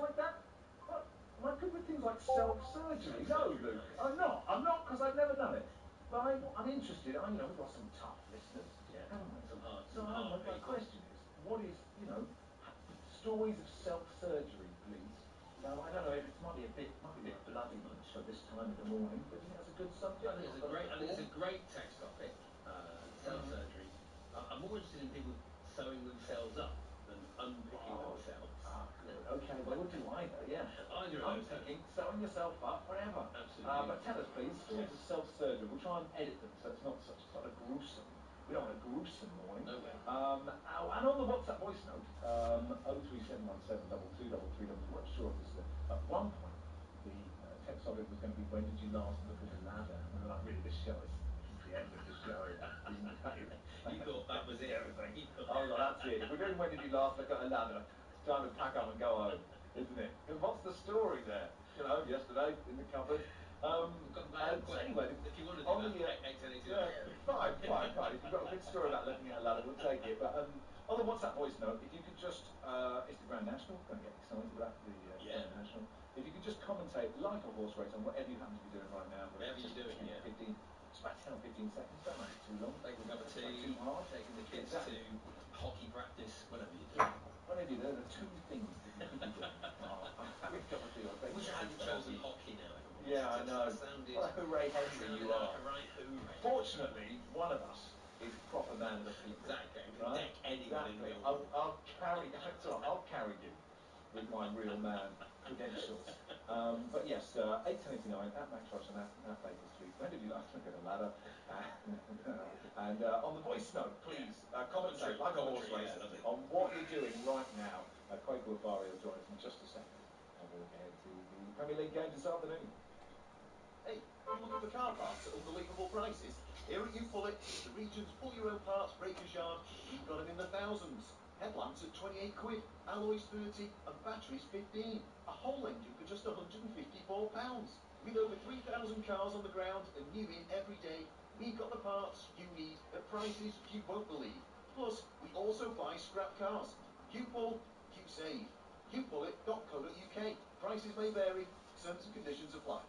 like that? What? Am I good with things like self-surgery? No, Luke, I'm not. I'm not, because I've never done it. But I'm interested. We've got some tough listeners, haven't we? Some hard my question is, what is, stories of self-surgery, please? I don't know if it might be a bit bloody much at this time of the morning, but do you think that's a good subject? I think it's a great text topic, self-surgery. I'm more interested in people sewing themselves up than unpicking themselves. Good. Okay, well, we'll do either, yeah. Either I'm thinking sewing yourself up, whatever. Absolutely. But tell us, please, stories of self-surgery. We'll try and edit them so it's not such a gruesome. We don't want a gruesome morning. No way. And on the WhatsApp voice note, 03717 2233. We weren't sure if this is at one point the text of it was going to be, when did you last look at a ladder? And we were like, really, this show is the end of the show. You thought that was it. Everything. Oh, well, that's it. If we're doing when did you last look at a ladder, it's time to pack up and go home, isn't it? And what's the story there? Yesterday in the cupboard. Anyway, if you want to do that, 810 fine. If you've got a good story about looking at a ladder, we'll take it. But on the WhatsApp voice note, if you could just, it's the Grand National, going to get excited about the Grand National. If you could just commentate like a horse race on whatever you happen to be doing right now. Whatever you're doing, 15, it's about 10 or 15 seconds, don't make it too long. Taking a cup of tea, too hard. taking the kids to hockey practice, whatever you do. Whatever you do, there are two things that you could be doing. Having a cup of tea or taking Wish I hadn't chosen hockey now. Yeah, I know. What a hooray Henry you are. Right, hooray. Fortunately, one of us is proper man of the people. Exactly. Right? Deck anyone in real I'll carry you with my real man credentials. But yes, 8:89 at Max Rush and at Baker Street. When did you last look at a ladder? And on the voice note, please commentate like a horse race on what you're doing right now. Quaker Wafari will join us in just a second. And we'll get to the Premier League game this afternoon. Hey, you looking for car parts at unbelievable prices? Here at You Pull It, the region's pull your own parts breakers yard. We've got them in the thousands. Headlamps at 28 quid, alloys 30 and batteries 15. A whole engine for just £154. With over 3,000 cars on the ground and new in every day, we've got the parts you need at prices you won't believe. Plus, we also buy scrap cars. You pull, you save. YouPullIt.co.uk. Prices may vary, terms and conditions apply.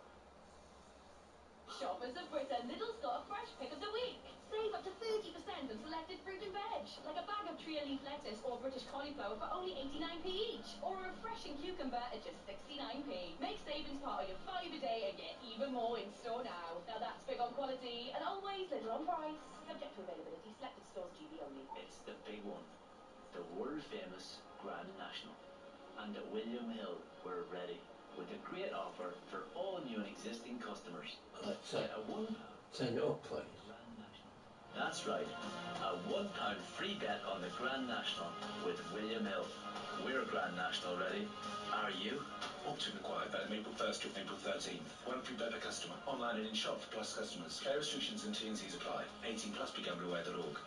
Shoppers of Britain, Lidl's got a fresh pick of the week. Save up to 30% on selected fruit and veg, like a bag of tria leaf lettuce or British cauliflower for only 89p each, or a refreshing cucumber at just 69p. Make savings part of your 5 a day and get even more in store now. Now that's big on quality and always Lidl on price. Subject to availability, selected stores GB only. It's the big one, the world famous Grand National. And at William Hill, we're ready with a great offer for all new and existing customers. Get a £1. Turn it up, please. Grand National. That's right, a £1 free bet on the Grand National with William Hill. We're Grand National ready. Are you? Option required. Valid April 1st to April 13th. One free bet per customer. Online and in shop for Plus customers. Fair restrictions and T&Cs apply. 18 plus. BeGambleAware.org.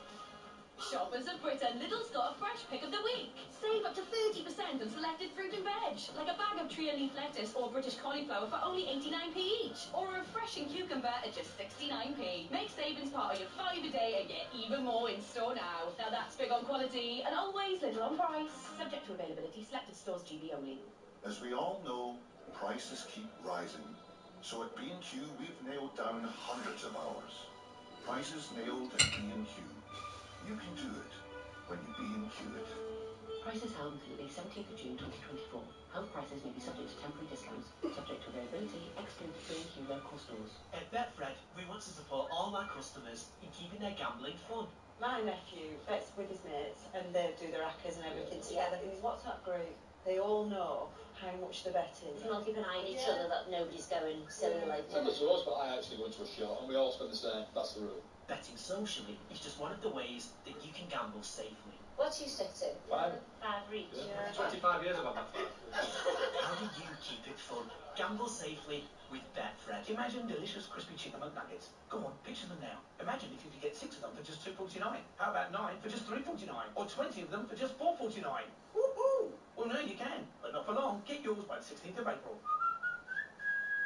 Shoppers of Britain, Lidl's got a fresh pick of the week. Save up to 30% on selected fruit and veg, like a bag of tria leaf lettuce or British cauliflower for only 89p each, or a refreshing cucumber at just 69p. Make savings part of your 5 a day and get even more in store now. Now that's big on quality and always Lidl on price. Subject to availability, selected stores GB only. As we all know, prices keep rising. So at B&Q, we've nailed down hundreds of ours. Prices nailed at B&Q. You can do it when you B&Q it. Prices held until at least 17th of June 2024. Held prices may be subject to temporary discounts, subject to availability, exclude B&Q local stores. At Betfred, we want to support all our customers in keeping their gambling fun. My nephew bets with his mates and they do their accas and everything together in his WhatsApp group. They all know how much they're betting. We can all keep an eye on each other that nobody's going silly like that. Similar to us, but I actually go into a shop and we all spend the same. That's the rule. Betting socially is just one of the ways that you can gamble safely. What's you setting? 5. 5 each. Yeah. 25 years I've had that 5. How do you keep it fun? Gamble safely with Betfred. Imagine delicious crispy chicken McNuggets. Go on, picture them now. Imagine if you could get 6 of them for just $2.49. How about 9 for just $3.49? Or 20 of them for just $4.49? Woohoo! Well, no, you can, but not for long. Get yours by the 16th of April.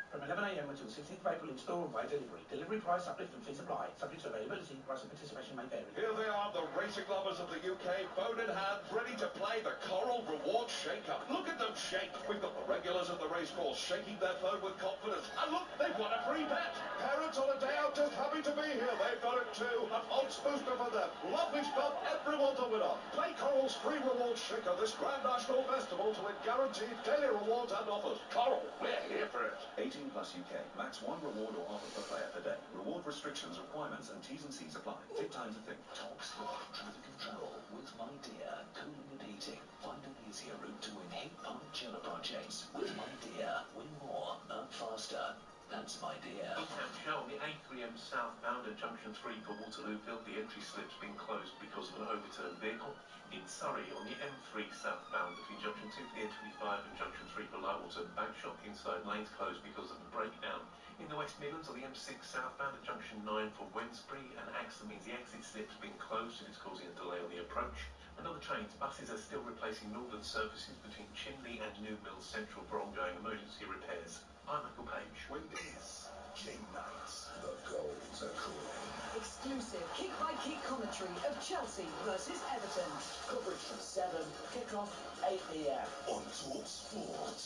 From 11 a.m. until the 16th of April in store and by delivery. Delivery price uplift and fees apply. Subject to availability, price and participation may vary. Here they are, the racing lovers of the UK, phone in hand, ready to play the Coral Reward Shake-Up. Look at them shake. shake. We've got the regulars at the racecourse shaking their phone with confidence. And look, they've won a free bet. Parents on a day out just happy to be here. They've got it too. An odds booster for them. Lovely stuff. Everyone's a winner. Play Coral's free rewards shaker this Grand National Festival to win guaranteed daily rewards and offers. Coral, we're here for it. 18 plus UK. Max one reward or offer per player per day. Reward restrictions, requirements and T's and C's apply. Take time to think. Talk sport, traffic and travel with My Dear Cooling and Heating. Find an easier route to win heat pump chiller projects. With My Dear, win more, earn faster. That's My Dear. On the A3M southbound at junction 3 for Waterlooville, the entry slip's been closed because of an overturned vehicle. In Surrey, on the M3 southbound between junction 2 for the N25 and junction 3 for Lightwater, Bagshot inside lanes closed because of a breakdown. In the West Midlands, on the M6 southbound at junction 9 for Wednesbury, an accident means the exit slip's been closed and it's causing a delay on the approach. And on the trains, buses are still replacing northern services between Chinley and New Mills Central for ongoing emergency repairs. I'm Michael Page. When it is game nights, the goals are calling. Exclusive kick-by-kick commentary of Chelsea versus Everton. Coverage from 7, kick-off 8 p.m. On Talk Sport.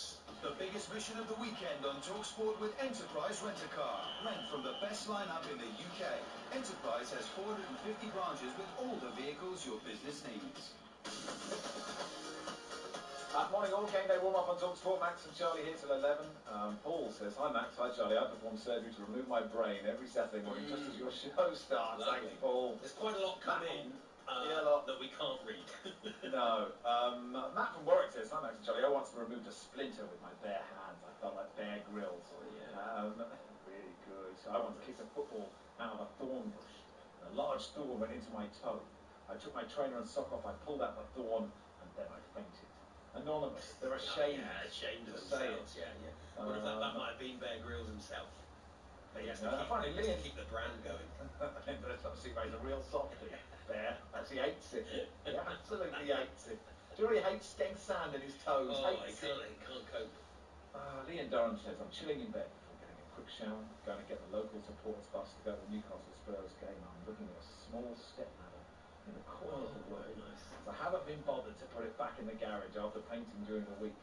The biggest mission of the weekend on TalkSport with Enterprise Rent-A-Car. Rent from the best lineup in the UK. Enterprise has 450 branches with all the vehicles your business needs. Morning all, game day warm-up on Talk Sport. Max and Charlie here till 11. Paul says, hi Max, hi Charlie, I perform surgery to remove my brain every Saturday morning just as your show starts. Lovely. Thanks, Paul. There's quite a lot come in that we can't read. No. Matt from Warwick says, hi Max and Charlie, I once removed a splinter with my bare hands. I felt like Bear Grylls. Oh, yeah. Really good. So I once kicked a football out of a thorn bush. A large thorn went into my toe. I took my trainer and sock off, I pulled out the thorn, and then I fainted. Anonymous, they're ashamed. Yeah, ashamed of to say themselves. Yeah. What if that might have been Bear Grylls himself? But he has to keep the brand going. Let's not see, he's a real softie. Bear, he hates it. He absolutely hates it. Do you know he hates getting sand in his toes? Oh, hates he can't cope. Liam Durham says, I'm chilling in bed before getting a quick shower, going to get the local supporters bus to go to the Newcastle Spurs game. I'm looking at a small step ladder in the corner of the room. Very nice. So I haven't been bothered to put it back in the garage after painting during the week.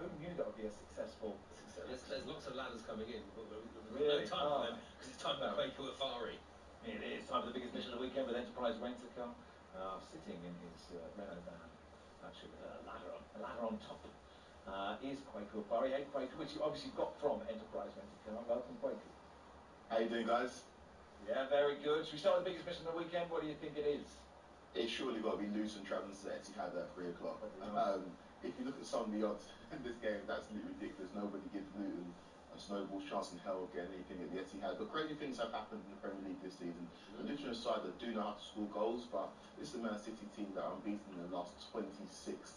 Who knew that would be a successful... There's lots of ladders coming in, but we've Really? no time for them, because it's time for Quaker Afari. It is time for the biggest mission of the weekend with Enterprise Rent-A-Car, sitting in his Renault van, actually with a ladder on top, is Quaker Afari. Hey Quaker, which you obviously got from Enterprise Rent-A-Car. Welcome Quaker. How you doing, guys? Yeah, very good. Should we start with the biggest mission of the weekend? What do you think it is? It's surely got to be Luton travelling to the Etihad at 3 o'clock. If you look at some of the odds in this game, that's absolutely ridiculous. Nobody gives Luton a snowball's chance in hell of getting anything at the Etihad. But crazy things have happened in the Premier League this season. The Luton are a side that do know how to score goals, but this is the Man City team that are unbeaten in the last 26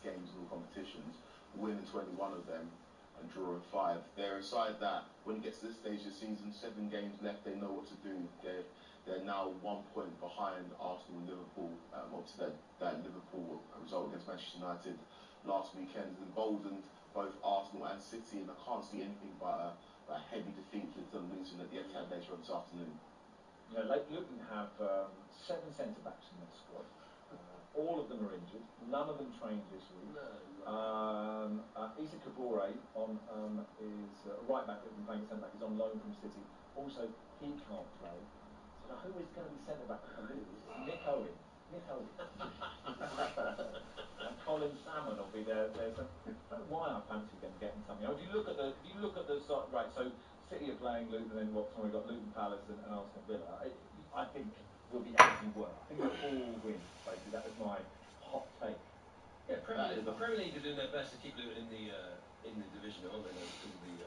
games in all competitions, winning 21 of them and drawing 5. They're a side that, when it gets to this stage of the season, 7 games left, they know what to do. They're now 1 point behind Arsenal and Liverpool. Obviously, that Liverpool result against Manchester United last weekend has emboldened both Arsenal and City, and I can't see anything but a heavy defeat for Luton at the Etihad later on this afternoon. Yeah, Luton have 7 centre-backs in their squad. All of them are injured. None of them trained this week. Issa Kabore is right back, who's been playing centre-back, is on loan from City. Also, he can't play. So now who is going to be centre-back for Luton? Nick Owen. And Colin Salmon will be there. I don't know why I fancy them getting something. If you look at the side, right? So City are playing Luton, and then we've got Luton Palace and Arsenal Villa. I think will be anything worse. I think they'll all win. Basically, that is my hot take. Yeah, Premier League are doing their best to keep Luton in the division, aren't they? Because of the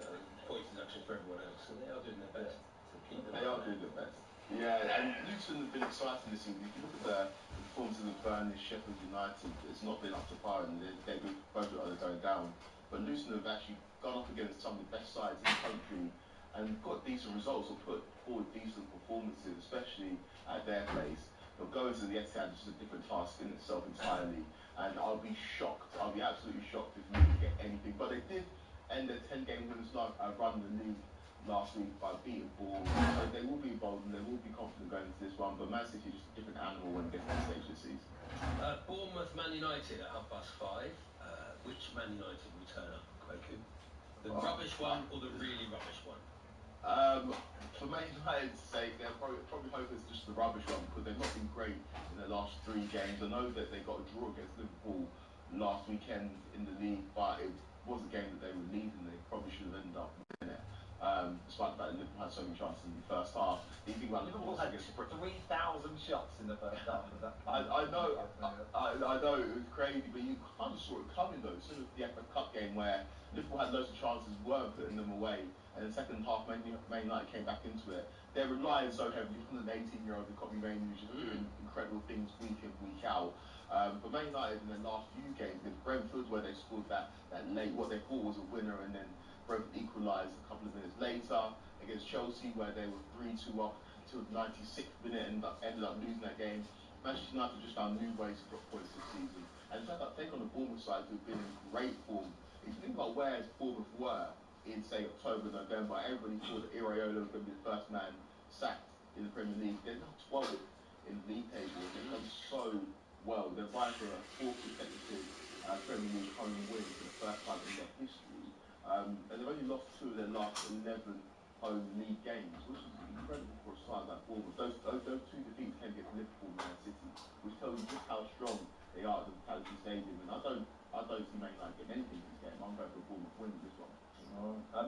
point deduction for everyone else, so they are doing their best to keep them. They are doing their best. Yeah, and Luton have been exciting this season. If you look at the performances of Burnley, Sheffield United, it's not been up to par, and they're both going down. But Luton have actually gone up against some of the best sides in the country and got decent results, or put forward decent performances, especially at their place. But going to the Etihad is just a different task in itself entirely, and I'll be shocked. I'll be absolutely shocked if Luton get anything. But they did end their 10-game winless run in the league last week by beating Ball, so they will be bold and they will be confident going into this one. But Man City is just a different animal when it gets to the stage this season. Bournemouth Man United at 5:30. Which Man United will turn up? one or the really rubbish one? For Man United's sake, they're probably hope it's just the rubbish one because they've not been great in their last 3 games. I know that they got a draw against Liverpool last weekend in the league, but it was a game that they were leading. They probably should have ended up winning it. Despite the fact that Liverpool had so many chances in the first half. You think about Liverpool had 3,000 shots in the first half. I know, it was crazy, but you kind of saw it coming though. Similar to the FA Cup game where Liverpool had loads of chances, weren't putting them away, and the second half, Man United came back into it. They're relying so heavily on an 18-year-old who can't be Mainu, who's just doing incredible things week in, week out. But Man United in their last few games against Brentford, where they scored that late, what they thought was a winner, and then Brentford equalised a couple of minutes later. Against Chelsea, where they were 3-2 up till the 96th minute and ended up losing that game. Manchester United just found new ways to drop points this season. And in fact, I take on the Bournemouth side who've been in great form. If you think about where Bournemouth were in, say, October, November, everybody thought that Iraola was going to be the first man sacked in the Premier League. They're now 12th in the league table, and they've done so well. They're vying for a 4th consecutive Premier League home win for the first time in their history. And they've only lost 2 of their last 11 home league games, which is incredible for a side like Bournemouth. Those 2 defeats came against Liverpool and Man City, which tells you just how strong they are at the Vitality Stadium. And I don't see Man United getting anything in this game. I'm going for a Bournemouth win in this one.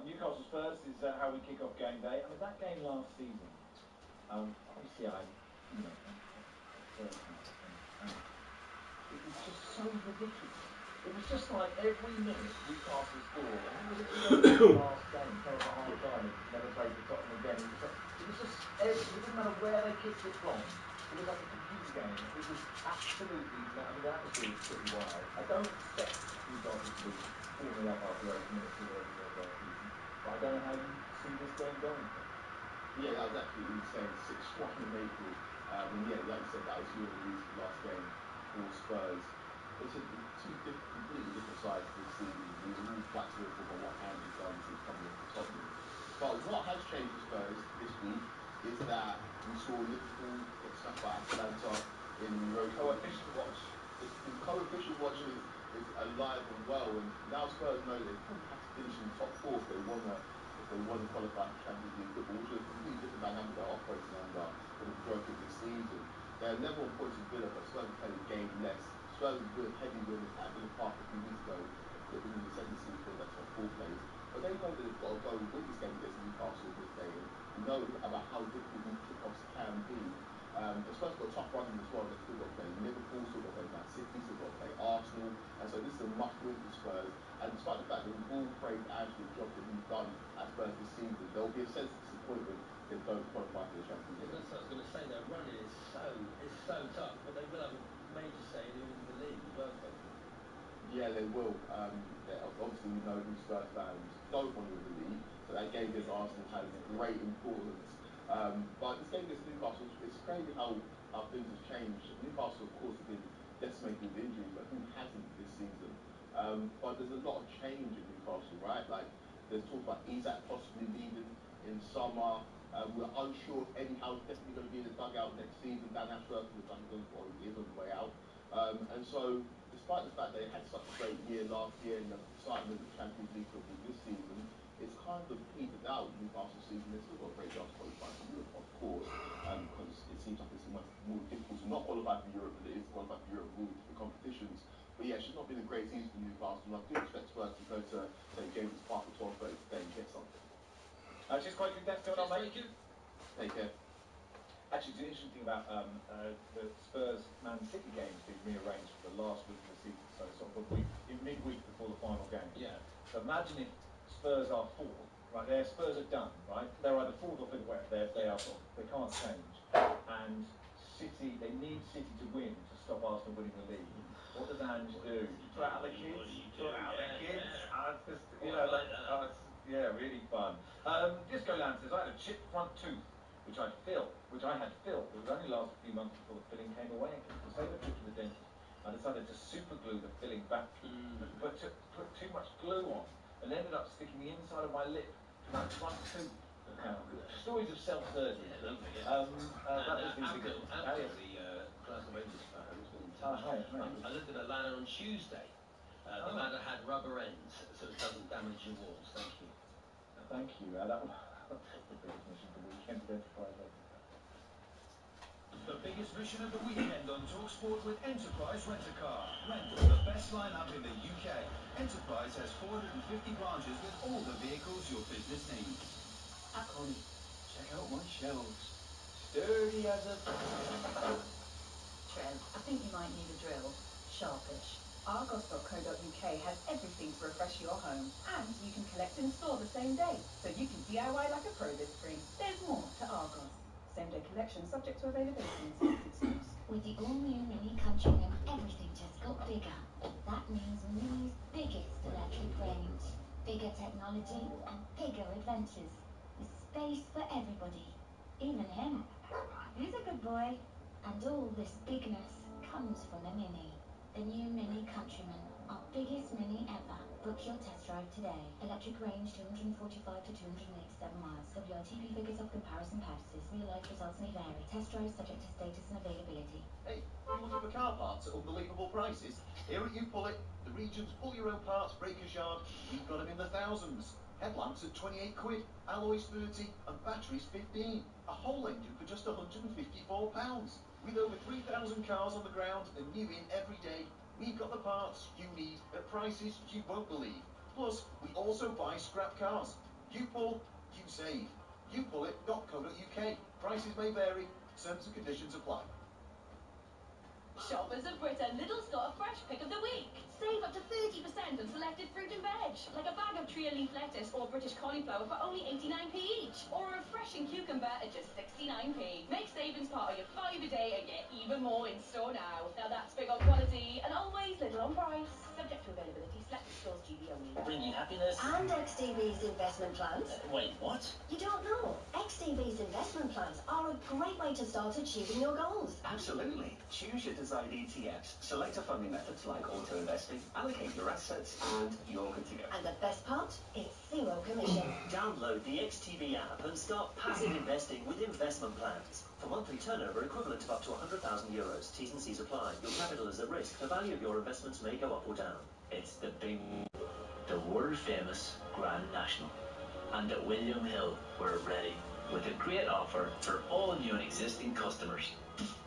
Newcastle Spurs is how we kick off game day. I mean, that game last season, obviously I'm a Spurs fan, and it was just so ridiculous. It was just like every minute Newcastle scored. I think it was the last game, came off a half time and never played for Tottenham again. It was just, it didn't matter where they kicked it from. It was like a computer game. It was absolutely, I mean, the atmosphere was pretty wild. I don't expect Newcastle to be 4-0 up after 80 minutes or whatever it was last season. But I don't know how you see this game going. Yeah, that was absolutely insane. 6-1 in April. And yeah, like you said, that was Euro League's last game for Spurs. It's 2 completely different sides this season. We were all quite critical about what Andy's done since coming into Tottenham. But what has changed for Spurs this week is that we saw Liverpool get smashed by Atalanta in the Europa Coefficient watch. The coefficient watch is alive and well, and now Spurs know they probably have to finish in the top 4 if they want to qualify for Champions League football, which is a completely different dynamic they're operating under for the majority of this season. They're level on points with Villa, but Spurs have played a game less. Spurs' heavy win at Villa Park a few weeks ago put them in the ascendancy for that top 4 place. But they know that they've got to go win this game against Newcastle midday, and we know about how difficult these kickoffs can be. And Spurs got a tough run in as well. They've still got to play Liverpool, still got to play Man City, still got to play Arsenal, and so this is a must-win for Spurs. And despite the fact that we've all praised Ange for the job that he's done at Spurs this season, there will be a sense of disappointment if they don't qualify for the Champions League. That's what I was going to say. Their running is so tough, but they will have a major say in the league as well, probably. Yeah, they will. Obviously, we know who Spurs fans don't want to win the league, so that game against Arsenal has great importance. But this game against Newcastle, it's crazy how things have changed. Newcastle, of course, have been decimated with injuries, but who hasn't this season? But there's a lot of change at Newcastle, right? Like, there's talk about Isak possibly leaving in summer. We're unsure if Eddie Howe's definitely going to be in the dugout next season. Dan Ashworth looks like he is on the way out. And so, despite the fact they had such a great year last year and the excitement of Champions League football this season, it's kind of petered out Newcastle season. They've still got a great chance to qualify for Europe, of course, because it seems like it's much more difficult to not qualify for Europe than it is to qualify for Europe with all the different competitions. But yeah, it's just not been a great season for Newcastle, and I do expect Spurs to go to St James's Park at 12:30 today and get something. Just quite quick, thanks, Kevin. Thank you. Take care. Actually, it's an interesting thing about the Spurs-Man City game has been rearranged for the last week of the season, so sort of a week, in midweek before the final game. Yeah. So imagine if Spurs are 4th, right? Their Spurs are done, right? They're either 4th or 5th, whatever. They are sort of, they can't change. And City, they need City to win to stop Arsenal winning the league. What does Ange do? Throw out the kids. Throw out the kids. Just, yeah, really fun. Disco Land says, I had a chipped front tooth, which I had filled. It would only last a few months before the filling came away again. To save a trip to the dentist, I decided to super glue the filling back, but put too much glue on, and ended up sticking the inside of my lip to my front tooth. Stories of self-surgery. Yeah, lovely. Yeah. That was the Abdul, the Glasgow Rangers fan, has been in touch. I looked at a ladder on Tuesday. The ladder had rubber ends, so it doesn't damage your walls. Thank you. Thank you. That was the biggest mission of the weekend with Enterprise. The biggest mission of the weekend on TalkSport with Enterprise Rent-A-Car. Rent from the best lineup in the UK. Enterprise has 450 branches with all the vehicles your business needs. Connie, check out my shelves. Sturdy as a... Trev, I think you might need a drill. Sharpish. Argos.co.uk has everything to refresh your home, and you can collect and store the same day, so you can DIY like a pro this spring. There's more to Argos. Same-day collection subject to availability in selected stores. With the all-new Mini Countryman, everything just got bigger. That means Mini's biggest electric range, bigger technology and bigger adventures, with space for everybody, even him. He's a good boy, and all this bigness comes from the Mini. The new Mini Countryman, our biggest Mini ever. Book your test drive today. Electric range 245 to 287 miles. WLTP figures of comparison purposes. Real life results may vary. Test drive subject to status and availability. Hey, you looking for car parts at unbelievable prices? Here at You Pull It, the region's pull your own parts breakers yard, we've got them in the thousands. Headlamps at 28 quid, alloys 30 and batteries 15. A whole engine for just £154. With over 3,000 cars on the ground and new in every day, we've got the parts you need at prices you won't believe. Plus, we also buy scrap cars. You pull, you save. YouPullIt.co.uk. Prices may vary, terms and conditions apply. Shoppers of Britain, Lidl's got a fresh pick of the week. Save up to 30% on selected fruit and veg, like a bag of tree leaf lettuce or British cauliflower for only 89p each, or a refreshing cucumber at just 69p. Make savings part of your 5 a day and get even more in store now. Now that's big on quality and always Lidl on price. Subject to availability, selected stores, GB only. Bring you happiness. And XTB's investment plans. Wait, what? You don't know? XTB's investment plans are a great way to start achieving your goals. Absolutely. Choose your desired ETFs, select a funding methods like auto-investing, allocate your assets, and you're good to go. And the best part? It's zero commission. Download the XTB app and start passive investing with investment plans. For monthly turnover equivalent of up to €100,000, T's and C's apply. Your capital is at risk. The value of your investments may go up or down. It's the world-famous Grand National. And at William Hill, we're ready with a great offer for all new and existing customers.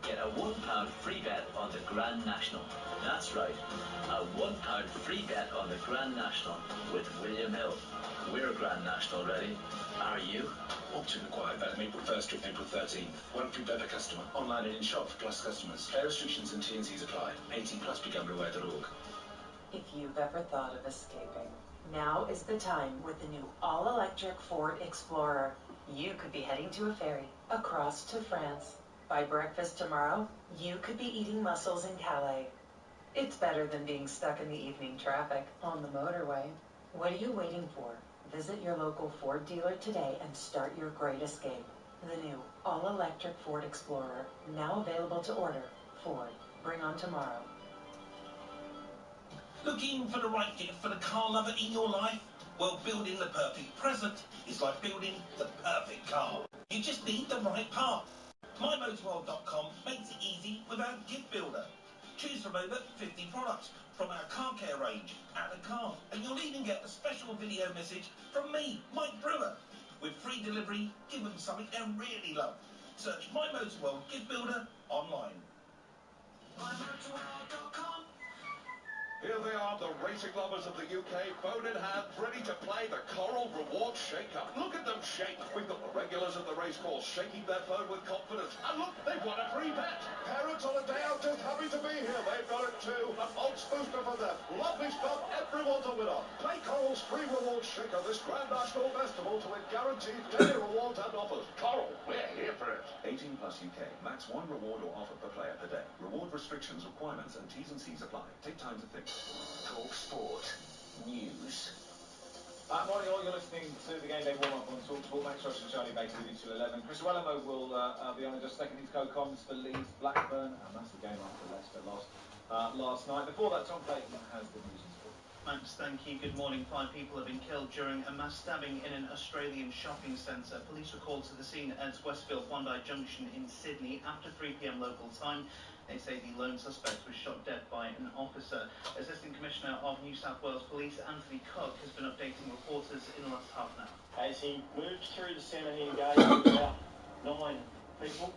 Get a £1 free bet on the Grand National. That's right, a £1 free bet on the Grand National with William Hill. We're Grand National ready. Are you? Option required. Valid April 1st to April 13th. One free bet per customer. Online and in shop for Plus customers. Fair restrictions and T&Cs apply. 18 plus begambleaware.org. If you've ever thought of escaping, now is the time with the new all-electric Ford Explorer. You could be heading to a ferry across to France. By breakfast tomorrow, you could be eating mussels in Calais. It's better than being stuck in the evening traffic on the motorway. What are you waiting for? Visit your local Ford dealer today and start your great escape. The new all-electric Ford Explorer, now available to order. Ford, bring on tomorrow. Looking for the right gift for the car lover in your life? Well, building the perfect present is like building the perfect car. You just need the right part. MyMotorworld.com makes it easy with our gift builder. Choose from over 50 products from our car care range, add a car, and you'll even get a special video message from me, Mike Brewer. With free delivery, give them something they really love. Search MyMotorworld Gift Builder online. MyMotorworld.com. Here they are, the racing lovers of the UK, phone in hand, ready to play the Coral Reward Shaker. Look at them shake. We've got the regulars of the racecourse shaking their phone with confidence. And look, they've won a free bet. Parents on a day out just happy to be here. They've got it too. An odds booster for them. Lovely stuff. Everyone's a winner. Play Coral's free reward shaker this Grand National Festival to win guaranteed daily rewards and offers. Coral, we're here for it. 18 plus UK. Max one reward or offer per player per day. Reward restrictions, requirements and T's and C's apply. Take time to think. Talk Sport News. Morning all, you're listening to the Game Day warm-up on TalkSport. Max Rush and Charlie Baker leading to 11. Chris Wellamo will be on in just a second. He's co-comms for Leeds, Blackburn, and that's the game after Leicester lost last night. Before that, Tom Clayton has the news and sport. Max, thank you. Good morning. 5 people have been killed during a mass stabbing in an Australian shopping centre. Police were called to the scene at Westfield Bondi Junction in Sydney after 3 p.m. local time. They say the lone suspect was shot dead by an officer. Assistant Commissioner of New South Wales Police, Anthony Cook, has been updating reporters in the last half an hour. As he moved through the centre, he engaged with about 9 people.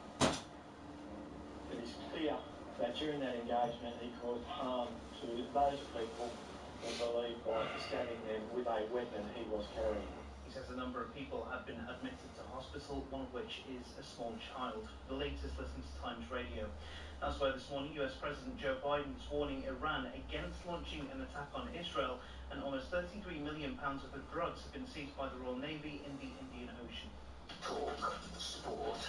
It is clear that during that engagement he caused harm to those people who believed by stabbing them with a weapon he was carrying. He says a number of people have been admitted to hospital, one of which is a small child. The latest, listen to Times Radio. Elsewhere this morning, US President Joe Biden is warning Iran against launching an attack on Israel, and almost £33 million worth of drugs have been seized by the Royal Navy in the Indian Ocean. Talk sport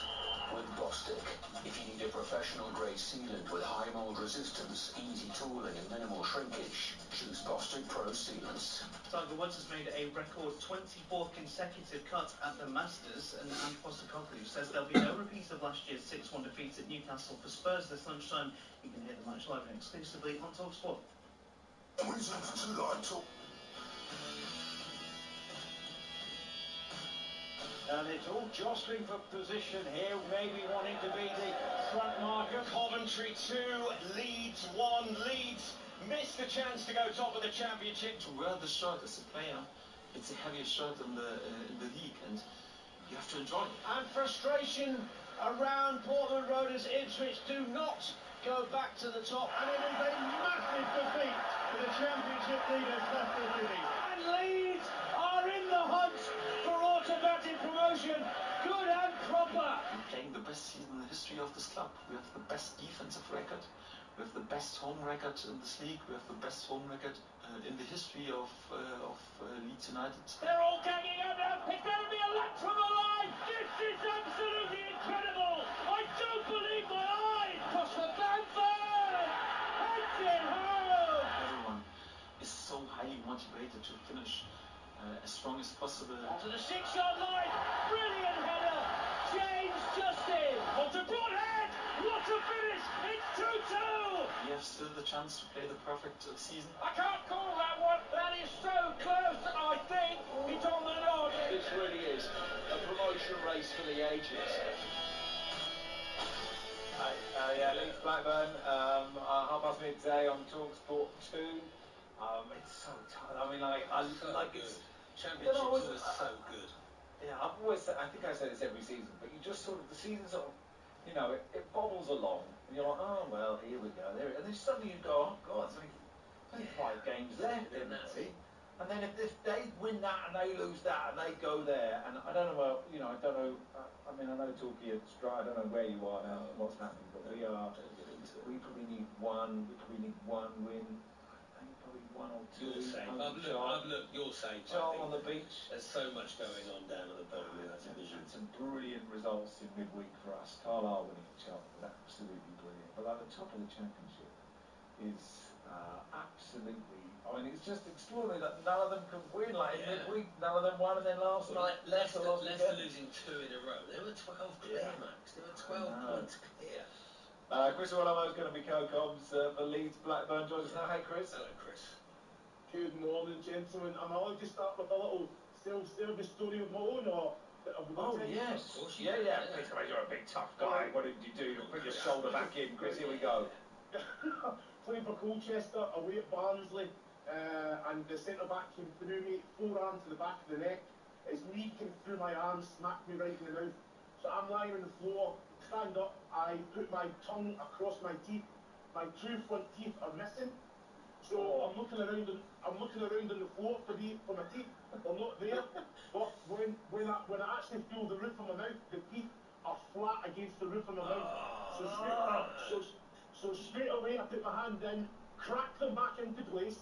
with Bostik. If you need a professional grade sealant with high mold resistance, easy tooling and minimal shrinkage, choose Bostik Pro Sealants. Tiger Woods has made a record 24th consecutive cut at the Masters, and Ange Postecoglou says there'll be no repeat of last year's 6-1 defeat at Newcastle for Spurs this lunchtime. You can hear the match live and exclusively on TalkSport. Reasons to like talk. And it's all jostling for position here, maybe wanting to be the front marker. Coventry 2, Leeds 1. Leeds missed the chance to go top of the championship. To wear the shirt as a player, it's a heavier shirt in the league, and you have to enjoy it. And frustration around Portland Road as Ipswich do not go back to the top. And it is a massive defeat for the championship leaders, Leicester City. And Leeds are in the hunt for automatic promotion, good and proper. We're playing the best season in the history of this club. We have the best defensive record. We have the best home record in this league. We have the best home record in the history of Leeds United. They're all ganging up now. It's going to be a lunch from the line. This is absolutely incredible. I don't believe my eyes. Cross for Bamford. Heads it home. Everyone is so highly motivated to finish as strong as possible. To the 6-yard line. Brilliant header. James Justin. What a broad head. What a finish. It's 2-2. We have still the chance to play the perfect season. I can't call that one. That is so close. I think it's on the nod. This really is a promotion race for the ages. Leeds Blackburn, midday on TalkSport 2. It's so tight. I mean, it's Championship's always so good. Yeah, I think I say this every season, but you just sort of, the season sort of, it bobbles along, and you're like, oh, well, here we go, there it is. And then suddenly you go, oh, God, there's only 5 games left, everybody. And then if they win that, and they lose that, and they go there, and I don't know, I don't know, I know Torquay, I don't know where you are now, what's happening, but we probably need one win. Probably 1 or 2. You're safe. I've looked, you're safe. Joel on the beach. There's so much going on down at the bottom of that division. Some brilliant results in midweek for us. Carlisle winning at Cheltenham, absolutely brilliant. But at the top of the championship is absolutely. I mean, it's just extraordinary that none of them can win. In midweek, none of them won, and then last night Leicester losing 2 in a row. They were 12 clear, Max. They were 12 points clear. Chris Wellamo is going to be co-coms for Leeds Blackburn. Joins us now. Hey, Chris. Hello, Chris. Good morning, gentlemen. Am I allowed to start with a little self-service story of my own, or? Oh, yes. Of course yeah. Chris, you're a big tough guy. What did you do? You put your shoulder back in, Chris. Here we go. Playing for Colchester, away at Barnsley, and the centre-back came through me, forearm to the back of the neck. His knee came through my arm, smacked me right in the mouth. So I'm lying on the floor, stand up, I put my tongue across my teeth. My 2 front teeth are missing. So I'm looking around on the floor for my teeth. They're not there. But when I actually feel the roof of my mouth, the teeth are flat against the roof of my mouth. So straight away I put my hand in, crack them back into place,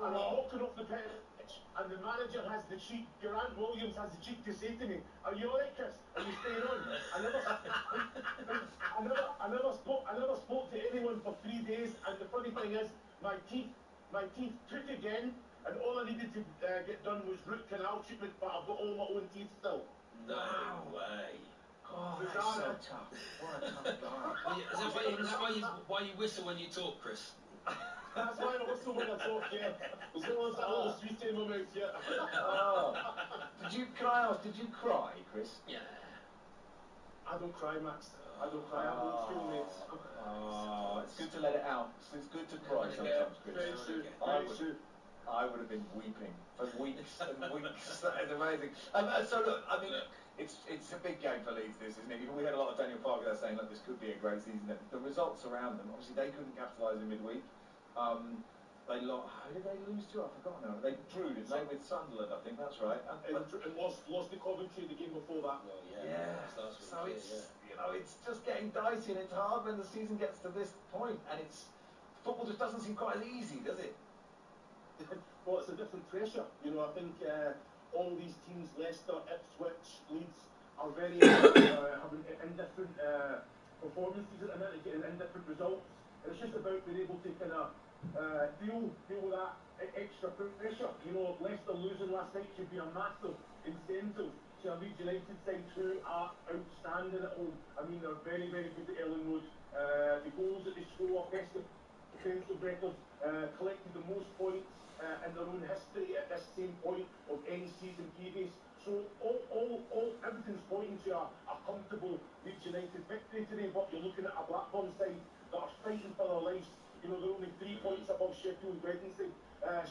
and I'm walking off the pitch, and the manager has the cheek, Grant Williams has the cheek to say to me, "Are you alright, Chris? Are you staying on?" I never spoke to anyone for 3 days, and the funny thing is, my teeth took again, and all I needed to get done was root canal treatment, but I've got all my own teeth still. No way. Oh, that's so tough. What a tough guy. Is that why you whistle when you talk, Chris? That's why I whistle when I talk, yeah. As well as that little sweet in my mouth, yeah. Can I ask, did you cry, Chris? Yeah. I don't cry, Max. I don't cry. I'm old school, mate. It's good to let it out. It's good to cry sometimes, Chris. Very true. I Very would, true. I would have been weeping for weeks and weeks. That is amazing. So look, I mean, it's a big game for Leeds, this, isn't it? We had a lot of Daniel Parker there saying, look, this could be a great season. The results around them, obviously, they couldn't capitalise in midweek. They lost. How did they lose to? I've forgotten now. They drew, didn't they, with Sunderland? I think that's right. And lost to Coventry the game before that. Well, Yeah. So it's it's just getting dicey, and it's hard when the season gets to this point, and football just doesn't seem quite as easy, does it? Well, it's a different pressure. I think all these teams, Leicester, Ipswich, Leeds, are very having indifferent performances at the minute, getting indifferent results. And it's just about being able to kind of deal with that extra pressure. Leicester losing last night should be a massive incentive to a Leeds United side who are outstanding at home. I mean, they're very, very good at Ellen Road. The goals that they score, best defensive record, collected the most points in their own history at this same point of any season previous. So everything's pointing to a comfortable Leeds United victory today, but you're looking at a Blackburn side that are fighting for their lives. They're only 3 points above Sheffield Wednesday.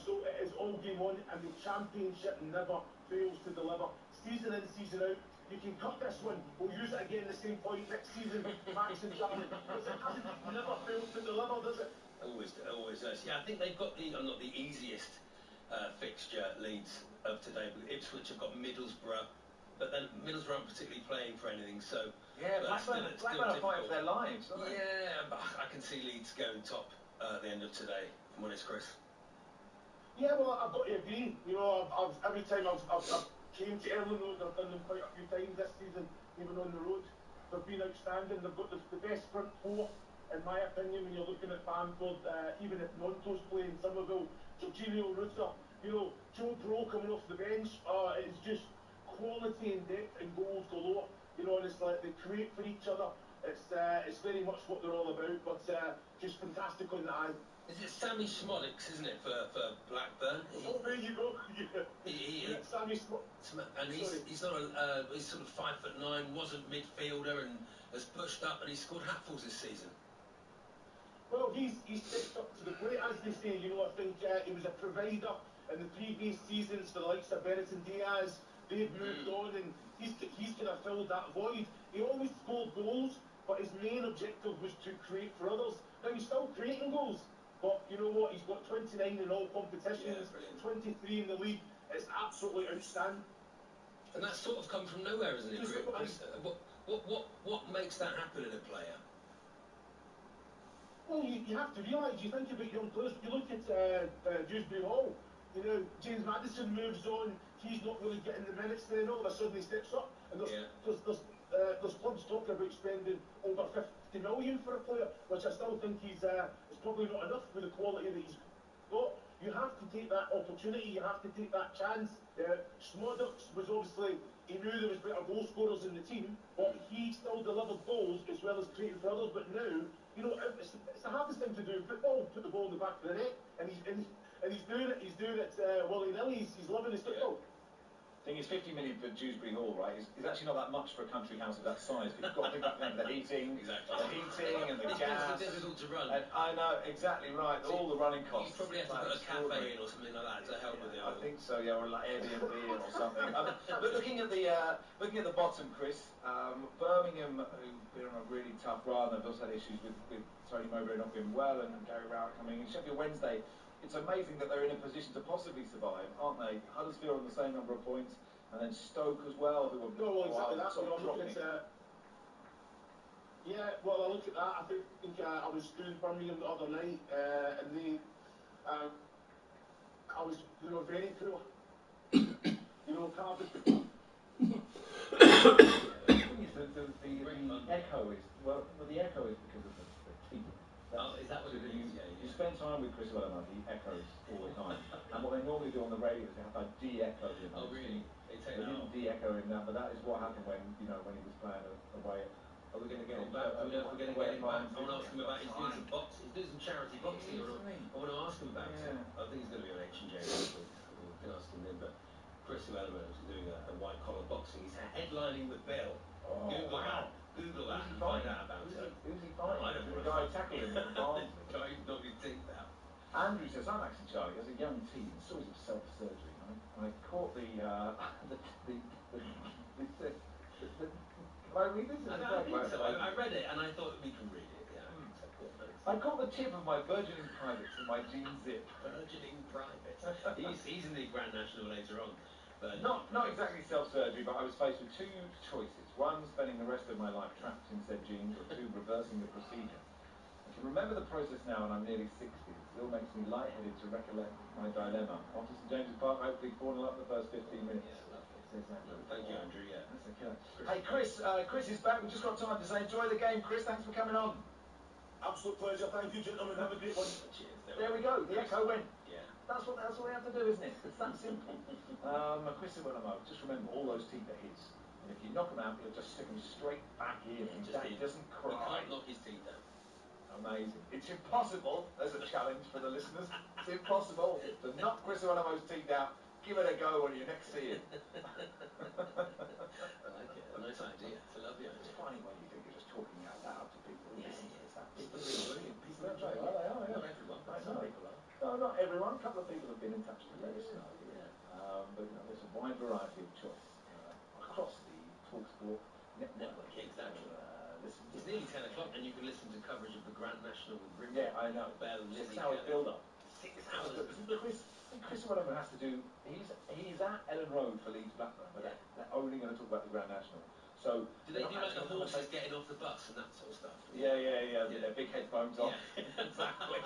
So it is all game on, and the Championship never fails to deliver. Season in, season out. You can cut this one, we'll use it again the same point next season, Max and Charlie. Because it never fails to deliver, does it? Always does. Yeah, I think they've got not the easiest fixture, Leeds, of today. Ipswich have got Middlesbrough, but then Middlesbrough aren't particularly playing for anything, so... Yeah, Blackburn are fighting for their lives, aren't they? Yeah, but I can see Leeds going top at the end of today, if I'm honest, Chris. Yeah, well, I've got to agree. Every time I've came to Ellen Road, I've done them quite a few times this season, even on the road. They've been outstanding. They've got the best front four, in my opinion, when you're looking at Bamford, even if Monto's playing, Somerville, Jorginho, Rutter, Joe Bro coming off the bench. It's just quality and depth and goals galore. And it's like they create for each other. It's very much what they're all about, but just fantastic on the eye. Is it Sammy Smodics, isn't it, for Blackburn? There you go. Yeah. Sammy Smodics. And he's not he's sort of 5'9", wasn't midfielder, and has pushed up, and he's scored hatfuls this season. Well, he's stepped up to the plate, as they say. I think he was a provider in the previous seasons for the likes of Benetton Diaz. They've moved on, and he's kind of filled that void. He always scored goals, but his main objective was to create for others. Now, he's still creating goals, but you know what? He's got 29 in all competitions, 23 in the league. It's absolutely outstanding. And that's sort of come from nowhere, isn't it, Chris? What makes that happen in a player? Well, you have to realise, you think about young players, you look at Dewsbury Hall, James Maddison moves on, he's not really getting the minutes, then all of a sudden he steps up, and there's clubs talking about spending over 50 million for a player, which I still think is probably not enough with the quality that he's got. You have to take that opportunity, you have to take that chance. Smodics was obviously, he knew there was better goal scorers in the team, but he still delivered goals as well as creating for others. But now, it's the hardest thing to do in football, put the ball in the back of the net, and he's doing it. He's doing it willy-nilly. He's loving his football. I think it's 50 million for Dewsbury Hall, right? It's actually not that much for a country house of that size, but you've got to think about the heating, and the gas. It's difficult to run. And I know, exactly right, all the running costs. You probably have to put a cafe in or something like that to help with it. I think so, yeah, or like Airbnb or something. But looking at the bottom, Chris, Birmingham, who've been on a really tough run, they've also had issues with Tony Mowbray not being well and Gary Rowett coming in. Sheffield Wednesday, it's amazing that they're in a position to possibly survive, aren't they? Huddersfield on the same number of points, and then Stoke as well, who were exactly that. sort of dropping. Yeah, well, I look at that. I think I was doing Birmingham the other night, and they, I was, very poor. Cardiff. The echo is the echo is because of the team. Is that what it is? You spend time with Chris Wellerman, he echoes all the time. And what they normally do on the radio is they have to de-echo him. Oh, really? They didn't de-echo him now, but that is what happened when he was playing away. Are we going to get him back? We're going to get him back. I want to ask him about. He's doing some boxing. He's doing some charity boxing. I want to ask him about it. I think he's going to be on H&J next week. We can ask him then. But Chris Wellerman is doing a white collar boxing. He's headlining the bill. Google that. Google that Who's he and find fighting? out about it. Who's he fighting? I don't The want to guy fight. tackled him from Barnsley. The guy who knocked his teeth out. Andrew says, I'm actually Charlie. As a young teen, stories of self-surgery. I caught the can I read this? I think so. I read it and I thought we can read it. Yeah, I think so. Go on, thanks. I caught the tip of my burgeoning privates in my jean zip. Burgeoning privates. he's in the Grand National later on. Not exactly self-surgery, but I was faced with two choices. One, spending the rest of my life trapped in said jeans, or two, reversing the procedure. I can remember the process now and I'm nearly 60. It still makes me lightheaded to recollect my dilemma. Off to St James's Park, hopefully 4-0 up in the first 15 minutes. Yeah, lovely. Says Andrew. Thank you, Andrew, yeah. That's a killer. Hey, Chris is back. We've just got time to say enjoy the game. Chris, thanks for coming on. Absolute pleasure. Thank you, gentlemen. Have a great one. Cheers. There we go. The echo went. Yeah. That's what we have to do, isn't it? It's that simple. Chris said, well, just remember, all those teeth are his. And if you knock them out, you'll just stick them straight back in. And he doesn't cry. He can't knock his teeth out. Amazing. It's impossible. There's a challenge for the listeners. It's impossible to knock Chris Olomo's teeth out. Give it a go when you next see him. I like it. A nice idea. It's a lovely idea. It's funny when you think you're just talking out loud to people. Yeah, People are brilliant. People are great. Well, they are, yeah. Not everyone, but some people are. No, not everyone. A couple of people have been in touch to let us know. Yeah. But there's a wide variety of choice across the TalkSport network. Exactly. Listen, It's nearly 10 o'clock and you can listen to coverage of the Grand National with Grimble. Yeah, I know. Bell, 6 Lizzie hours Kelly. build-up. 6 hours. Chris whatever has to do. He's at Ellen Road for Leeds Blackburn, but they're only going to talk about the Grand National. So do they do like the horses getting off the bus and that sort of stuff? Yeah. Their big headphones on. Yeah. Exactly.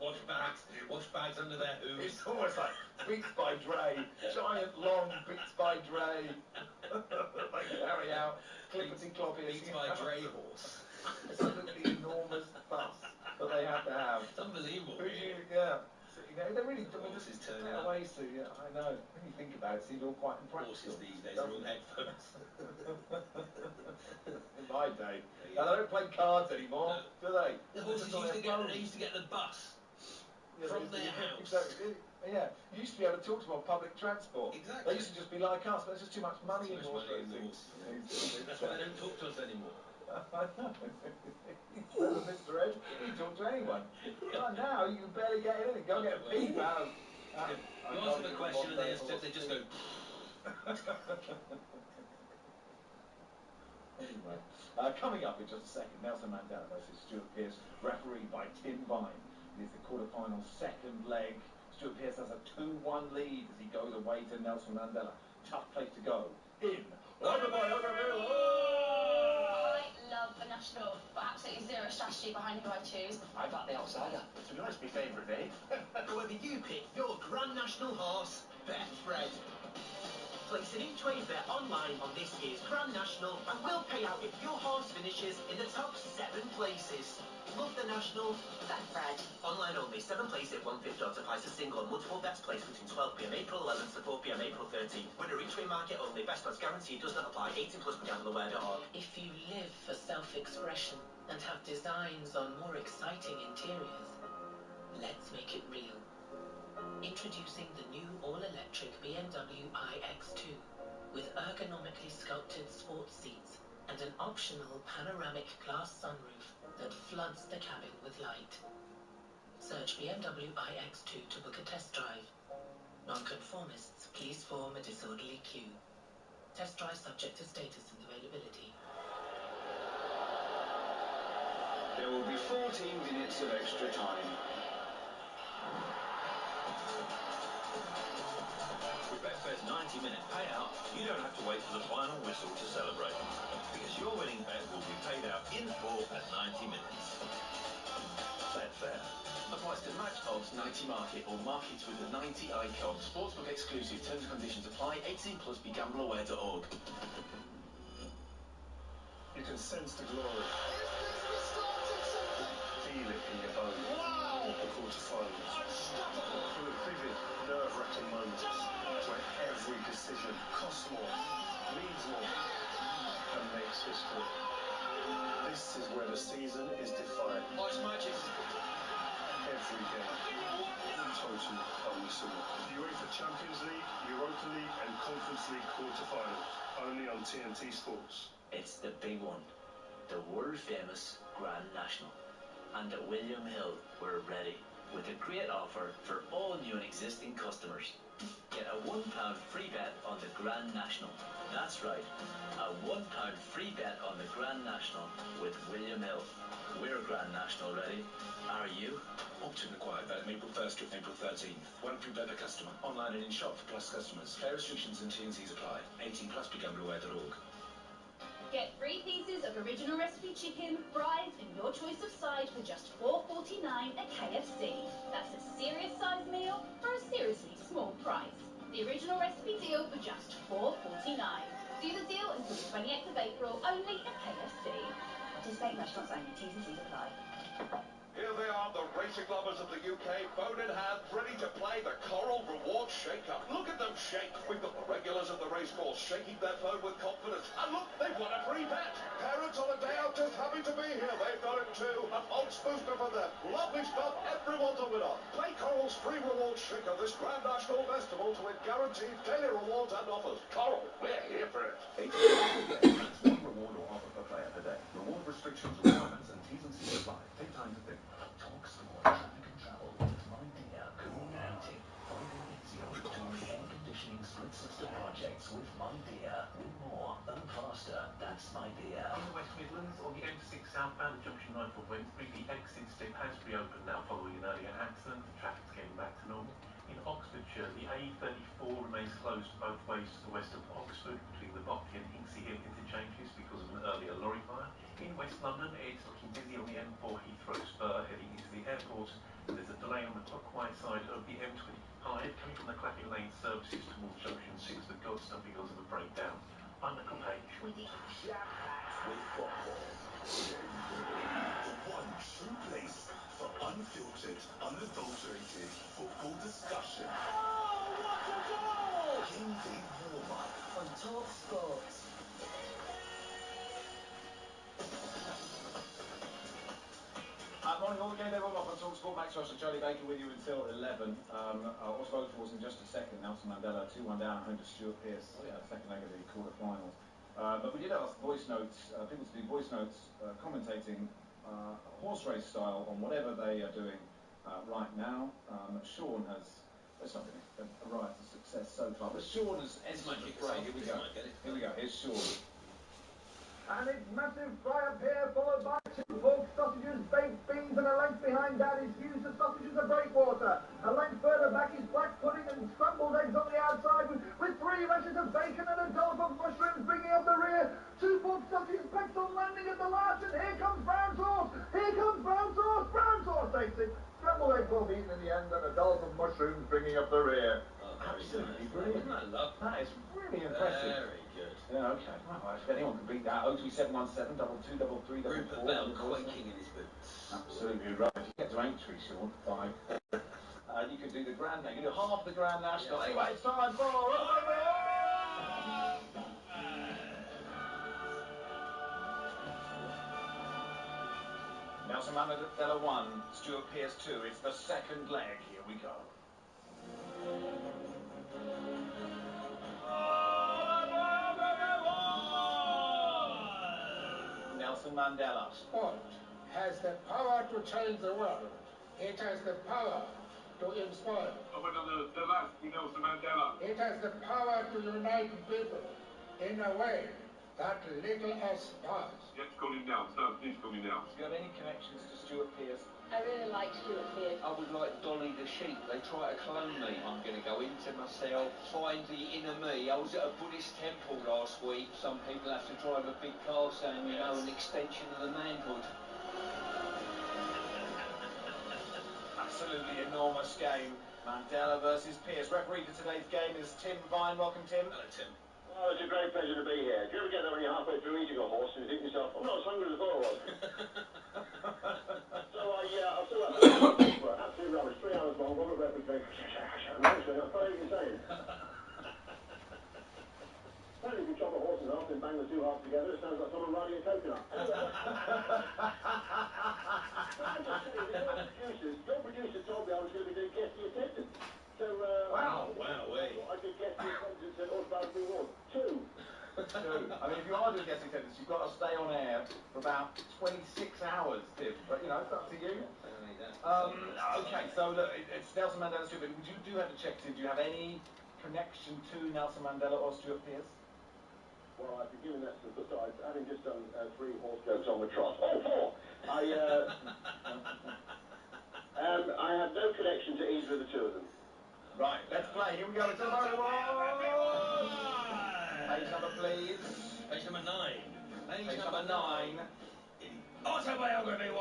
Wash bags under their hooves. It's almost like Beats by Dre, giant long Beats by Dre. They carry out clippity cloppies. Beats by Dre horse. Absolutely enormous bus that they have to have. It's unbelievable. Yeah. They're really horses turning better up. ways to, I know. When you think about it, it seems all quite impractical. Horses these days are all headphones. In my day. Now, they don't play cards anymore, do they? The horses used to get the bus from their house. Exactly. Yeah. You used to be able to talk to them on public transport. Exactly. They used to just be like us, but there's just too much money in horse racing. That's why they don't talk to us anymore. I know. Mr. Ed, you talk to anyone. Right now, you can barely get anything. Go get a peep out. You ask them a question and they just go... Anyway, coming up in just a second, Nelson Mandela versus Stuart Pearce, refereed by Tim Vine. It is the quarter-final second leg. Stuart Pearce has a 2-1 lead as he goes away to Nelson Mandela. Tough place to go. In. I love the national, but absolutely zero strategy behind who I choose. I back the outsider. To be honest, my favourite name. Whether you pick your Grand National horse, Betfred. Place an each-way bet online on this year's Grand National and we'll pay out if your horse finishes in the top 7 places. Love the National? Betfred. Online only. 7 places, 1/5 odds applies to single and multiple bets placed between 12 p.m. April 11th to 4 p.m. April 13th. Winner each-way market only. Best odds guaranteed. Does not apply. 18 plus gambleaware.org. If you live for self-expression and have designs on more exciting interiors, let's make it real. Introducing the new all-electric BMW iX2 with ergonomically sculpted sports seats and an optional panoramic glass sunroof that floods the cabin with light. Search BMW iX2 to book a test drive. Nonconformists, please form a disorderly queue. Test drive subject to status and availability. There will be 14 minutes of extra time. With Betfred's 90-minute payout, you don't have to wait for the final whistle to celebrate, because your winning bet will be paid out in full at 90 minutes. Betfair. Applies to match odds 90 market or markets with a 90 icon. Sportsbook exclusive. Terms and conditions apply. 18 plus. BeGambleAware.org. You can sense the glory. Feel it in your bones. Wow! The quarterfinals. Unstoppable! Full of vivid, nerve-wracking moments where every decision costs more, means more, and makes history. This is where the season is defined. Watch matches. Every game. Totally unmissable. UEFA Champions League, Europa League and Conference League quarterfinals. Only on TNT Sports. It's the big one. the world-famous Grand National. And at William Hill, we're ready with a great offer for all new and existing customers. Get a £1 free bet on the Grand National. That's right, a £1 free bet on the Grand National with William Hill. We're Grand National ready. Are you? Opt-in required. Valid April 1st to April 13th. One free bet per customer. Online and in shop for Plus customers. Fair restrictions and T&Cs apply. 18 plus begambleaware.org. Get 3 pieces of original recipe chicken, fries, and your choice of side for just $4.49 at KFC. That's a serious size meal for a seriously small price. The original recipe deal for just $4.49. See the deal until the 28th of April, only at KFC. Participating restaurants only. T's and C's apply. Here they are, the racing lovers of the UK, phone in hand, ready to play the Coral Reward Shake-Up. Look at them shake. We've got the regulars of the racecourse shaking their phone with confidence. And look, they've won a free bet. Parents on a day out just happy to be here. They've done it too. An odds booster for them. Lovely stuff. Everyone's a winner. Play Coral's free reward shaker this Grand National Festival to win guaranteed daily rewards and offers. Coral, we're here for it. That's one reward or offer per player per day. Reward restrictions, requirements, and T's and C's apply. Take time to think. Talk sport, traffic and travel with My Dear Cool Heating. Finding easier with 2 air conditioning split system projects with My Dear. Win more, earn faster. That's My Dear. In the West Midlands, on the M6 southbound at junction 9 for Wednesbury, the exit step has reopened now following an earlier accident. The traffic's getting back to normal. In Oxfordshire, the A34 remains closed both ways to the west of Oxford between the Botley and Hinckley Hill interchanges because of an earlier lorry fire. In West London, it's looking busy on the M4 Heathrow Spur heading into the airport. There's a delay on the clockwise side of the M25 coming from the Clapping Lane services towards junction 6 for Godstone because of a breakdown. I'm Michael Page. With the jam-packed with football. The one true place for unfiltered, unadulterated football discussion. Oh, what a goal! Game Day warm-up On Talk Sport. Morning all, game day warm up on Talk Sport. Max Ross and Charlie Baker with you until 11. Also Votables in just a second. Nelson Mandela 2-1 down at home to Stuart Pearce. Second leg of the quarter-finals. But we did ask voice notes, people to do voice notes commentating horse race style on whatever they are doing right now. Sean has, it's not been a riot of success so far, but Sean has entered the fray. Here we go. Here we go. Here's Sean. And it's massive fry up here, followed by 2 pork sausages, baked beans, and a length behind that is Hughes. The sausages are breakwater. A length further back is black pudding and scrambled eggs on the outside with 3 rashers of bacon and a dollop of mushrooms bringing up the rear. 2 pork sausages packed on landing at the last, and here comes brown sauce. Here comes brown sauce. Brown sauce takes it. Scrambled eggs will be eaten in the end, and a dollop of mushrooms bringing up the rear. Absolutely brilliant. That is really impressive. Very good. Yeah, okay. Well, if anyone can beat that, 03717 2233 Rupert Bell quaking in his boots. Absolutely right. You get to Aintree, Sean, 5. You could do the Grand National. You could do half the Grand National. Yeah. Anyway, it's time for... Nelson Mandela 1, Stuart Pearce 2. It's the second leg. Here we go. Nelson Mandela. Sport has the power to change the world. It has the power to inspire. The last Nelson Mandela. It has the power to unite people in a way that little else does. You have to call him Nels. No, please call me Nels. Do you have any connections to Stuart Pearce? I really like Stuart Pearce. I would like Dolly the sheep. They try to clone me. I'm going to go into myself, find the inner me. I was at a Buddhist temple last week. Some people have to drive a big car saying, you know, an extension of the manhood. Absolutely enormous game. Mandela versus Pearce. Referee for today's game is Tim Vine. Welcome, Tim. Hello, Tim. Oh, it's a great pleasure to be here. Do you ever get that when you're halfway through eating a horse and you think to yourself, I'm not as hungry as I thought I was? So I still have absolutely rubbish. 3 hours long, Robert Redford going, I can't even say it. Apparently if you chop a horse in half and bang the 2 halves together, it sounds like someone riding a coconut. Your producer told me I was going to be doing guest attendance. So, wow, I did guest attendance at Autobiography Award. 2. too. I mean, if you are doing guest attendance, you've got to stay on air for about 26 hours, Tim. But, you know, it's up to you. Okay, so look, it's Nelson Mandela Stuart. But you do have to check, Tim. Do you have any connection to Nelson Mandela or Stuart Pearce? Well, I've been giving that some besides, having just done 3 horse jokes on the trot. Oh, 4! I have no connection to either of the two of them. Right, let's play. Here we go. It's all about Page number, please. Page number 9. Page number 9. In Autobiography 1.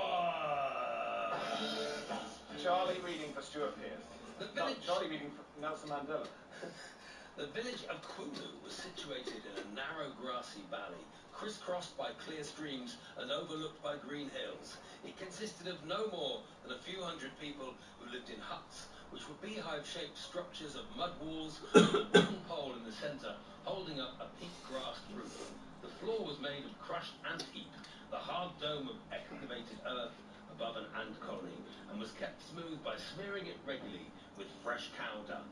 Charlie reading for Stuart Pearce. Charlie reading for Nelson Mandela. The village of Kulu was situated in a narrow grassy valley, crisscrossed by clear streams and overlooked by green hills. It consisted of no more than a few hundred people who lived in huts, which were beehive-shaped structures of mud walls with a wooden pole in the centre, holding up a peat-grassed roof. The floor was made of crushed ant heap, the hard dome of excavated earth above an ant colony, and was kept smooth by smearing it regularly with fresh cow dung.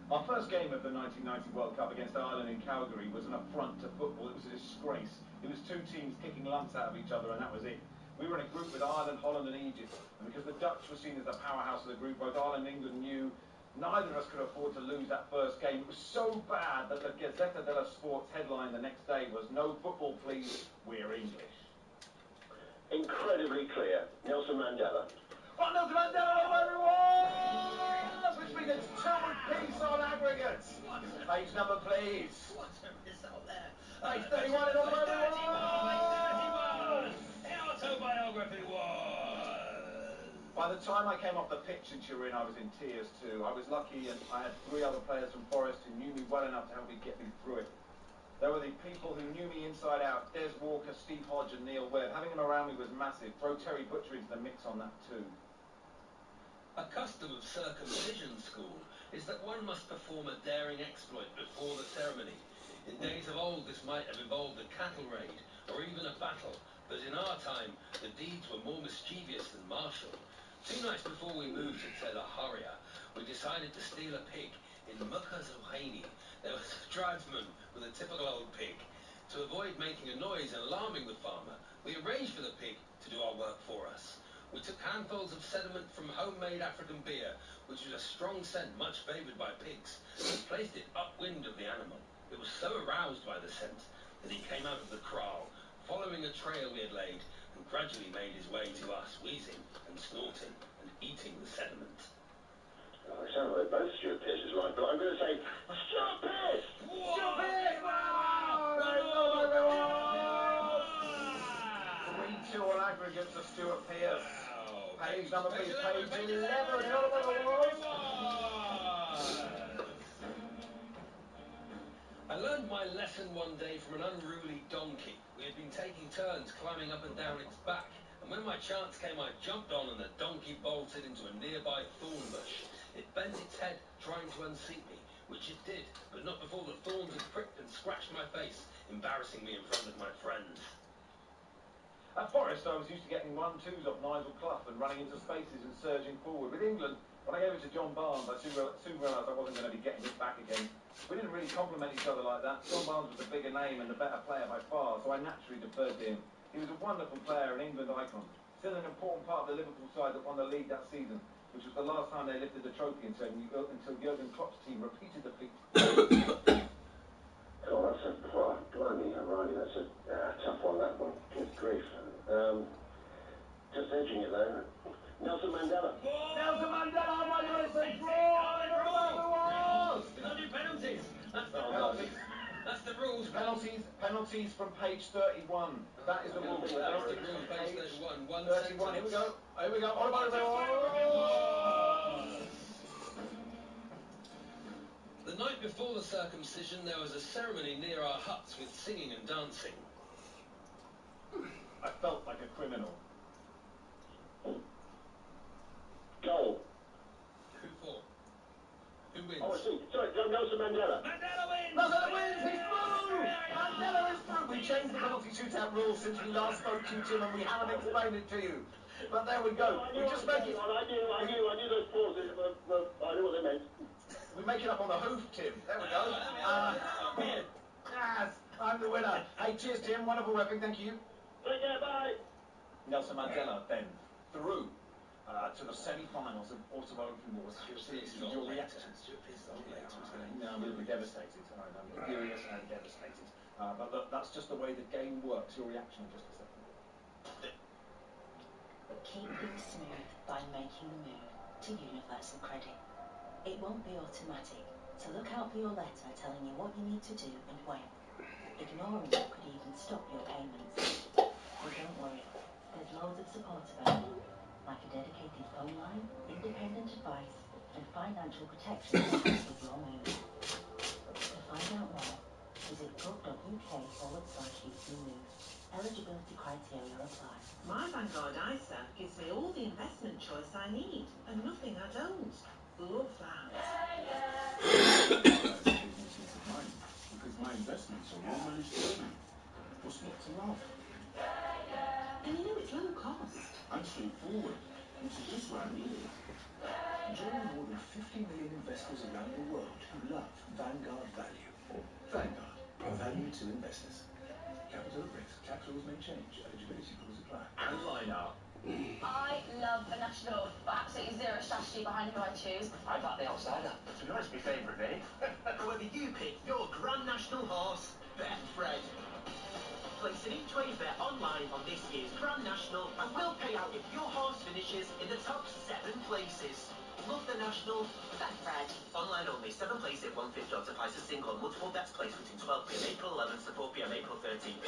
Our first game of the 1990 World Cup against Ireland in Calgary was an affront to football. It was a disgrace. It was 2 teams kicking lumps out of each other, and that was it. We were in a group with Ireland, Holland and Egypt, and because the Dutch were seen as the powerhouse of the group, both Ireland and England knew neither of us could afford to lose that first game. It was so bad that the Gazzetta dello Sport's headline the next day was, "No football, please, we're English." Incredibly clear. Nelson Mandela. Oh, Nelson Mandela, everyone! Which means it's 2 apiece on aggregates. Page number, please. What a result there. Page 31 in Autobiography 1. In Autobiography 1. By the time I came off the pitch in Turin, I was in tears too. I was lucky and I had 3 other players from Forest who knew me well enough to help me get me through it. There were the people who knew me inside out, Des Walker, Steve Hodge and Neil Webb. Having them around me was massive. Throw Terry Butcher into the mix on that too. A custom of circumcision school is that one must perform a daring exploit before the ceremony. In days of old this might have involved a cattle raid or even a battle, but in our time the deeds were more mischievous than martial. 2 nights before we moved to Tel Haria, we decided to steal a pig in Mukazohaini. There was a tribesman with a typical old pig. To avoid making a noise and alarming the farmer, we arranged for the pig to do our work for us. We took handfuls of sediment from homemade African beer, which was a strong scent much favoured by pigs, and placed it upwind of the animal. It was so aroused by the scent that he came out of the kraal, following a trail we had laid, and gradually made his way to us, wheezing and snorting and eating the sediment. Oh, it sounds like both Stuart Pearce's right, but I'm going to say Stuart Pearce! Stuart Pearce! 3-2 on aggregates of Stuart Pearce. Wow. Page number, please. Page 11. I learned my lesson one day from an unruly donkey. We had been taking turns climbing up and down its back, and when my chance came I jumped on and the donkey bolted into a nearby thorn bush. It bent its head trying to unseat me, which it did, but not before the thorns had pricked and scratched my face, embarrassing me in front of my friends. At Forest, I was used to getting 1-2s off Nigel Clough and running into spaces and surging forward. With England, when I gave it to John Barnes, I soon realised I wasn't going to be getting it back again. We didn't really complement each other like that. John Barnes was the bigger name and the better player by far, so I naturally deferred to him. He was a wonderful player, an England icon. Still an important part of the Liverpool side that won the league that season, which was the last time they lifted the trophy until Jurgen Klopp's team repeated the feat. Oh, that's a blimey, Riley, that's a tough one, that one. Good grief. Just edging it though. Nelson Mandela. Nelson Mandela, why do you say draw? We don't do penalties. That's the penalties. That's the rules. Penalties from page 31. That is the rule. Penalties from page 31. Here we go. Here we go. What about the night before the circumcision, there was a ceremony near our huts with singing and dancing. I felt like a criminal. Goal. Who for? Who wins? Oh, I see. Sorry, Nelson Mandela. Mandela wins! Mandela wins! He's through! Mandela is through! We changed the penalty shootout rules since we last spoke to you, Tim, and we haven't explained it to you. But there we go. I knew those pauses. I knew what they meant. We make it up on the hoof, Tim. There we go. Hey, cheers, Tim. Wonderful repping. Thank you. Take care, bye. Nelson Mandela then through to the semi-finals of Automotive Wars. Your reactions? No, I'm going to be devastated. I'm furious and devastated. But look, that's just the way the game works. Your reaction in just a second. Keep things smooth by making the move to Universal Credit. It won't be automatic, so look out for your letter telling you what you need to do and when. Ignoring it could even stop your payments. But don't worry, there's loads of support available, like a dedicated phone line, independent advice, and financial protection to help with your move. To find out more, visit gov.uk/UPMove. Eligibility criteria apply. My Vanguard ISA gives me all the investment choice I need, and nothing I don't. Love that. Business of mine, because my investments are all managed for me. What's not to love? And you know it's low cost. And straightforward, which is just what I needed. Join more than 50 million investors around the world who love Vanguard Value. Vanguard, value to investors. Capital at risk. Tax laws may change. Eligibility rules apply. And line-up. I love the National, but absolutely zero strategy behind who I choose. I back the outsider. To be honest, my favourite name. However you pick your Grand National horse, bet Fred. Place an each way bet online on this year's Grand National and we'll pay out if your horse finishes in the top 7 places. Love the National? Bet Fred. Online only. 7 places, 1/5 odds applies to single and multiple bets placed between 12 p.m. April 11th to 4 p.m. April 13th.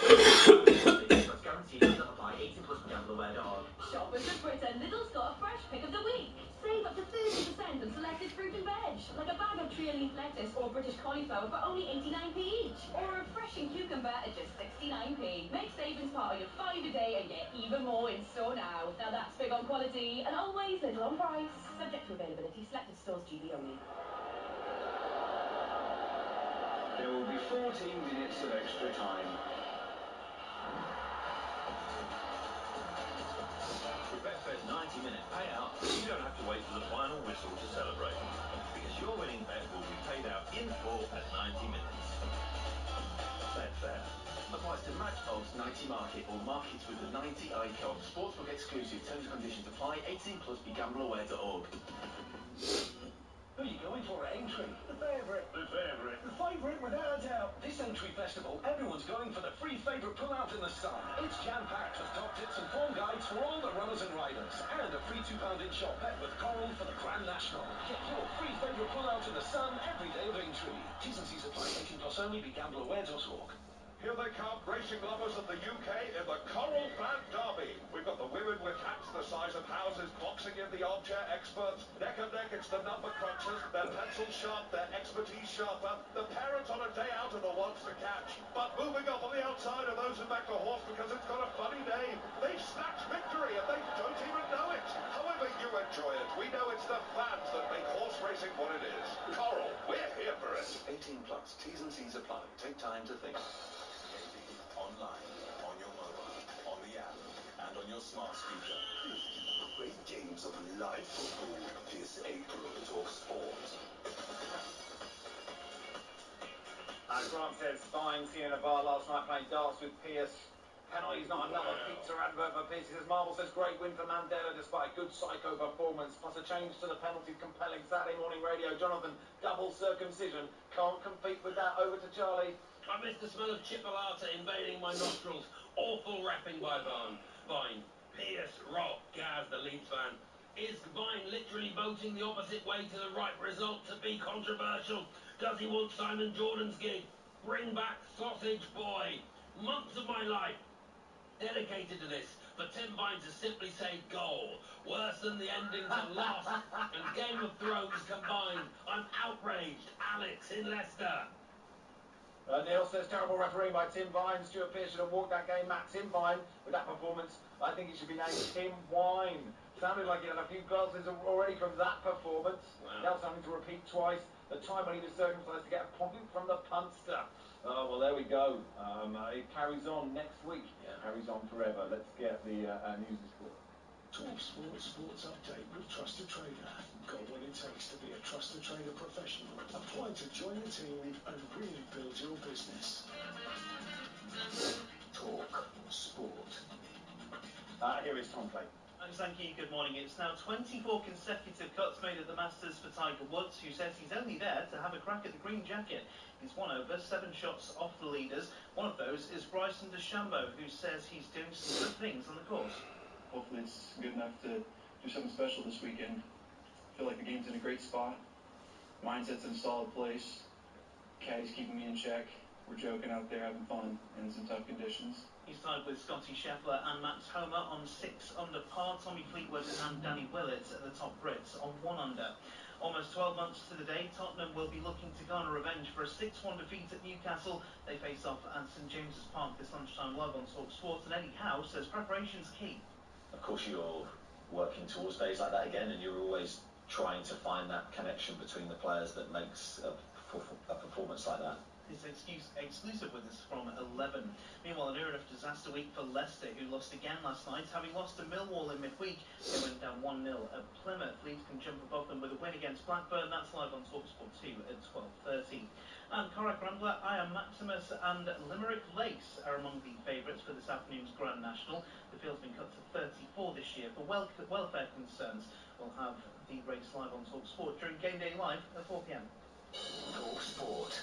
Guaranteed does not apply. 18 plus gamblerware.org. Shoppers of Britain, Lidl's got a fresh pick of the week. Save up to 30% on selected fruit and veg, like a bag of tree and leaf lettuce or British cauliflower for only 89p each, or a refreshing cucumber at just 69p. Make savings part of your 5 a day and get even more in store now. Now that's big on quality and always little on price. Subject to availability, selected stores, GB only. There will be 14 minutes of extra time. With Betfair's 90-minute payout, you don't have to wait for the final whistle to celebrate, because your winning bet will be paid out in full at 90 minutes. Betfair. Applies to match odds, 90 market or markets with the 90 icon. Sportsbook exclusive. Terms and conditions apply. 18 plus. BeGambleAware.org. Who are you going for at Aintree? The favourite. The favourite. The favourite, without a doubt. This Aintree Festival, everyone's going for the free favourite pull-out in the sun. It's jam-packed with top tips and form guides for all the runners and riders. And a free £2 in-shop bet with Coral for the Grand National. Get your free favourite pull-out in the sun every day of Aintree. T's and C's apply. 18 plus only. BeGambleAware.org. Here they come, racing lovers of the UK in the Coral Band Derby. We've got the women with hats the size of houses boxing in the armchair experts. Neck and neck, it's the number crunchers. Their pencils sharp, their expertise sharper. The parents on a day out are the ones to catch. But moving up on the outside are those who back the horse because it's got a funny name. They've snatched victory and they don't even know it. However you enjoy it, we know it's the fans that make horse racing what it is. Coral, we're here for it. 18 plus. T's and C's apply. Take time to think. Online, on your mobile, on the app, and on your smart speaker. Great games of live football this April on Talk Sport. Grant says, fine, seeing in a bar last night playing darts with Pierce. Penalty's not another pizza advert for Pierce. He says, Marvel says, great win for Mandela despite a good psycho performance, plus a change to the penalties compelling Saturday morning radio. Jonathan, double circumcision. Can't compete with that. Over to Charlie. I missed the smell of chipolata invading my nostrils. Awful rapping by Vine. Pierce, Rock, Gaz, the Leeds fan. Is Vine literally voting the opposite way to the right result to be controversial? Does he want Simon Jordan's gig? Bring back Sausage Boy. Months of my life dedicated to this. For Tim Vine to simply say goal. Worse than the ending to Lost and Game of Thrones combined. I'm outraged. Alex in Leicester. Neil says, terrible refereeing by Tim Vine. Stuart Pearce should have walked that game. Matt, Tim Vine, with that performance, I think he should be named Tim Wine. Sounded like he had a few glasses already from that performance. Wow. Now something to repeat twice. The time when he was circumcised to get a point from the punster. Oh, well, there we go. It carries on next week. Yeah. Carries on forever. Let's get the news and sport. Talk Sport Sports Update with Trusted Trader. Got what it takes to be a Trusted Trader professional. Apply to join the team and really build your business. Talk Sport. Here is Tom Clay. Thank you. Good morning. It's now 24 consecutive cuts made at the Masters for Tiger Woods, who says he's only there to have a crack at the green jacket. He's won over 7 shots off the leaders. One of those is Bryson DeChambeau, who says he's doing some good things on the course. Hopefully it's good enough to do something special this weekend. I feel like the game's in a great spot. Mindset's in a solid place. Caddy's keeping me in check. We're joking out there, having fun, and in some tough conditions. He's tied with Scotty Scheffler and Max Homa on 6 under par. Tommy Fleetwood and Danny Willett are the top Brits on 1 under. Almost 12 months to the day, Tottenham will be looking to garner revenge for a 6-1 defeat at Newcastle. They face off at St James's Park this lunchtime live on Talk Sport, and Eddie Howe says preparation's key. Of course, you're working towards days like that again, and you're always trying to find that connection between the players that makes a performance like that. It's exclusive with us from 11. Meanwhile, an near-enough disaster week for Leicester, who lost again last night, having lost to Millwall in midweek. They went down 1-0 at Plymouth. Leeds can jump above them with a win against Blackburn. That's live on TalkSport 2 at 12:30. And Corach Rambler, Iron Maximus and Limerick Lace are among the favourites for this afternoon's Grand National. The field's been cut to 34 this year for welfare concerns. We'll have the race live on TalkSport during Game Day Live at 4 p.m. Talk Sport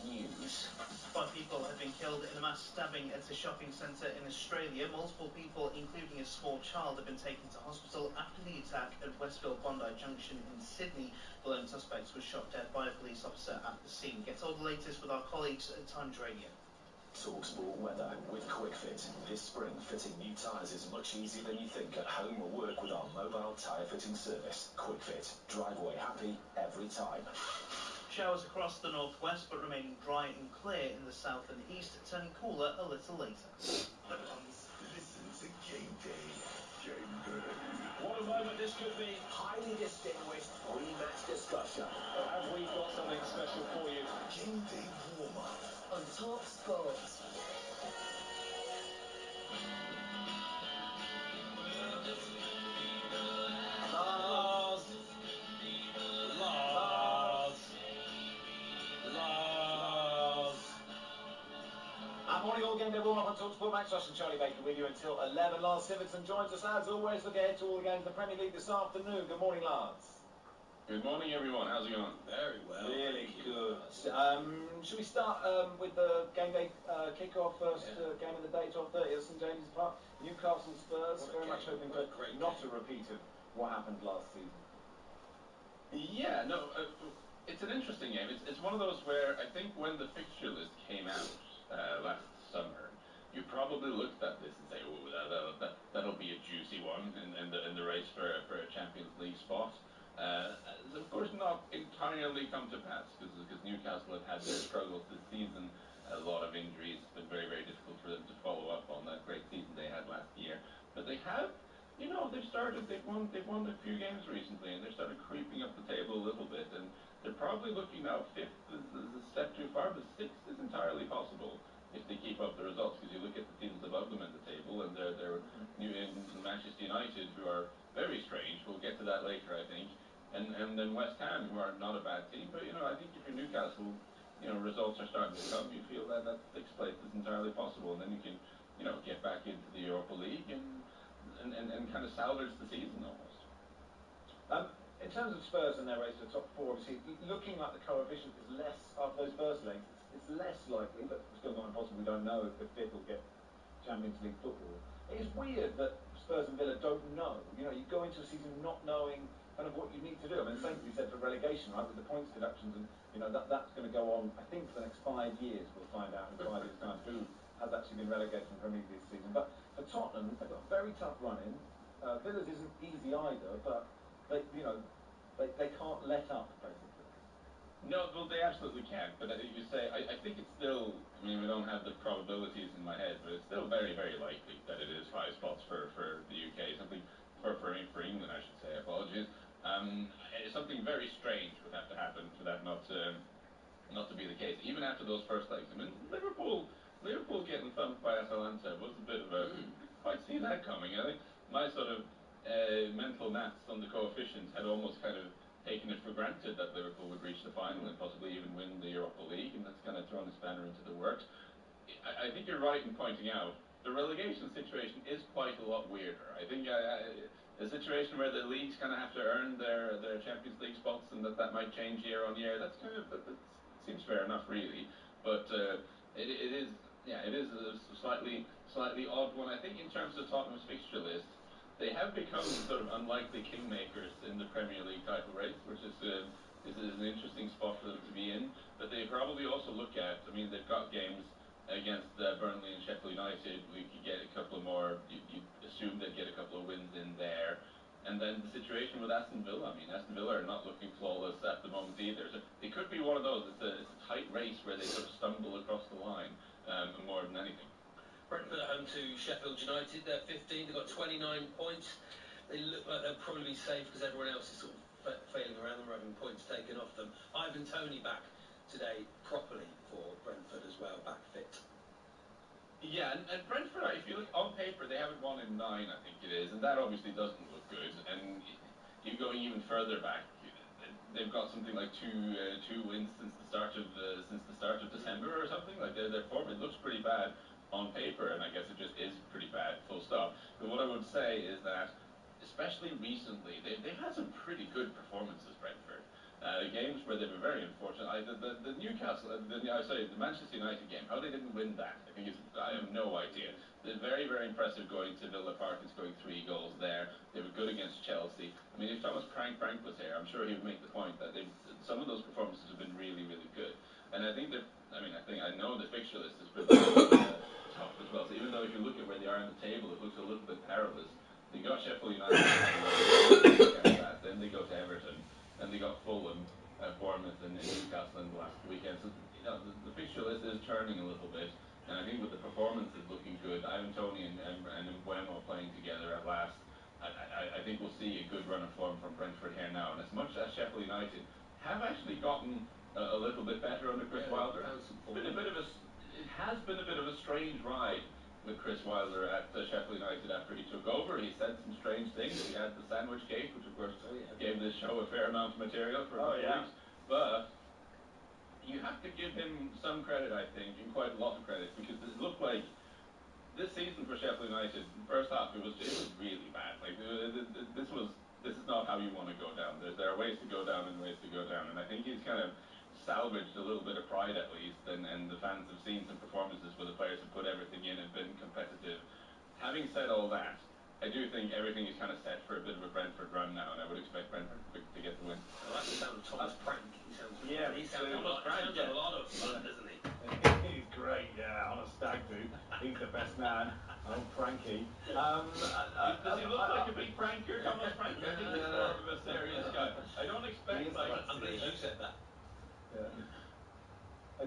News. 5 people have been killed in a mass stabbing at a shopping centre in Australia. Multiple people, including a small child, have been taken to hospital after the attack at Westfield Bondi Junction in Sydney. The lone suspect was shot dead by a police officer at the scene. Get all the latest with our colleagues at Times Radio. TalkSport weather with QuickFit. This spring, fitting new tyres is much easier than you think at home or work with our mobile tyre fitting service. QuickFit. Drive away happy every time. Showers across the northwest, but remaining dry and clear in the south and east, turning cooler a little later. Listen to Game Day. Game Day. What a moment this could be. Highly distinguished pre-match discussion. Have we got something special for you? Game Day warm-up. On Talk Sport. Morning all, Game Day warm-up on TalkSport. Max Rush and Charlie Baker with you until 11. Lars Sivertson joins us as always. Look ahead to all the games of the Premier League this afternoon. Good morning, Lars. Good morning, everyone. How's it going? Very well. Really good. Should we start with the Game Day kick-off first game of the day, 12:30 at St James's Park? Newcastle Spurs, very much hoping for not a repeat of what happened last season. Yeah, no, it's an interesting game. It's one of those where I think when the fixture list came out last summer, you probably looked at this and say, oh, that'll be a juicy one in the race for a Champions League spot. It's of course not entirely come to pass because Newcastle have had their struggles this season. A lot of injuries. It's been very, very difficult for them to follow up on that great season they had last year. But they have, they've won a few games recently, and they've started creeping up the table a little bit. And they're probably looking now 5th is a step too far, but 6th is entirely possible if they keep up the results. Because you look at the teams above them in the table, and they're new in Manchester United, who are very strange. We'll get to that later, I think. And then West Ham, who are not a bad team. But I think if you're Newcastle, results are starting to come. You feel that 6th place is entirely possible, and then you can, get back into the Europa League and kind of salvage the season almost. In terms of Spurs and their race for the top 4, obviously looking like the coefficient is less after those first legs. It's less likely, but still not impossible. We don't know if the 5th will get Champions League football. It is weird that Spurs and Villa don't know. You go into a season not knowing kind of what you need to do. I mean, the same can be said for relegation, right? With the points deductions, and that's going to go on. I think for the next 5 years, we'll find out in 5 years' time who has actually been relegated from the Premier League this season. But for Tottenham, they've got a very tough run in. Villa's isn't easy either, but they can't let up basically. No, well, they absolutely can't. But you say, I think it's still. I mean, we don't have the probabilities in my head, but it's still very, very likely that it is 5 spots for the UK. Something for England, I should say. Apologies. Something very strange would have to happen for that not to be the case. Even after those first legs, I mean, Liverpool getting thumped by Atalanta was a bit of a. Didn't quite see that coming. I think my sort of mental maths on the coefficient had almost kind of taken it for granted that Liverpool would reach the final and possibly even win the Europa League, and that's kind of thrown a spanner into the works. I think you're right in pointing out the relegation situation is quite a lot weirder. I think a situation where the leagues kind of have to earn their Champions League spots, and that might change year on year. That's kind of that seems fair enough, really. But it is, yeah, it is a slightly odd one. I think in terms of Tottenham's fixture list, they have become sort of unlikely kingmakers in the Premier League title race, which is an interesting spot for them to be in. But they probably also look at, I mean, they've got games against Burnley and Sheffield United. We could get a couple of more. You assume they'd get a couple of wins in there. And then the situation with Aston Villa. I mean, Aston Villa are not looking flawless at the moment either. So it could be one of those. It's a tight race where they sort of stumble across the line more than anything. Brentford at home to Sheffield United. They're 15. They've got 29 points. They look like they'll probably be safe because everyone else is sort of failing around them or having points taken off them. Ivan Toney back today properly for Brentford as well, back fit. Yeah, and Brentford, if you look on paper, they haven't won in 9, I think it is, and that obviously doesn't look good. And you going even further back, they've got something like two wins since the start of December or something. Like their form, it looks pretty bad on paper, and I guess it just is pretty bad, full stop. But what I would say is that, especially recently, they've had some pretty good performances, Brentford. Games where they were very unfortunate. The Newcastle, the Manchester United game, how they didn't win that, I have no idea. They're very, very impressive going to Villa Park and scoring 3 goals there. They were good against Chelsea. I mean, if Thomas Frank was here, I'm sure he would make the point that some of those performances have been really, really good. And I think I know the fixture list has been tough as well. So even though if you look at where they are in the table, it looks a little bit perilous. They got Sheffield United, then they go to Everton. Then they got Fulham, Bournemouth, and Newcastle in the last weekend. So the fixture list is turning a little bit, and I think with the performances looking good, Ivan Toney and Mbeumo playing together at last, I think we'll see a good run of form from Brentford here now. And as much as Sheffield United have actually gotten a little bit better under Chris Wilder, it has been a bit of a strange ride with Chris Wilder at Sheffield United after he took over. He said some strange things. We had the sandwich cake, which of course gave this show a fair amount of material for a couple of weeks. But you have to give him some credit, I think, and quite a lot of credit, because it looked like this season for Sheffield United, first half, it was really bad. Like this is not how you want to go down. There are ways to go down and ways to go down, and I think he's kind of salvaged a little bit of pride at least, and the fans have seen some performances where the players have put everything in and been competitive. Having said all that, I do think everything is kind of set for a bit of a Brentford run now, and I would expect Brentford to get the win. I like the sound of Thomas Frank. He sounds a lot of fun, doesn't he? He's great, yeah, on a stag do. He's the best man. Oh, Frankie. Does he look like a big pranker, Thomas Frank? I think he's more of a serious guy. I don't expect I'm pleased you said that.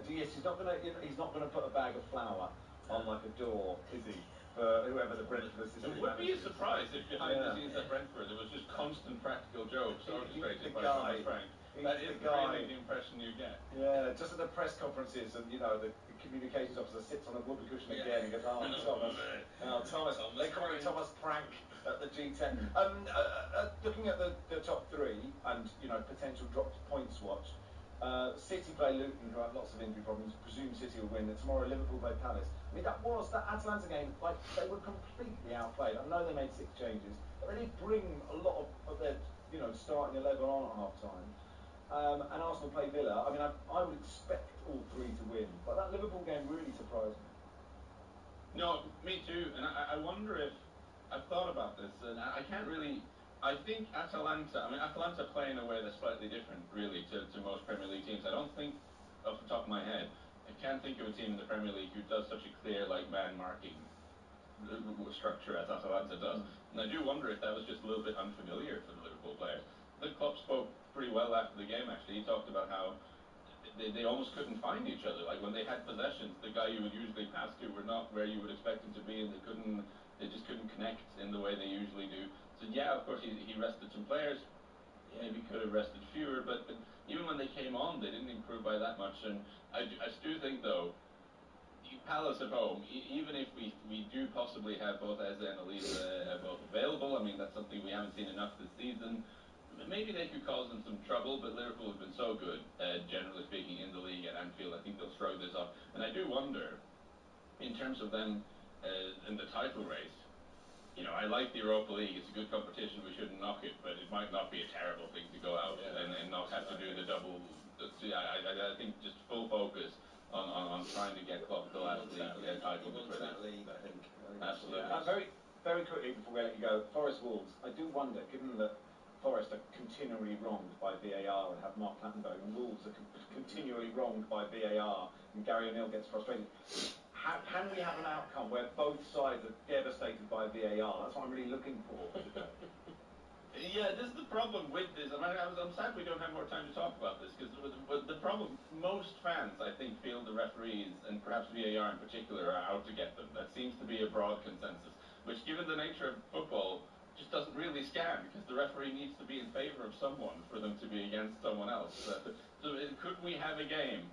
Yes, he's not gonna put a bag of flour on like a door, is he? For whoever the Brentford assistant It would be a surprise if behind the scenes at Brentford there was just constant practical jokes orchestrated by Thomas Frank. That is really the impression you get. Yeah, just at the press conferences, and the communications officer sits on a whoopee cushion again and goes, Thomas, they call me Thomas Frank at the G10. Looking at the top 3 and potential dropped points watch. City play Luton, who have lots of injury problems. Presume City will win. Tomorrow Liverpool play Palace. I mean, that Atalanta game, like, they were completely outplayed. I know they made 6 changes, but they did bring a lot of their starting 11 on at half time. And Arsenal play Villa. I mean, I would expect all 3 to win, but that Liverpool game really surprised me. No, me too. And I wonder if I've thought about this, and I can't really. I think Atalanta play in a way that's slightly different, really, to most Premier League teams. I don't think, off the top of my head, I can't think of a team in the Premier League who does such a clear, man marking structure as Atalanta does. And I do wonder if that was just a little bit unfamiliar for the Liverpool players. I think Klopp spoke pretty well after the game, actually. He talked about how they almost couldn't find each other. Like, when they had possessions, the guy you would usually pass to were not where you would expect him to be, and they just couldn't connect in the way they usually do. So yeah, of course, he rested some players. Maybe could have rested fewer, but even when they came on, they didn't improve by that much. And I do think, though, Palace at home, even if we do possibly have both Eze and Elisa both available, I mean, that's something we haven't seen enough this season. Maybe they could cause them some trouble, but Liverpool have been so good, generally speaking, in the league at Anfield. I think they'll shrug this off. And I do wonder, in terms of them in the title race, you know, I like the Europa League. It's a good competition. We shouldn't knock it, but it might not be a terrible thing to go out and not have to do the double. I think just full focus on trying to get the last league title. He wants that lead, I think. Absolutely. Very quickly before we let you go, Forest Wolves. I do wonder, given that Forest are continually wronged by VAR and have Mark Clattenburg, and Wolves are continually wronged by VAR, and Gary O'Neill gets frustrated. How can we have an outcome where both sides are devastated by VAR? That's what I'm really looking for today. Yeah, this is the problem with this. I mean, I'm sad we don't have more time to talk about this, because the problem, most fans, I think, feel the referees, and perhaps VAR in particular, are out to get them. That seems to be a broad consensus, which, given the nature of football, just doesn't really scan, because the referee needs to be in favor of someone for them to be against someone else. So could we have a game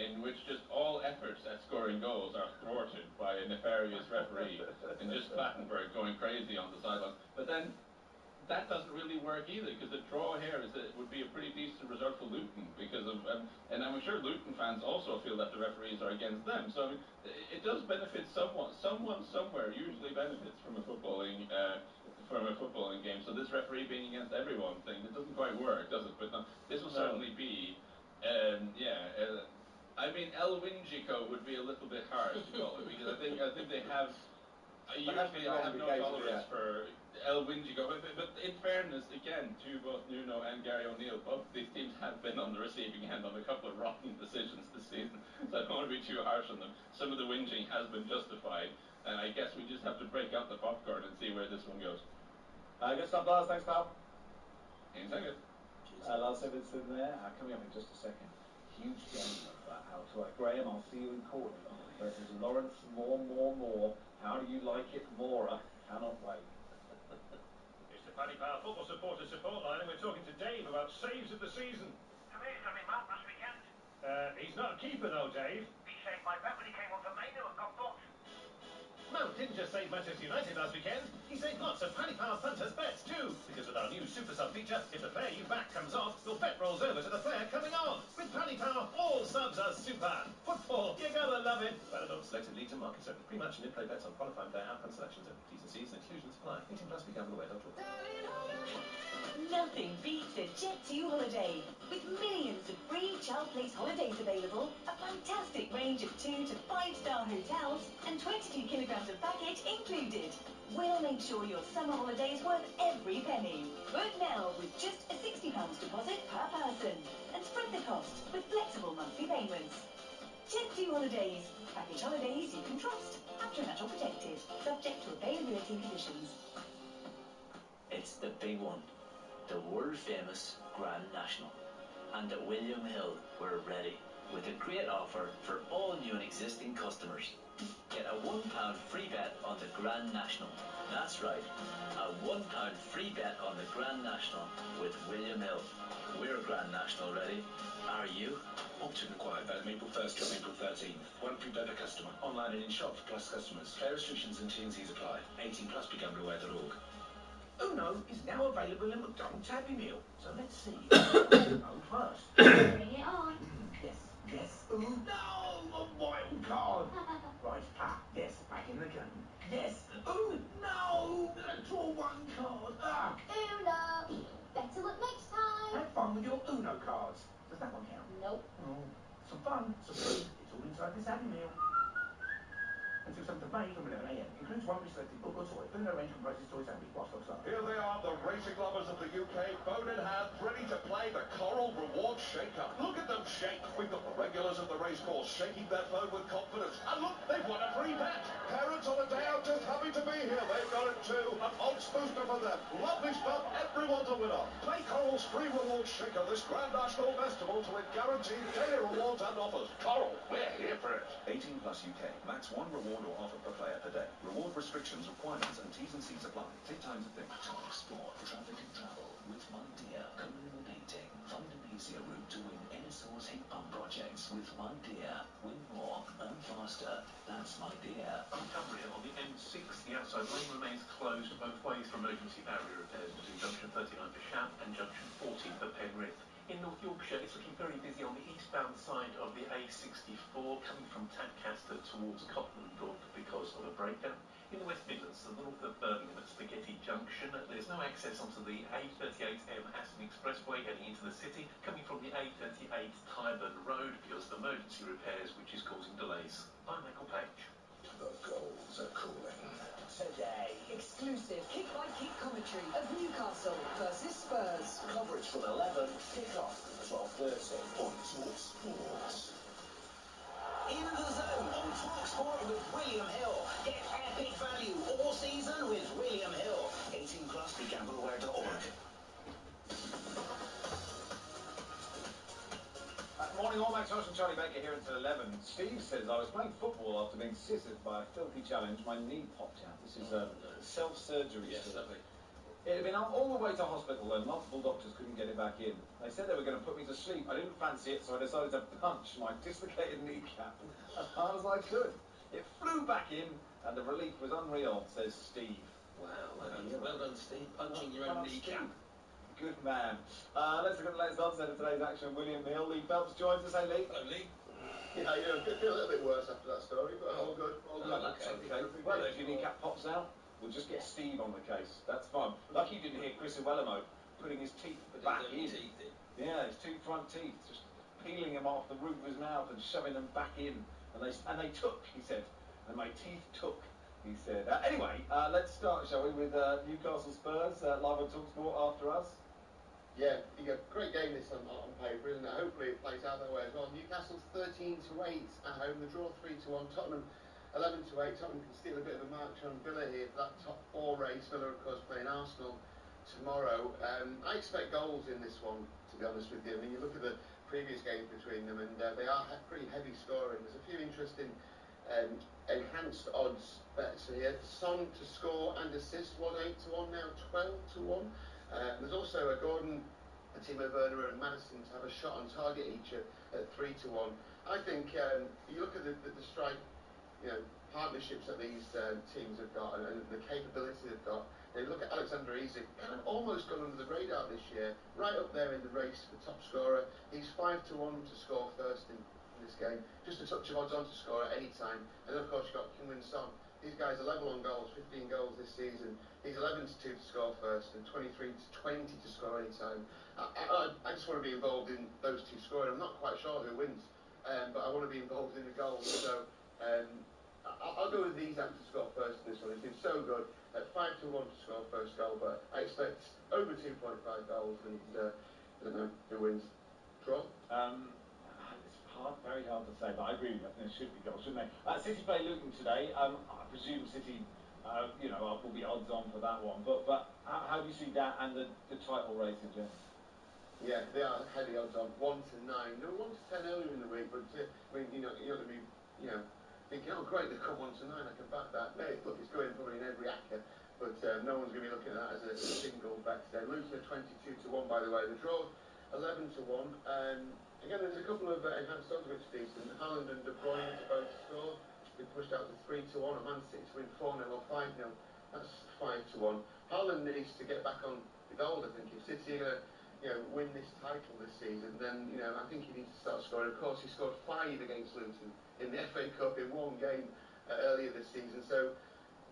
in which just all efforts at scoring goals are thwarted by a nefarious referee and just Clattenburg going crazy on the sidelines? But then that doesn't really work either, because the draw here would be a pretty decent result for Luton, because of and I'm sure Luton fans also feel that the referees are against them. So I mean, it does benefit someone. Someone somewhere usually benefits from a footballing game. So this referee being against everyone thing, it doesn't quite work, does it? But no, this will certainly be, I mean, El Wingico would be a little bit hard to call it, because I think they have. Usually I have no tolerance for El Wingico, but in fairness, again, to both Nuno and Gary O'Neill, both these teams have been on the receiving end on a couple of rotten decisions this season, so I don't want to be too harsh on them. Some of the whinging has been justified, and I guess we just have to break out the popcorn and see where this one goes. Good stuff, Lars. Thanks, pal. Anytime, good. Lars Simonson there. Coming up in just a second. Huge game of outright. Graham, I'll see you in Courtney versus Lawrence. More. How do you like it, Mora? Cannot wait. It's the Paddy Power Football Supporters Support Line, and we're talking to Dave about saves of the season. For me, it's going to be Mount last weekend. He's not a keeper though, Dave. He saved my bet when he came on for Mainu and got booked. Mount didn't just save Manchester United last weekend, he saved lots of Paddy Power punters' bets too. Because with our new Super Sub feature, if the player you back comes off, your bet rolls over to the player coming on. With Paddy Power, all subs are super. Football, you gotta love it. Valid on selected leagues and markets only. Pre-match and in-play bets on qualifying player outcome selections only. T's and C's and exclusions apply. 18 plus begambleaware.org. Nothing beats a Jet2 holiday. With millions of free child place holidays available, a fantastic range of 2 to 5-star hotels, and 22 kilograms of baggage included. We'll make sure your summer holiday is worth every penny. Book now with just a £60 deposit per person, and spread the cost with flexible monthly payments. Jet2 Holidays. Package holidays you can trust. Patronage or protected. Subject to availability and conditions. It's the big one. The world-famous Grand National. And at William Hill, we're ready with a great offer for all new and existing customers. Get a £1 free bet on the Grand National. That's right, a £1 free bet on the Grand National with William Hill. We're Grand National ready. Are you? Opt-in required. Valid April 1st to April 13th. One free bet per customer. Online and in shop for Plus customers. Player restrictions and T&Cs apply. 18 plus begambleaware.org. Uno is now available in McDonald's Happy Meal. So let's see. Uno first. Bring it on. Yes. Uno, a wild card. Right, Pat. Yes, back in the game. Yes. No, draw one card. Uno. Better luck next time. Have fun with your Uno cards. Does that one count? Nope. Oh, some fun, some food. It's all inside this Happy Meal. Until 7th of May from 11 a.m. Includes one pre-selected book or toy. Uno range comprises toys only while stocks last. Here they are, the racing lovers of the UK, phone in hand, ready to play the Coral Reward Shake-Up. Look at them shake. We've got the regulars of the racecourse shaking their phone with confidence. And look, they've won a free bet. Parents on a day out just happy to be here. They've got it too. An odds booster for them. Lovely stuff. Everyone's a winner. Play Coral's free reward shaker this Grand National Festival to win guaranteed daily rewards and offers. Coral, we're here for it. 18 plus UK. Max one reward or offer per player per day. Reward restrictions, requirements and T's and C's apply. Take time to think. Talk sport, traffic and travel with My Dear Communal Painting. Find an easier route to win NSO's heat pump projects with My Dear. Win more, earn faster. That's My Dear. On Cumbria, on the M6, the outside lane remains closed both ways for emergency barrier repairs between junction 39 for Shap and junction 40 for Penrith. In North Yorkshire, it's looking very busy on the eastbound side of the A64, coming from Tadcaster towards towards Cotton Brook because of a breakdown. In the West Midlands, to the north of Birmingham at Spaghetti Junction, there's no access onto the A38M Aston Expressway heading into the city, coming from the A38 Tyburn Road because of emergency repairs, which is causing delays. I'm Michael Page. The goals are calling. Today, exclusive kick-by-kick commentary of Newcastle versus Spurs. Coverage from 11, kick-off at 12:30 on Talk Sports. In the Zone on TalkSport with William Hill. Get epic value all season with William Hill. 18 plus, begambleaware.org. Morning all, Max Hodge and Charlie Baker here until 11. Steve says, I was playing football after being scissored by a filthy challenge. My knee popped out. This is self-surgery. Yes, lovely. It had been all the way to hospital and multiple doctors couldn't get it back in. They said they were going to put me to sleep. I didn't fancy it, so I decided to punch my dislocated kneecap as hard as I could. It flew back in and the relief was unreal, says Steve. Wow, well done, Steve, punching your own kneecap. Good man. Let's look at the latest odds then of today's action. William Hill, Lee Phelps joins us. Hey, Lee. Hello, Lee. Yeah, I feel a little bit worse after that story, but all good. All good. Okay. Well, if your kneecap pops out, we'll just get Steve on the case. That's fine. Lucky you didn't hear Chris Iwelumo putting his teeth back in. Yeah, his two front teeth, just peeling him off the roof of his mouth and shoving them back in. And they took, he said. And my teeth took, he said. Anyway, let's start, shall we, with Newcastle Spurs, live on TalkSport after us. Yeah, great game this on paper, isn't it? Hopefully it plays out that way as well. Newcastle's 13-8 at home. The draw 3-1. Tottenham 11-8. Tottenham can steal a bit of a march on Villa here for that top four race. Villa, of course, playing Arsenal tomorrow. I expect goals in this one, to be honest with you. I mean, you look at the previous games between them, and they are pretty heavy scoring. There's a few interesting enhanced odds bets here. Son to score and assist was 8-1, now 12-1. There's also a Gordon, a Timo Werner and Maddison to have a shot on target each at 3-1. I think you look at the strike, partnerships that these teams have got and the capability they've got. They look at Alexander Isak, kind of almost gone under the radar this year, right up there in the race for top scorer. He's 5-1 to score first in this game. Just a touch of odds on to score at any time. And then of course you've got Heung-min Son. These guys are level on goals, 15 goals this season. He's 11-2 to score first and 23-20 to score any time. I just want to be involved in those two scoring. I'm not quite sure who wins, but I want to be involved in the goals. So I'll go with these out to score first in this one. It's been so good at 5-1 to score first goal, but I expect over 2.5 goals and I don't know who wins. Draw? It's very hard to say, but I agree with you. I think there should be goals, shouldn't they? City play Luton today. I presume City, will be odds on for that one. But how do you see that and the title race in general? Yeah, they are heavy odds on 1-9. They were 1-10 earlier in the week, but I mean, you're not going to be, thinking, oh great, they've come 1-9. I can back that. No, look, it's going probably in every acca, but no one's going to be looking at that as a single bet today. Luton are 22-1, by the way. The draw 11-1. Again, there's a couple of enhanced odds which are decent. Haaland and De Bruyne to both score. Been pushed out to 3-1. A Man City to win 4-0 or 5-0. That's 5-1. Haaland needs to get back on the goal, I think. If City are going to win this title this season, then I think he needs to start scoring. Of course, he scored 5 against Luton in the FA Cup in one game earlier this season. So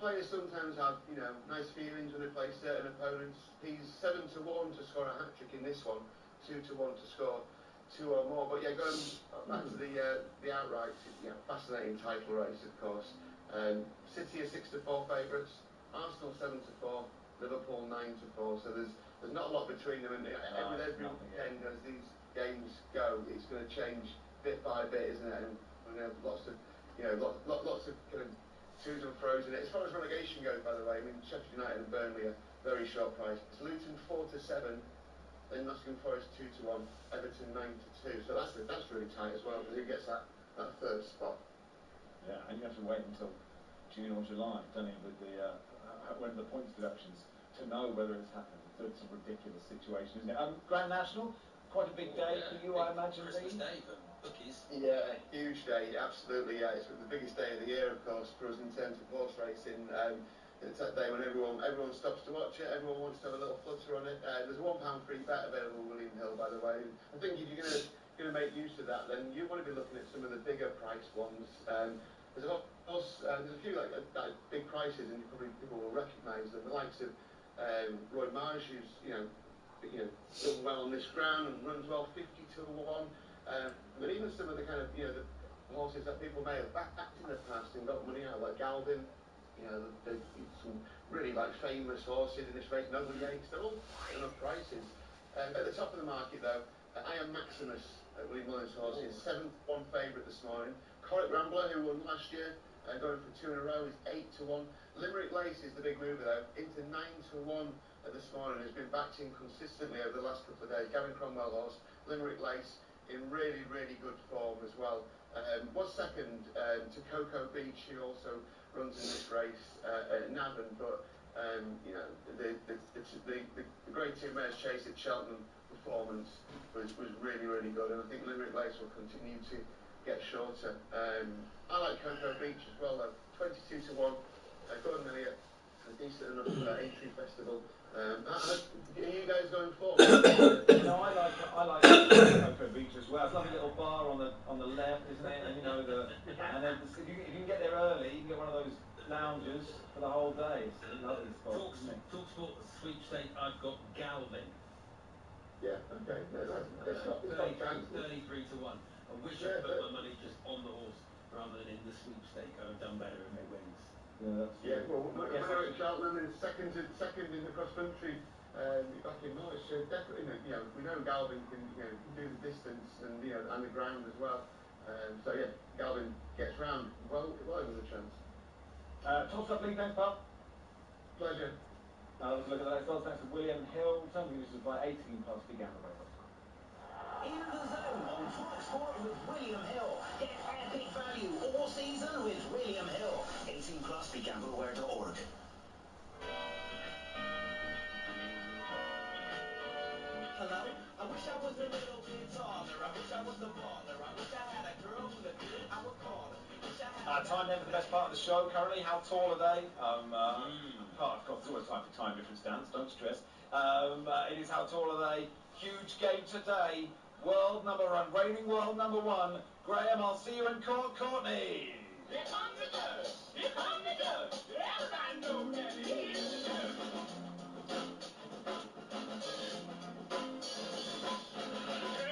players sometimes have nice feelings when they play certain opponents. He's 7-1 to score a hat-trick in this one, 2-1 to score 2 or more. But yeah, going back to the outright, fascinating title race, of course. City are 6-4 favourites, Arsenal 7-4, Liverpool 9-4. So there's not a lot between them, and with every weekend as these games go, it's going to change bit by bit, isn't it? And lots of lots of kind of twos and fro's in it. As far as relegation goes, by the way, I mean Sheffield United and Burnley are very short price. It's Luton 4-7. Then Nottingham Forest 2-1, Everton 9-2. So that's really tight as well. Who gets that third spot? Yeah, and you have to wait until June or July, don't you, with the when the points deductions to know whether it's happened. It's a ridiculous situation, isn't it? Grand National, quite a big day for you, I imagine. Christmas Day for bookies. Yeah, huge day, absolutely. Yeah, it's the biggest day of the year, of course, for us in terms of horse racing. It's that day when everyone stops to watch it. Everyone wants to have a little flutter on it. There's a £1 free bet available, William Hill, by the way. I think if you're going to going to make use of that, then you want to be looking at some of the bigger priced ones. There's a few like big prices, and people will recognise them. The likes of Roy Marsh, who's done well on this ground and runs well, 50 to 1. But even some of the kind of the horses that people may have backed in the past and got money out, like Galvin. Some really famous horses in this race. Noble Yates, they're all enough prices. At the top of the market though, I Am Maximus, William Mullins' horse, is 7-1 favourite this morning. Coric Rambler, who won last year, going for 2 in a row, is 8-1. Limerick Lace is the big mover though, into 9-1 this morning. Has been backed in consistently over the last couple of days. Gavin Cromwell horse, Limerick Lace, in really, really good form as well. Was second to Cocoa Beach, who also runs in this race at Navan, but the Grade 2 mares chase at Cheltenham performance was really, really good, and I think Limerick Lace will continue to get shorter. I like Cocoa Beach as well though, 22-1. Gordon Elliott, a decent enough A2 festival. Are you guys going for? No, I like Cocoa Beach as well. It's a lovely little bar on the left, isn't it? And and then if you can get there early, you can get one of those lounges for the whole day. It's a lovely spot, isn't it? Talksport sweepstake, I've got Galvin. Yeah, okay. It's got 33-1. I wish I put my money just on the horse rather than in the sweepstake. I'd have done better if it wins. Yeah, well, winner at Cheltenham and second in the cross country back in March. So definitely, we know Galvin can do the distance and and the ground as well. So yeah, Galvin gets round well with a chance. Toss up, Lee, thanks, pal. Pleasure. Let's look at the next odds. Thanks to William Hill. Terms and conditions by 18+ begambleaway.com. In the zone on Talksport with William Hill. Get epic value all season with William Hill. 18+ begambleaware.org. Hello? I wish I was a little bit taller. I wish I was a baller. I wish I had a girl who looked good. I would call her. Time then for the best part of the show currently. How tall are they? Of course, it's always time for time difference, Dan, so don't stress. It is how tall are they? Huge game today. World number one, reigning world number one. Graham, I'll see you in court, Courtney. Here comes the judge. Here comes the judge. Everybody knows that he is the judge.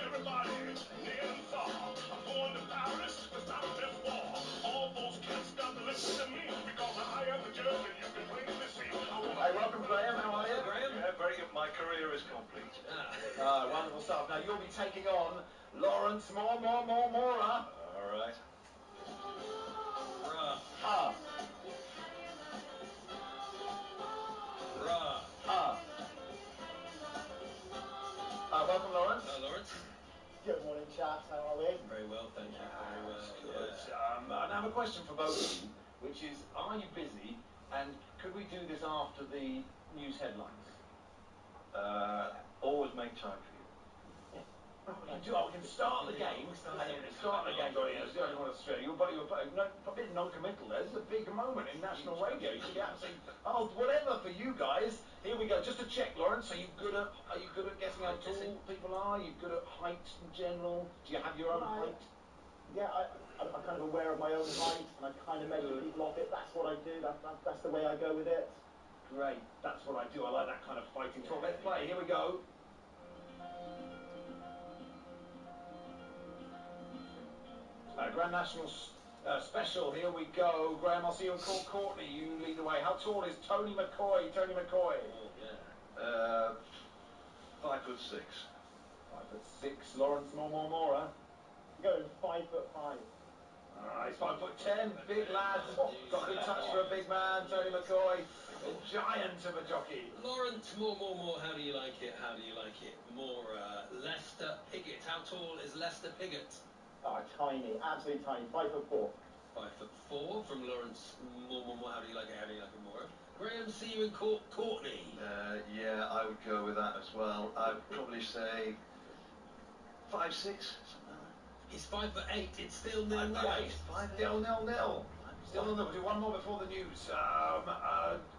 Everybody, near and far, I'm going to Paris to stop this war. All those cats got to listen to me because I am the judge and you can plainly see. Hey, welcome, Graham. How are you? Graham? Yeah, very good. My career is complete. Wonderful stuff. Now you'll be taking on Lawrence Mora. All right. Welcome, Lawrence. Hello, Lawrence. Good morning, chaps. How are we? Very well, thank you. Very well. Good. I have a question for both of you, which is, are you busy? And could we do this after the news headlines? Always make time for you. We can start the game. And then we can start the game. I don't want to stress you, but you're a bit non-committal there. This is a big moment in national radio. You should be absolutely whatever for you guys. Here we go. Just to check, Lawrence, are you good at guessing how tall people are? Are you good at height in general? Do you have your own height? Yeah, I'm kind of aware of my own height, and I kind of measure people off it. That's what I do. That's the way I go with it. Great. That's what I do. I like that kind of fighting talk. Let's play. Here we go. Grand National Special, here we go. Graham, I'll see you in court. Courtney, you lead the way. How tall is Tony McCoy? Oh, yeah. 5'6". 5'6". Lawrence Mora. Going 5'5". He's 5'10". Big lad. Got a good touch for a big man. Tony McCoy, a giant of a jockey. Lawrence more. How do you like it? How do you like it? More Lester Piggott. How tall is Lester Piggott? Tiny, absolutely tiny. 5'4". 5'4" from Lawrence more. How do you like it? How do you like it more? Graham, see you in court. Courtney. Yeah, I would go with that as well. I'd probably say 5'6", something like that. He's 5'8". It's still 0-0. Still 0-0. Still 0-0. We'll do one more before the news.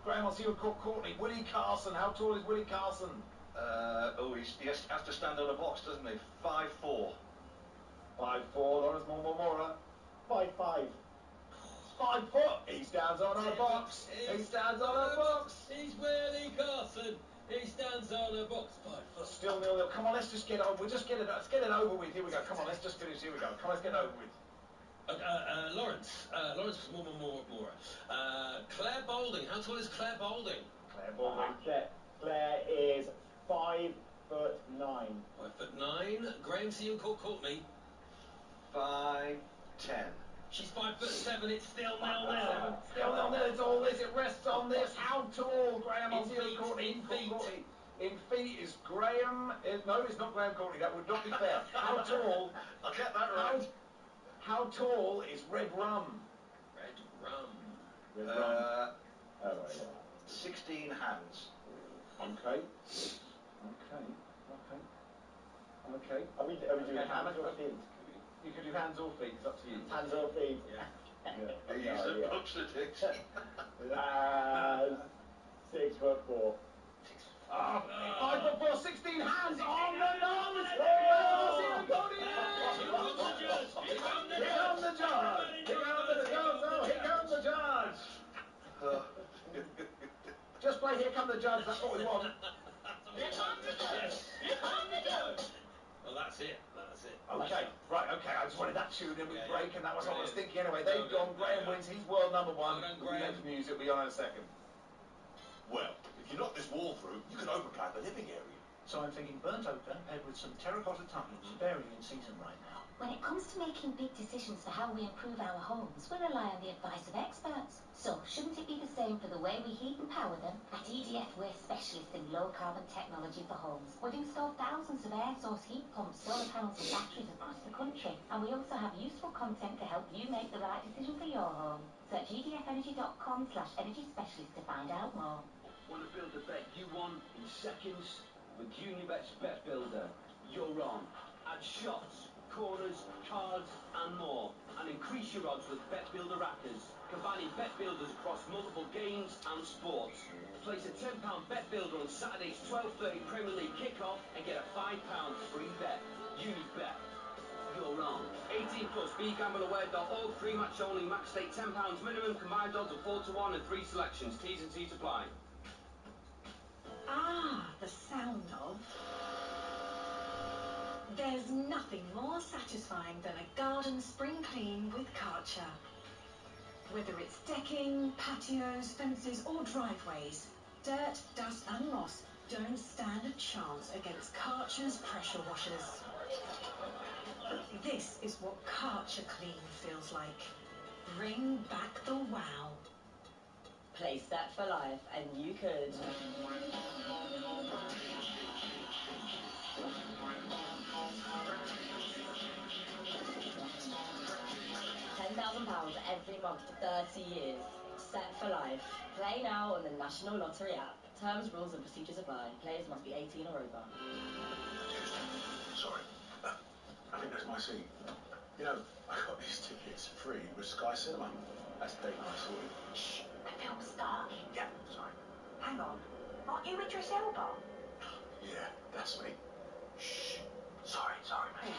Graham, I'll see you in court. Courtney. Willie Carson. How tall is Willie Carson? He has to stand on a box, doesn't he? 5'4". 5-4, Lawrence Mora. 5-5. 5 foot. He stands on a box. He stands on a box. He's Willie Carson. He stands on a box. 5 foot. Still 0-0. Come on, let's just get on. Let's get it over with. Here we go. Come on, let's just finish. Here we go. Come on, let's get it over with. Lawrence was Mora. Claire Boulding. How tall is Claire Boulding? Claire Boulding. Claire is 5'9". 5'9". Graham Sean Courtney. 5'10". She's 5'7". It's still 0-0. Still 0-0. It's all this. It rests on this. How tall, Graham? In feet. In feet is Graham. No, it's not Graham Courtney. That would not be fair. How tall? I'll get that right. How tall is Red Rum? Red Rum. Red Rum. 16 hands. Okay. Are we doing hands or feet? You can do hands or feet. It's up to you. Hands or feet? He's a bunch of dicks. 6'4". 5'4", 16 hands on the nose. Here comes the judge. Here comes the judge. Just play Here Come the Judge. That's what we want. Here comes the judge. Here comes the judge. Well, that's it. Okay, right, okay. I just wanted that tune in with break, and that was what I was thinking anyway. They've gone. Graham wins. He's world number 1. Next music, we'll be on in a second. Well, if you knock this wall through, you can overplan the living area. So I'm thinking burnt oak paired with some terracotta tiles, varying in season right now. When it comes to making big decisions for how we improve our homes, we rely on the advice of experts. So, shouldn't it be the same for the way we heat and power them? At EDF, we're specialists in low-carbon technology for homes. We've installed thousands of air source heat pumps, solar panels and batteries across the country. And we also have useful content to help you make the right decision for your home. Search edfenergy.com/energy specialist to find out more. Want to build the bet you want in seconds? With Unibet's Bet Builder, you're on. Add shots, corners, cards and more. And increase your odds with Bet Builder Rackers, combining bet builders across multiple games and sports. Place a £10 bet builder on Saturday's 12:30 Premier League kickoff and get a £5 free bet. Unibet, you're on. 18 plus, begambleaware.org, pre-match only, max stake £10 minimum, combined odds of 4-1 and 3 selections, T's and C's apply. Ah, the sound of... There's nothing more satisfying than a garden spring clean with Karcher. Whether it's decking, patios, fences or driveways, dirt, dust and moss don't stand a chance against Karcher's pressure washers. This is what Karcher Clean feels like. Bring back the wow. Play Set for Life and you could. £10,000 every month for 30 years. Set for Life. Play now on the National Lottery app. Terms, rules and procedures apply. Players must be 18 or over. Sorry. I think that's my seat. You know, I got these tickets free with Sky Cinema. That's Dave and I sorted. Shh, the film started. Yeah, sorry. Hang on, aren't you Idris Elba? Yeah, that's me. Shh. Sorry, mate.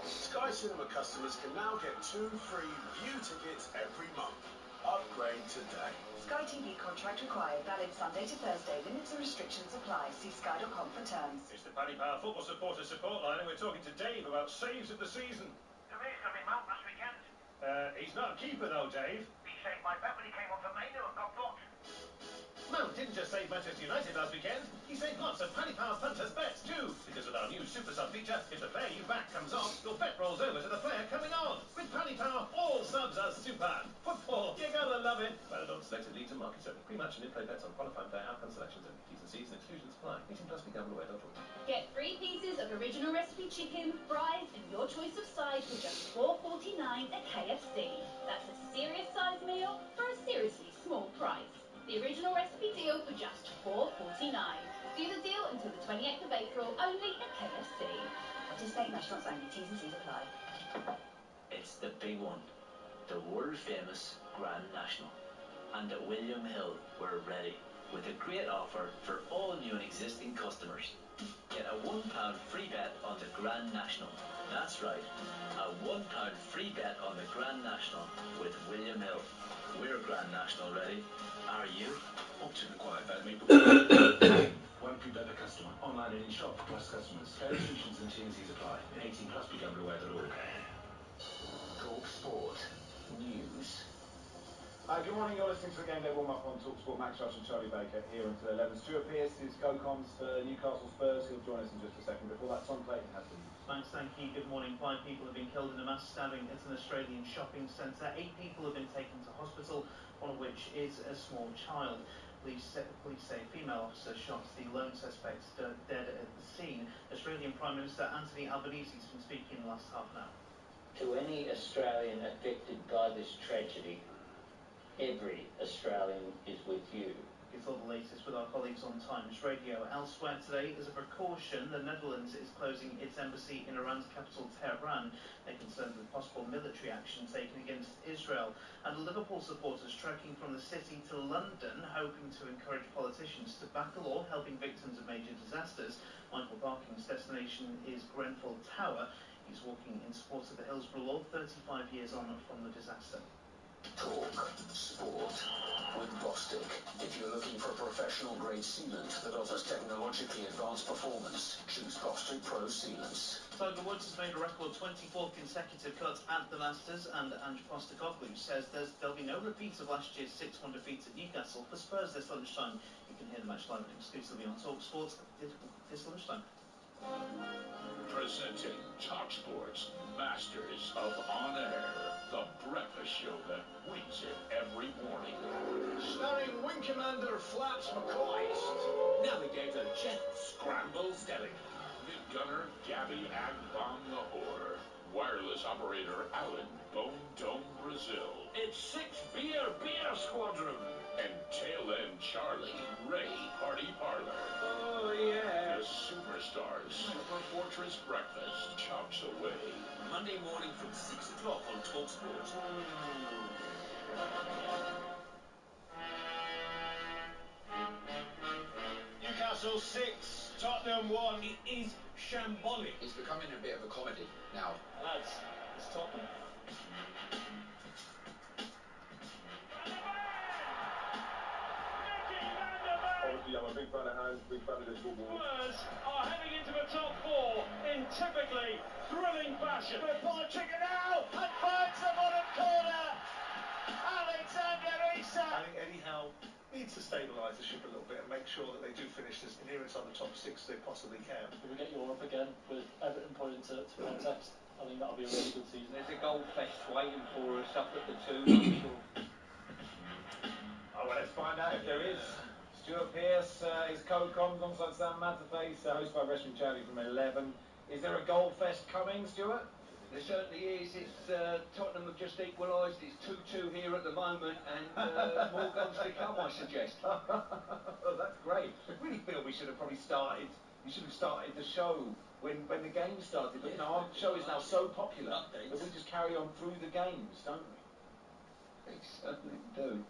Sky Cinema customers can now get 2 free view tickets every month. Upgrade today. Sky TV contract required, valid Sunday to Thursday. Limits and restrictions apply. See sky.com for terms. It's the Paddy Power Football Supporters Support Line, and we're talking to Dave about saves of the season. He's got me mount last weekend. He's not a keeper though, Dave. He saved my bet when he came on for Manu and got booked. Mount didn't just save Manchester United last weekend, he saved lots of Paddy Power punters' bets too. Because with our new Super Sub feature, if the player you back comes off, your bet rolls over to the player coming on. With Paddy Power, all subs are super. Football, you gotta love it. Valid on selected leagues and markets only. Pre-match and in-play bets on qualifying player outcome selections and T's and C's and exclusions apply. 18 plus, begambleaware.org. Get 3 pieces of original recipe chicken, fries, and your choice of sides for just $4.49 at KFC. That's a serious size meal for a seriously small price. The original recipe deal for just $4.49. Do the deal until the 28th of April, only at KFC. Participate restaurants only. T's and C's apply. It's the big one. The world-famous Grand National. And at William Hill, we're ready with a great offer for all new and existing customers. Get a £1 free bet on the Grand National. That's right, a £1 free bet on the Grand National with William Hill. We're Grand National ready. Are you? Opt-in required. Valid may One free bet per customer. Online and in shop for Plus customers. Fair restrictions and T&Cs apply. 18 plus BGambleAware.org. Talk Sport News. Good morning, you're listening to the Game Day warm-up on TalkSport. Max Rush and Charlie Baker here until 11. Stuart Pearce is co-coms for Newcastle Spurs. He'll join us in just a second. Before that, Tom Clayton has the news. Max, thank you. Good morning. 5 people have been killed in a mass stabbing at an Australian shopping centre. 8 people have been taken to hospital, one of which is a small child. Police say a female officer shot the lone suspect dead at the scene. Australian Prime Minister Anthony Albanese has been speaking in the last half an hour. To any Australian affected by this tragedy, every Australian is with you. It's all the latest with our colleagues on Times Radio. Elsewhere today, as a precaution, the Netherlands is closing its embassy in Iran's capital, Tehran. They're concerned with possible military action taken against Israel. And Liverpool supporters trekking from the city to London, hoping to encourage politicians to back a law helping victims of major disasters. Michael Barking's destination is Grenfell Tower. He's walking in support of the Hillsborough Law, 35 years on from the disaster. Talk Sport with Bostik. If you're looking for a professional grade sealant that offers technologically advanced performance, choose Bostik Pro Sealants. Tiger Woods has made a record 24th consecutive cut at the Masters, and Ange Postecoglou says there'll be no repeat of last year's 6-1 defeat at Newcastle for Spurs this lunchtime. You can hear the match live and exclusively on Talk Sport this lunchtime. Presenting TalkSport's Masters of On Air, the breakfast show that wins it every morning. Starring Wing Commander Flaps McCoist. Navigator Jet Scramble Stelling. Mid-gunner Gabby Agbon Lahore. Wireless operator Alan Bone Dome Brazil. It's 6 Beer Squadron. And tail end Charlie Ray Party Parlor. Oh, yeah. The Superstars Super Fortress Breakfast chops away. Monday morning from 6 o'clock on TalkSport. Newcastle 6, Tottenham 1. It is shambolic. It's becoming a bit of a comedy now. Lads, it's Tottenham. Obviously, I'm a big fan of Hans, big fan of this football. Spurs are heading into the top 4 in typically thrilling fashion. But Polichika now and finds the bottom corner. Alexander Isak. I think Eddie Howe needs to stabilise the ship a little bit and make sure that they do finish as near inside the top 6 as they possibly can. If we get Europe again with Everton put into context, I think that'll be a really good season. There's a gold fest waiting for us up at the 2, I'm sure. Oh, well, let's find out if there is. Stuart Pearce is co-coms alongside Sam Matterface, hosted by Reshmi Chowdhury from 11. Is there a goal fest coming, Stuart? There certainly is. It's Tottenham have just equalised. It's 2-2 here at the moment, and more goals to come, I suggest. Oh, that's great. I really feel we should have probably started. We should have started the show when the game started. But you know, our show is now so popular that we just carry on through the games, don't we? They certainly do.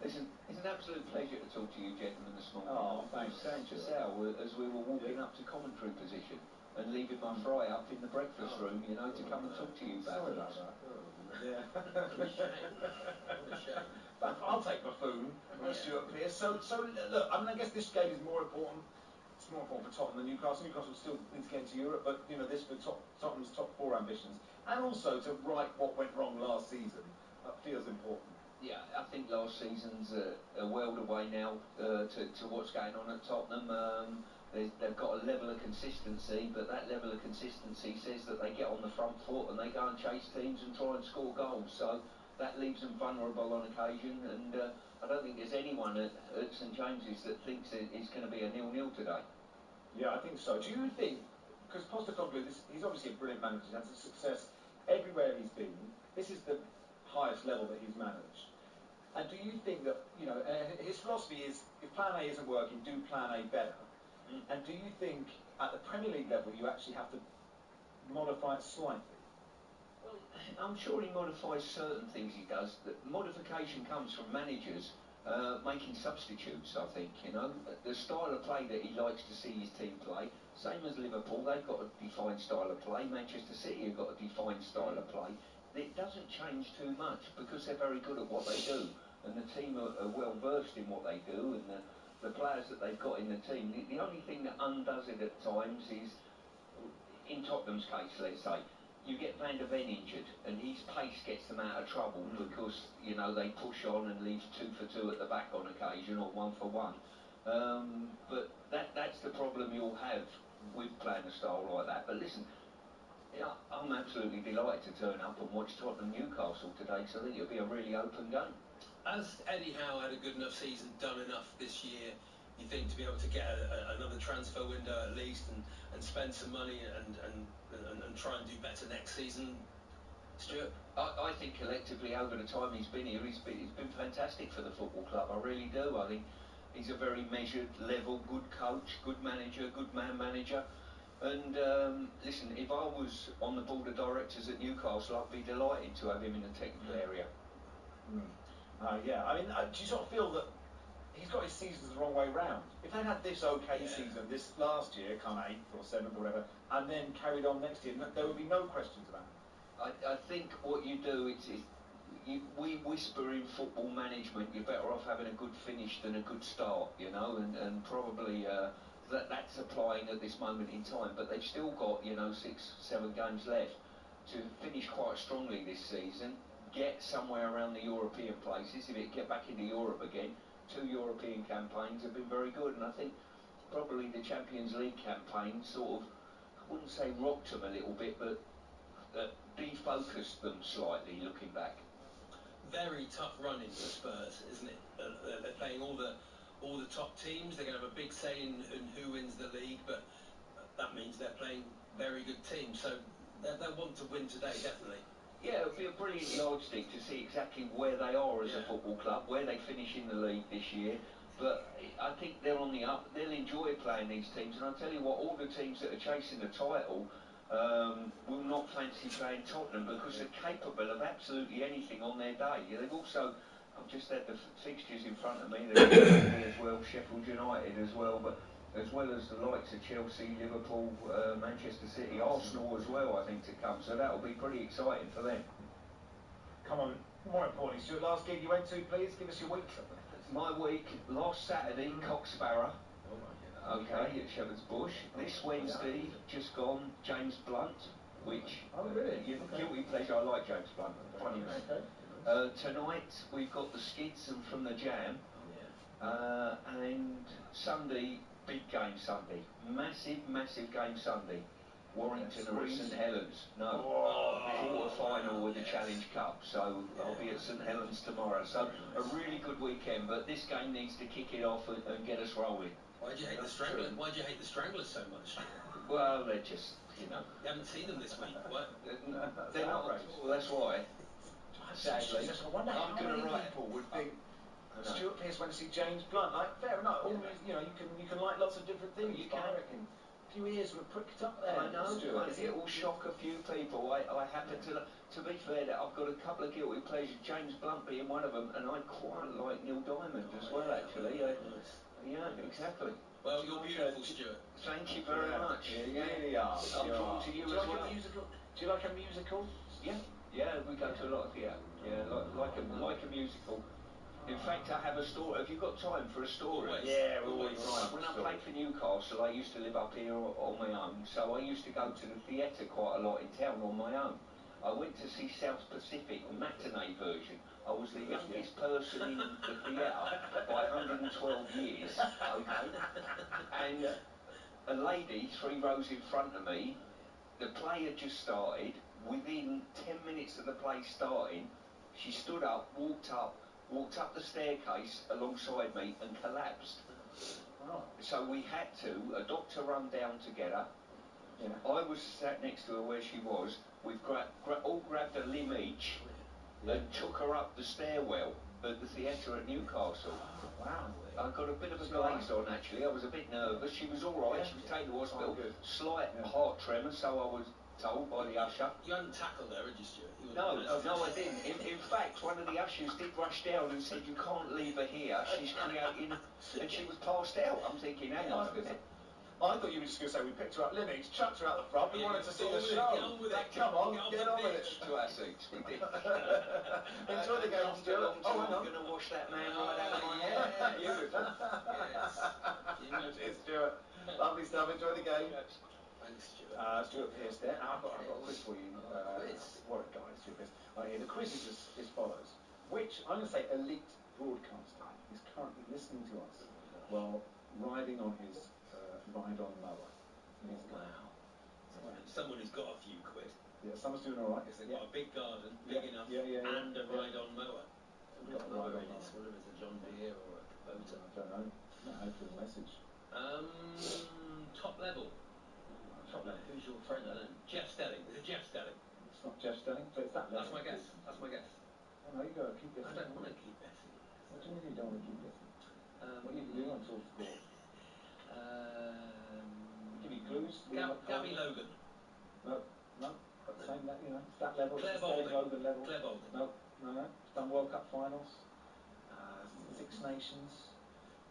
Listen, it's an absolute pleasure to talk to you gentlemen this morning. Oh, thanks. Saying to Sal as we were walking up to commentary position and leaving my fry up in the breakfast room, you know, to come and talk to you about Sorry it. about that. Yeah. What a shame. But I'll take Buffoon from Stuart Pearce. So look, I mean, I guess this game is more important. It's more important for Tottenham than Newcastle. Newcastle still need to get into Europe, but you know, this for Tottenham's top 4 ambitions, and also to right what went wrong last season. That feels important. Yeah, I think last season's a world away now to what's going on at Tottenham. They've got a level of consistency, but that level of consistency says that they get on the front foot and they go and chase teams and try and score goals. So that leaves them vulnerable on occasion, and I don't think there's anyone at St James's that thinks it's going to be a 0-0 today. Yeah, I think so. Do you think, because Postecoglou, he's obviously a brilliant manager, he's had success everywhere he's been, this is the highest level that he's managed. And do you think that, you know, his philosophy is, if plan A isn't working, do plan A better? And do you think, at the Premier League level, you actually have to modify it slightly? Well, I'm sure he modifies certain things he does. The modification comes from managers making substitutes, I think, you know. The style of play that he likes to see his team play, same as Liverpool, they've got a defined style of play. Manchester City have got a defined style of play. It doesn't change too much because they're very good at what they do, and the team are well versed in what they do, and the players that they've got in the team. The only thing that undoes it at times is, in Tottenham's case, let's say, you get Van der Ven injured, and his pace gets them out of trouble because, you know, they push on and leave 2 for 2 at the back on occasion, or 1 for 1. But that's the problem you'll have with playing a style like that. But listen, yeah, I'm absolutely delighted to turn up and watch Tottenham Newcastle today, because I think it'll be a really open game. Has Eddie Howe had a good enough season, done enough this year, you think, to be able to get another transfer window at least, and spend some money and try and do better next season, Stuart? I think collectively over the time he's been here, he's been fantastic for the football club. I really do. I think he's a very measured, level, good coach, good manager, good man manager. And listen, if I was on the board of directors at Newcastle, I'd be delighted to have him in the technical area. Yeah, I mean, do you sort of feel that he's got his seasons the wrong way round? If they'd had this okay season this last year, come 8th or 7th or whatever, and then carried on next year, there would be no questions about it. I think what you do, we whisper in football management, you're better off having a good finish than a good start, you know, and probably that's applying at this moment in time. But they've still got, you know, 6, 7 games left to finish quite strongly this season, get somewhere around the European places. If it get back into Europe again, 2 European campaigns have been very good, and I think probably the Champions League campaign sort of, I wouldn't say rocked them a little bit, but defocused them slightly looking back. Very tough running for Spurs, isn't it? They're playing all the top teams. They're going to have a big say in who wins the league, but that means they're playing very good teams, so they'll want to win today, definitely. Yeah, it'll be a brilliant yardstick to see exactly where they are as a football club, where they finish in the league this year. But I think they're on the up. They'll enjoy playing these teams, and I'll tell you what, all the teams that are chasing the title will not fancy playing Tottenham because they're capable of absolutely anything on their day. They've also, I've just had the fixtures in front of me, as well, Sheffield United as well, but as well as the likes of Chelsea, Liverpool, Manchester City, Arsenal as well, I think, to come. So that'll be pretty exciting for them. Come on, more importantly, Stuart, last gig you went to, please, give us your week. My week, last Saturday, Coxbarrow. Okay, at Shepherd's Bush. This Wednesday, just gone, James Blunt, which, guilty pleasure, I like James Blunt, funny man. Tonight, we've got the Skids and From the Jam. And Sunday, big game Sunday. Massive game Sunday. Warrington are at St Helens. No, quarter-final with the Challenge Cup. So I'll be at St Helens tomorrow. So a really good weekend, but this game needs to kick it off and get us rolling. Why do you hate the Stranglers? Why do you hate the Stranglers so much? Well, they're just, you know. You haven't seen them this week. What? They're not at all. That's why. Sadly, I wonder how many people would think Stuart Pearce went to see James Blunt. Like, fair enough. You know, you can like lots of different things. You but can. I reckon a few ears would have pricked up there. I know. It will shock a few people. I happen to be fair, that I've got a couple of guilty pleasures. James Blunt being one of them, and I quite like Neil Diamond as well. Actually, yeah, exactly. Well, you're beautiful, Stuart. Thank you very much. You really are. I'm drawn to you as well. Do you like a musical? Yeah, we go to a lot of theatre. Yeah, like a musical. In fact, I have a story. Have you got time for a story? Yeah, we're always right. When I played for Newcastle, I used to live up here on my own, so I used to go to the theatre quite a lot in town on my own. I went to see South Pacific, matinee version. I was the youngest person in the theatre by 112 years, okay? And a lady, 3 rows in front of me, the play had just started. Within 10 minutes of the play starting, she stood up, walked up the staircase alongside me and collapsed. So we had to, a doctor run down to get her. I was sat next to her where she was. We've all grabbed a limb each and took her up the stairwell at the theatre at Newcastle. Wow. I got a bit of a glaze on, actually. I was a bit nervous. She was all right. She was taken to hospital. Slight heart tremor, so I was told by the usher. You hadn't tackled her, had you, Stuart? You No, wouldn't- no, I didn't. In fact, one of the ushers did rush down and said, "You can't leave her here. She's creating," and she was passed out. I'm thinking, hang on a minute. I thought you were just going to say we picked her up Linux, chucked her out the front, we wanted to see the show. Get on with it. Come on, get on with it. To our seats, we did. Enjoy the game, Stuart. Oh, hang on. I'm going to wash that man right out of my hair. Beautiful. Yes. Cheers, Stuart. Lovely stuff. Enjoy the game. Thanks, Stuart. Stuart Pearce there. I've got a quiz for you. What a guy, Stuart Pearce. The quiz is as follows. Which, I'm going to say, elite broadcaster is currently listening to us while riding on his ride-on mower? Wow. Someone who's got a few quid. Yeah, someone's doing all right. If they've got a big garden, big enough, and a ride-on mower. We've got a ride-on mower. Whether it's a John Deere or a Kubota. I don't know. No, hopefully the message. Top level. Top level. Who's your friend? I don't know. Jeff Stelling. Is it Jeff Stelling? It's not Jeff Stelling, so it's that level. That's my guess. That's my guess. Oh, no, you go. Keep guessing. I don't want to keep guessing. What do you mean you don't want to keep guessing? What you can do on Talk Sport? Give you clues. Gabby Logan. No. But the same, it's that level. Claire it's the Stelling Balding. Logan level. Claire Balding. No. It's done World Cup finals. Six Nations.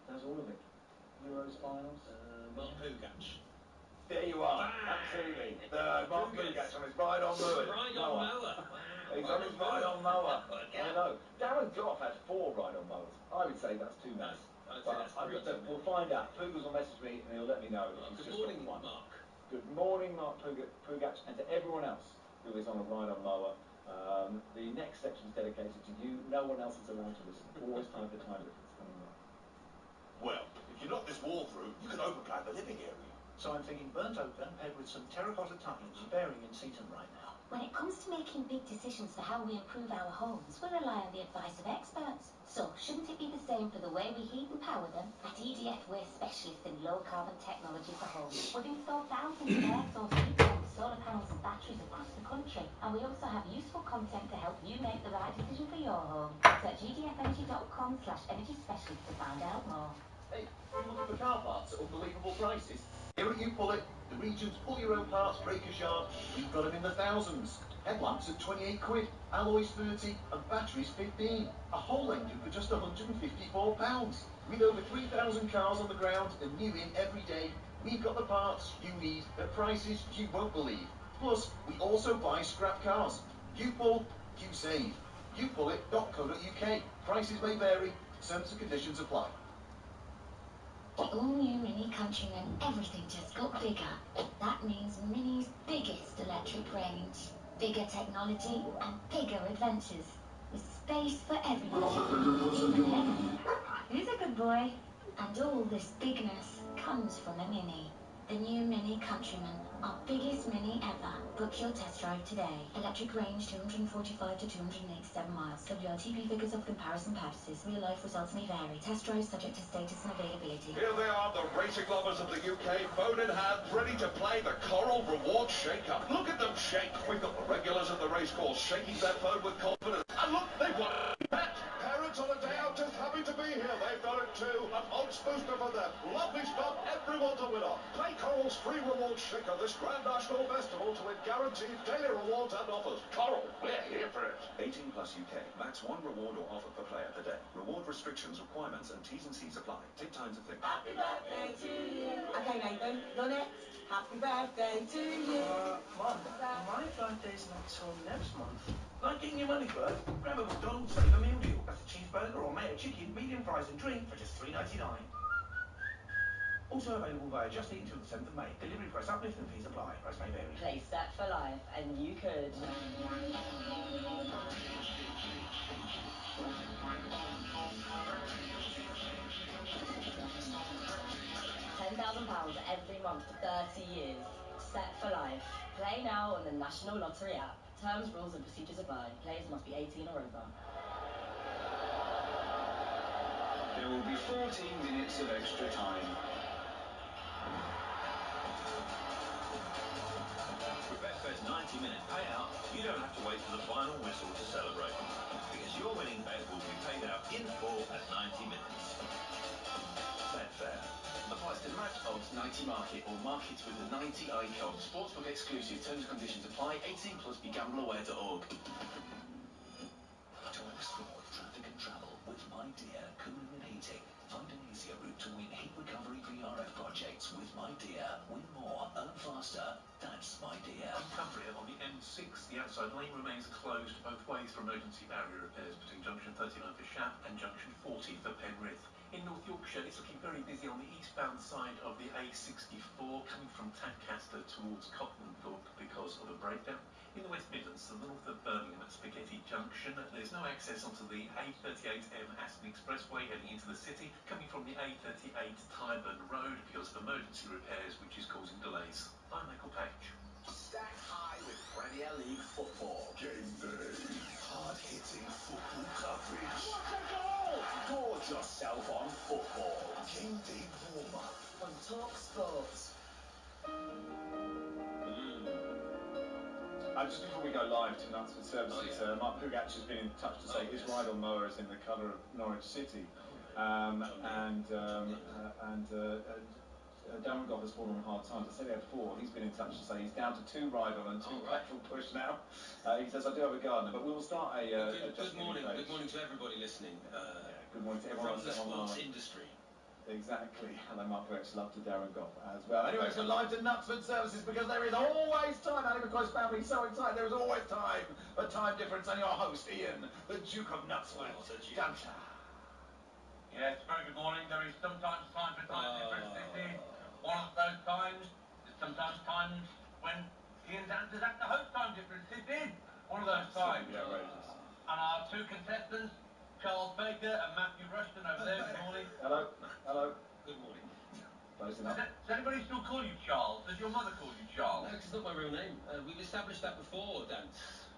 Does all of it. Euros finals. Mark Pugach. There you are. Absolutely. Mark Pugach on his ride-on mower. Ride-on mower. He's on his ride-on mower. I know. Darren Goff had 4 ride-on mowers. I would say that's too many. We'll find out. Pugach will message me and he'll let me know if he's just got one. Mark. Good morning, Mark Pugach, and to everyone else who is on a ride-on mower. The next section is dedicated to you. No one else is allowed to listen. Always time for time difference coming up. Well, if you knock this wall through, you can open plan the living area. So I'm thinking burnt oaken paired with some terracotta tiles bearing in Seaton right now. When it comes to making big decisions for how we improve our homes, we rely on the advice of experts. So, shouldn't it be the same for the way we heat and power them? At EDF, we're specialists in low-carbon technology for homes. We've installed thousands of air source heat pumps, solar panels and batteries across the country. And we also have useful content to help you make the right decision for your home. Search edfenergy.com/energy specialist to find out more. Hey, you looking for car parts at unbelievable prices? Here at You Pull It, the region's pull-your-own parts breakers yard, we've got them in the thousands. Headlamps at 28 quid, alloys 30 and batteries 15. A whole engine for just £154. With over 3,000 cars on the ground and new in every day, we've got the parts you need at prices you won't believe. Plus, we also buy scrap cars. You pull, you save. YouPullIt.co.uk. Prices may vary, terms and conditions apply. The all-new Mini Countryman, everything just got bigger. That means Mini's biggest electric range. Bigger technology and bigger adventures. With space for everyone. Even heaven. Who's a good boy? And all this bigness comes from a Mini. The new Mini Countryman, our biggest Mini ever. Book your test drive today. Electric range 245 to 287 miles. WLTP figures of comparison purposes. Real life results may vary. Test drive subject to status and availability. Here they are, the racing lovers of the UK, phone in hand, ready to play the Coral Reward Shake-Up. Look at them shake. We've got the regulars at the racecourse shaking their phone with confidence. And look, they've won a bet. Parents on a day out just happy to be here. They've got it too. An odds booster for them. Lovely stuff. Everyone's a winner. Play Coral's free reward shaker this Grand National Festival to win guaranteed daily rewards and offers. Coral, we're here for it. 18 plus UK. Max 1 reward or offer per player per day. Reward restrictions, requirements and T's and C's apply. Take time to think. Happy birthday to you. Okay, Nathan, you're next. Happy birthday to you. Mum, my birthday's not till next month. Like getting your money's worth? Grab a McDonald's Save a Meal Deal. That's a cheeseburger or mayo chicken, medium fries and drink for just $3.99. Also available via Just Eat until the 7th of May. Delivery price uplift and fees apply. Price may vary. Play Set for Life, and you could. £10,000 every month for 30 years. Set for Life. Play now on the National Lottery app. Terms, rules and procedures apply. Players must be 18 or over. There will be 14 minutes of extra time. With Betfair's 90-minute payout, you don't have to wait for the final whistle to celebrate. Because your winning bet will be paid out in full at 90 minutes. Betfair. Applies to match codes 90 market or market with the 90i code. Sportsbook exclusive. Terms and conditions apply. 18 plus. BeGambleAware.org. Talk sport, traffic and travel with My Dear Cooling and Heating. Find an easier route to win heat recovery VRF projects with My Dear. Win more, earn faster. That's My Dear. In Cumbria, on the M6, the outside lane remains closed both ways for emergency barrier repairs between junction 39 for Shap and junction 40 for Penrith. In North Yorkshire, it's looking very busy on the eastbound side of the A64 coming from Tadcaster towards Cottonthorpe because of a breakdown. In the West Midlands, to the north of Birmingham at Spaghetti Junction, there's no access onto the A38M Aston Expressway heading into the city, coming from the A38 Tyburn Road because of emergency repairs, which is causing delays. I'm Michael Page. Stacked high with Premier League football. Game day. Hard-hitting football coverage. What a goal! Gorge yourself on football. Game day warm-up. On Talk Sport. Just before we go live to Knutsford Services, Mark Pugach has been in touch to say his ride-on mower is in the colour of Norwich City, and Darren Goff has fallen on hard times. I said he had 4. He's been in touch to say he's down to 2 ride-on and 2 petrol push now. He says, I do have a gardener, but we will start a... Good morning to everybody listening. Good morning to everyone from the sports industry. Exactly. Hello, Mark Pugach. Love to Darren Goff as well. Anyway, let's go live to Knutsford Services because there is always time. Annie McCoy's family so excited. There is always time for Time Difference, and your host, Ian, the Duke of Knutsford. Dancer. Yes, very good morning. There is sometimes time for Time Difference. This is one of those times. There's sometimes times when Ian Dancer's at the host Time Difference. This is one of those times. Outrageous. And our 2 contestants, Charles Baker and Matthew Rushton over there. Good morning. Hello. Hello. Good morning. Close enough. Does anybody still call you Charles? Does your mother call you Charles? No, 'cause it's not my real name. We've established that before, Dan.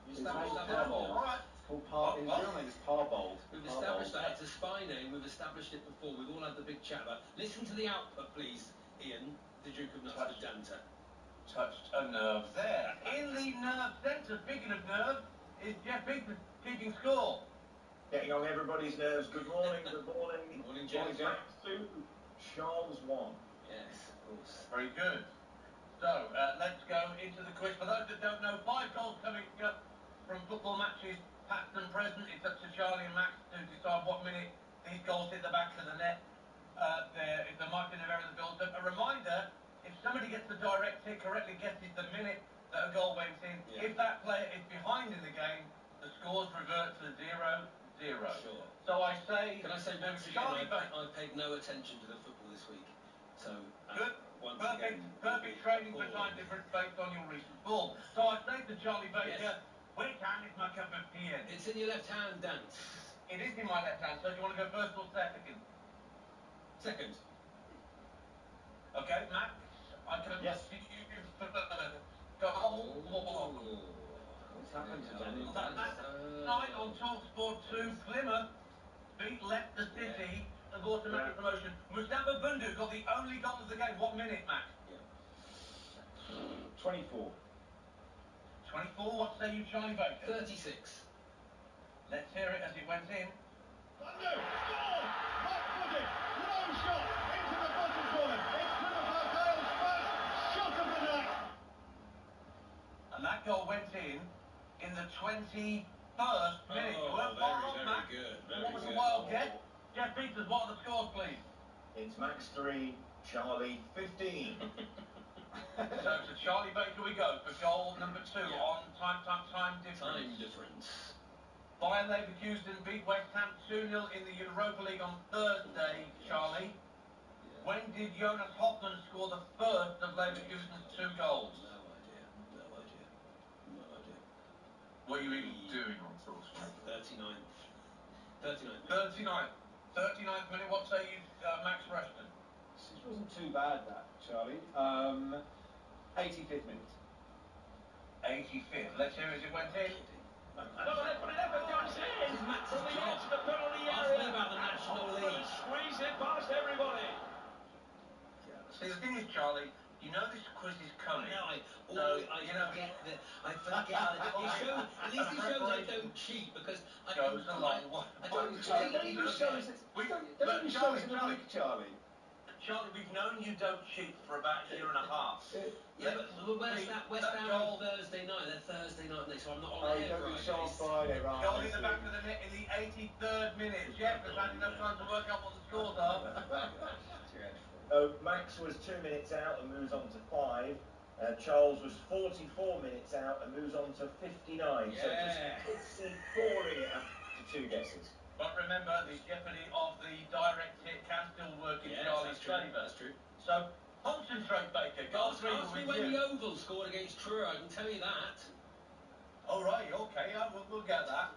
His name's Parbold. Right. It's called His real name is Parbold. We've established that. It's a spy name. We've established it before. We've all had the big chat about. Listen to the output, please, Ian, the Duke of Knutsford Dancer. Touched a nerve there. In the nerve centre, speaking of nerves, is Jeff Biggs keeping score. Getting on everybody's nerves. Good morning, good morning. Good morning, Jeff. Max 2, Charles 1. Yes, of course. Very good. So, let's go into the quiz. For those that don't know, 5 goals coming up from football matches, past and present. It's up to Charlie and Max to decide what minute these goals hit the back of the net. If there might be an error in the build up. A reminder, if somebody gets the direct hit, correctly guesses the minute that a goal went in, if that player is behind in the game, the scores revert to 0-0. Sure. So I say... Can I say once again, I paid no attention to the football this week. So, good. Perfect training for Time Difference based on your recent form. So I say to Charlie Baker, which hand is my cup of tea in? It's in your left hand, Dan. It is in my left hand, so do you want to go first or second? Second. Okay, Max, I can see you go What's happened to Danny? Tonight on TalkSport 2, Plymouth beat Leicester City of automatic promotion. Mustafa Bundu got the only goal of the game. What minute, Max? 24. 24, what say you, Charlie Baker? 36. Let's hear it as it went in. Bundu, score! Right-footed, low shot, into the bottom corner. It's Plymouth Argyle's first shot of the night. And that goal went in the 21st minute. You weren't far off, Max. Good. What was the wild guess? Jeff Peters, what are the scores, please? It's Max 3, Charlie 15. So to Charlie Baker we go for goal number 2 on time difference. Time difference. Bayer Leverkusen beat West Ham 2-0 in the Europa League on Thursday, Charlie. When did Jonas Hoffmann score the first of Leverkusen's 2 goals? No idea. What are you even doing on TalkSport? 39th minute. What say you, Max Rushton? It wasn't too bad, that, Charlie. 85th minute. 85th. Let's hear as it went in. Another effort comes in from the edge of the penalty area. Ask me about the National League. Squeeze it past everybody. See, the thing is, Charlie, you know this quiz is coming. No, I forget that. At least it shows I don't cheat because I don't cheat. Don't you show us in a week, Charlie? Charlie, we've known you don't cheat for about a year and a half. Yeah, but where's that West Ham on Thursday night? They're Thursday night, so I'm not on air Friday. Show on Friday, right? Goal in the back of the net in the 83rd minute. Jeff has had enough time to work out what the scores are. Max was 2 minutes out and moves on to 5. Charles was 44 minutes out and moves on to 59. So just scoring after 2 guesses. But remember, the jeopardy of the direct hit can still work in Charlie's favour. That's true. So, concentrate, Baker. Goal 3 Ask me when the Oval scored against Truro, I can tell you that. All right, okay, we'll get that.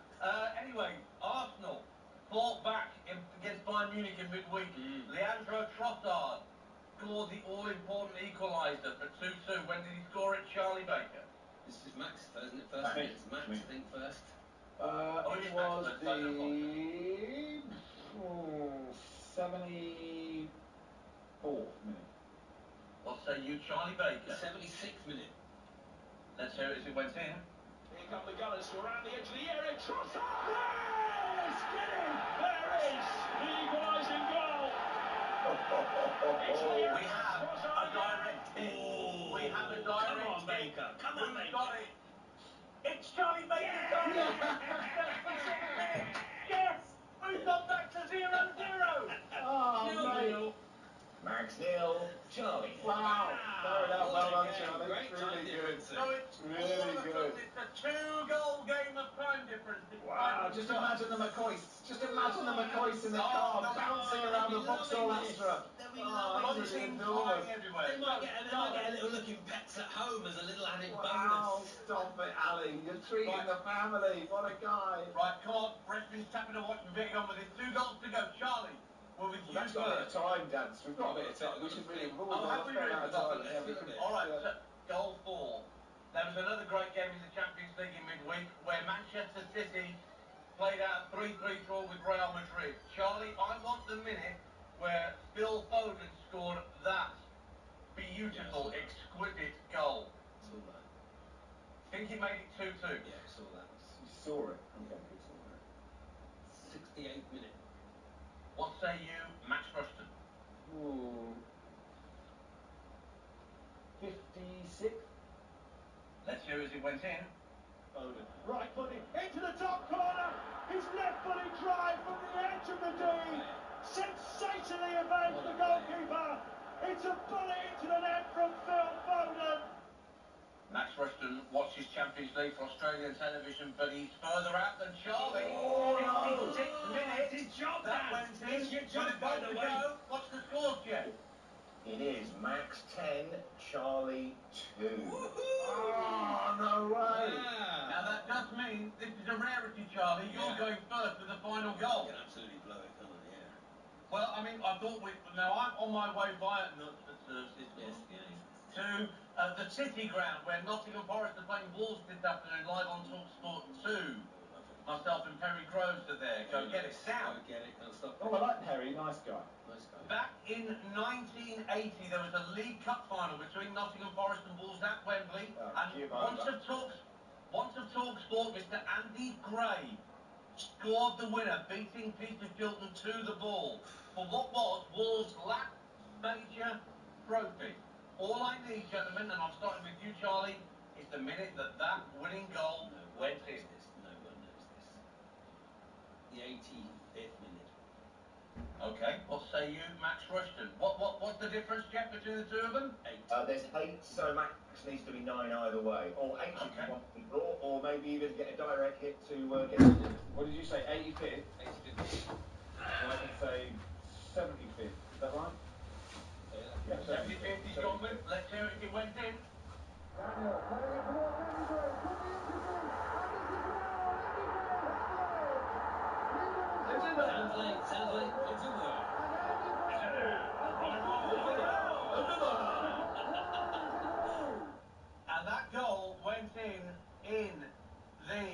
Anyway, Arsenal fought back against Bayern Munich in midweek. Leandro Trossard scored the all-important equaliser for 2-2. When did he score it, Charlie Baker? This is Max, isn't it? First minute. It's Max, I think, first. It was the 74th minute. What say you, Charlie Baker? 76th minute. Let's hear it as it went in. Here come the Gunners to around the edge of the area. Trossard! Yes! Get in! There is the equalising goal! We have a direct hit. We have a direct Come on, Baker. Come on, Baker. Got it. It's Charlie Baker. Yes! We've gone back to 0-0. Nil. Max nil, Charlie. Wow. Fair enough. Well done, Charlie. Great Really good. So it's Really good. It's a 2-goal game of time difference. Wow. Just imagine the McCoys. Just imagine the McCoys in the car bouncing around the Vauxhall Astra. They might get a little look in Pets at Home as a little added Wow, bonus. stop it, Ali. You're treating the family. What a guy. Right, come on. Referee's tapping a watch and getting on with it. 2 goals to go. Charlie, we're with you That's got a bit of time, Dance. We've got a bit of time. We should really... We've always got a fair amount of time. Yeah, we can... All right, so goal 4. There was another great game in the Champions League in midweek where Manchester City played out a 3-3 draw with Real Madrid. Charlie, I want the minute where Phil Foden scored that beautiful, exquisite goal. Saw that. Think he made it 2-2? Yeah, I saw that. You saw it. Okay, good saw it. 68th minute. What say you, Max Rushton? Ooh. 56? Let's hear as it went in. Foden. Right footed into the top corner. His left footed drive from the edge of the D. Sensationally evades the goalkeeper. It's a bullet into the net from Phil Foden. Max Rushton watches Champions League for Australian television, but he's further out than Charlie. Oh, 56th minute. It's your job, That went in. It's your job, by the way. What's the score, Jeff? It is Max 10, Charlie 2. Oh, no way. Now that does mean this is a rarity, Charlie. You're going first with the final goal. You can absolutely blow it, can't you? Yeah. Well, I mean, I thought now I'm on my way via to the City Ground where Nottingham Forest are playing Wolves this afternoon live on TalkSport 2. Myself and Perry Groves are there. Go get it. Now, Go get it. Can't stop. Oh, I like Perry. Nice guy. Nice guy. back in 1980, there was a League Cup final between Nottingham Forest and Wolves at Wembley. And once of TalkSport, Mr. Andy Gray scored the winner, beating Peter Chilton to the ball for what was Wolves' last major trophy. All I need, gentlemen, and I'm starting with you, Charlie, is the minute that winning goal went in. No one knows this. The 85th minute. Okay, what say you, Max Rushton? What's the difference, Jeff, between the two of them? 8. There's 8, so Max needs to be 9 either way. Or 8 if you want to draw, or maybe even get a direct hit to get it. What did you say? 85th? 85th. Well, I can say 75th. Is that right? Yeah, 75th he's gone with. Let's hear it went in. Sounds like it's in there. And that goal went in the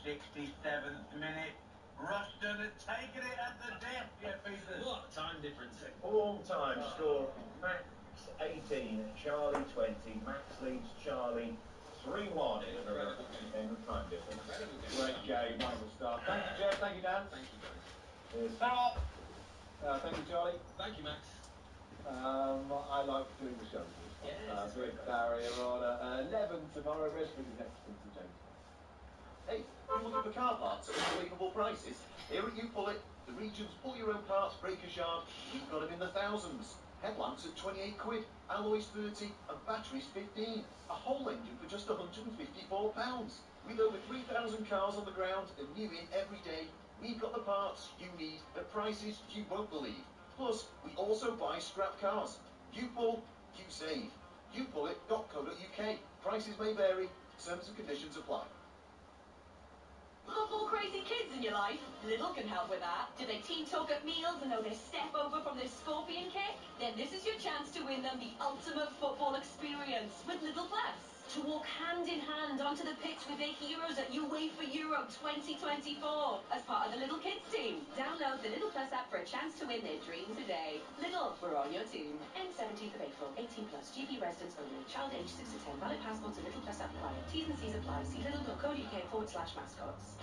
67th minute. Rushton had taken it at the death, Peters. What time difference? All-time score, Max 18, Charlie 20. Max leads Charlie 3-1 in the time difference. Great game. Wonderful stuff. Thank you, Jeff. Thank you, Dan. Thank you, guys. Cheers. So, Thank you, Charlie. Thank you, Max. I like doing the show with you. Yes, it's with great. Barry around 11 tomorrow. Rescued is next. Into James. Hey, you're looking for car parts at unbelievable prices? Here at You Pull It, the region's pull your own parts breakers yard, we've got them in the thousands. Headlamps at 28 quid, alloys 30 and batteries 15. A whole engine for just £154. With over 3,000 cars on the ground and new in every day, we've got the parts you need at prices you won't believe. Plus, we also buy scrap cars. You pull, you save. YouPullIt.co.uk. Prices may vary, terms and conditions apply. Football crazy kids in your life? Little can help with that. Do they teen talk at meals and know their step over from their scorpion kick? Then this is your chance to win them the ultimate football experience with Little Plus. To walk hand in hand onto the pitch with their heroes at UEFA Euro 2024 as part of the Little Kids team. Download the Little Plus app for a chance to win their dreams today. Little, we're on your team. End 17th of April. 18 plus. GP residents only. Child age 6 to 10. Valid passports and Little Plus app required. T's and C's apply. See little.co.uk/mascots.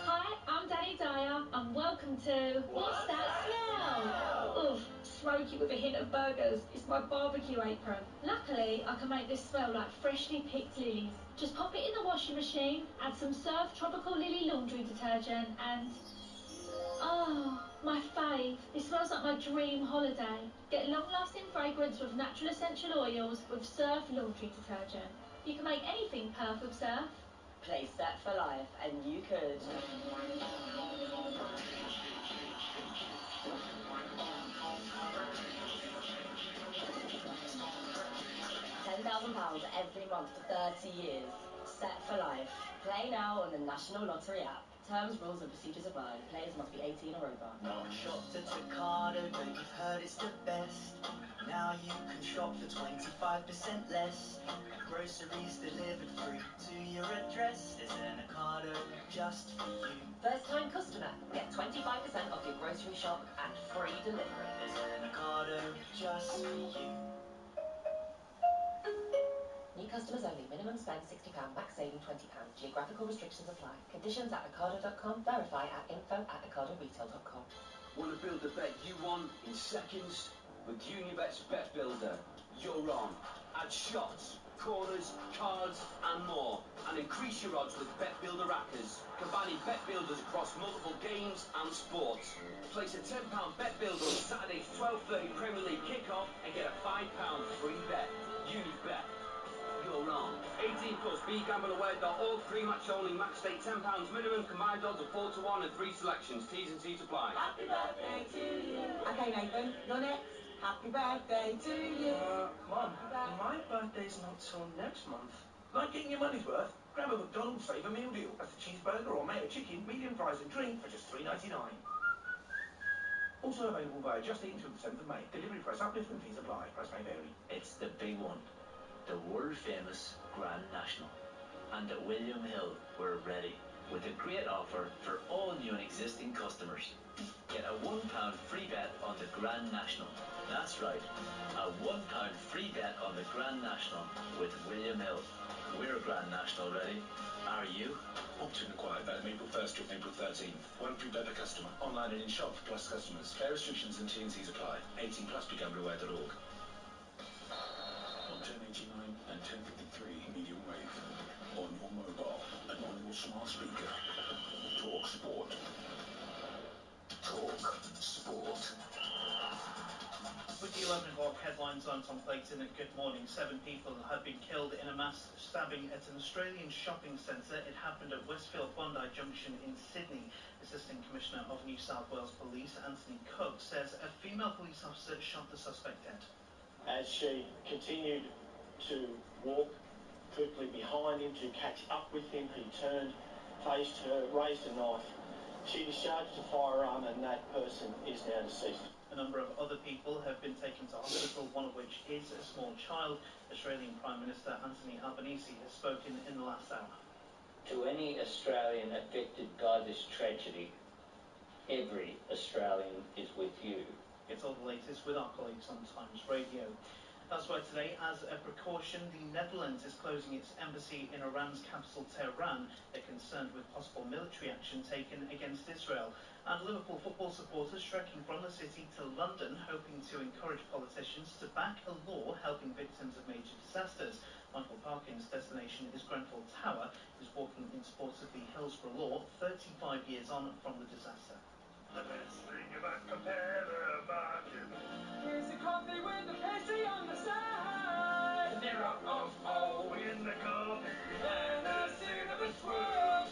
Hi, I'm Danny Dyer, and welcome to What's That Smell? Oof, smoky with a hint of burgers. It's my barbecue apron. Luckily, I can make this smell like freshly picked lilies. Just pop it in the washing machine, add some Surf Tropical Lily laundry detergent, and... oh, my fave. It smells like my dream holiday. Get long-lasting fragrance with natural essential oils with Surf laundry detergent. You can make anything perf with Surf. Play set for life, and you could. £10,000 every month for 30 years. Set for life. Play now on the National Lottery app. Terms, rules and procedures apply. Players must be 18 or over. Not shopped at Ocado, but you've heard it's the best. Now you can shop for 25% less. Groceries delivered free to your address. There's an Ocado just for you. First time customer. Get 25% off your grocery shop and free delivery. There's an Ocado just for you. New customers only. Minimum spend £60. Max saving £20. Geographical restrictions apply. Conditions at ocado.com. Verify at info@ocadoRetail.com. Want to build the bet you want in seconds? With Unibet's Bet Builder, you're on. Add shots, corners, cards and more. And increase your odds with Bet Builder Rackers, combining bet builders across multiple games and sports. Place a £10 bet builder on Saturday's 12:30 Premier League kickoff and get a £5 free bet. Unibet. You're on. 18 plus. BeGambleAware.org. Pre-match only. Max stake £10 minimum. Combined odds of 4-1 and 3 selections. T's and C's apply. Happy birthday to you. Okay, Nathan, you're next. Happy birthday to you. Mum, my birthday's not till next month. Like getting your money's worth? Grab a McDonald's Favour Meal Deal. That's a cheeseburger or mayo chicken, medium fries and drink for just $3.99. Also available via Just Eat until the 7th of May. Delivery price uplift and fees apply. Price may vary. It's the big one. The world-famous Grand National. And at William Hill, we're ready with a great offer for all new and existing customers. Get a £1 free bet on the Grand National. That's right, a £1 free bet on the Grand National with William Hill. We're Grand National ready. Are you? Opt-in required. Valid April 1st to April 13th. One free bet per customer. Online and in shop for Plus customers. Fair restrictions and T&Cs apply. 18 plus. BeGambleAware.org. On 1089 and 1053 medium wave. On your mobile and on your smart speaker. Talk Sport. Talk Sport. With the 11 o'clock headlines, I'm Tom Clayton. Good morning. 7 people have been killed in a mass stabbing at an Australian shopping centre. It happened at Westfield Bondi Junction in Sydney. Assistant Commissioner of New South Wales Police, Anthony Cook, says a female police officer shot the suspect dead. As she continued to walk quickly behind him to catch up with him, he turned, faced her, raised a knife. She discharged a firearm and that person is now deceased. A number of other people have been taken to hospital, one of which is a small child. Australian Prime Minister Anthony Albanese has spoken in the last hour. To any Australian affected by this tragedy, every Australian is with you. It's all the latest with our colleagues on Times Radio. Elsewhere today, as a precaution, the Netherlands is closing its embassy in Iran's capital, Tehran. They're concerned with possible military action taken against Israel. And Liverpool football supporters trekking from the city to London, hoping to encourage politicians to back a law helping victims of major disasters. Michael Parkin's destination is Grenfell Tower. He's walking in support of the Hillsborough Law, 35 years on from the disaster. The best thing about Compare Market is the coffee with the pastry on the side. Nero, oh, in the coffee. And a cinnamon swirl.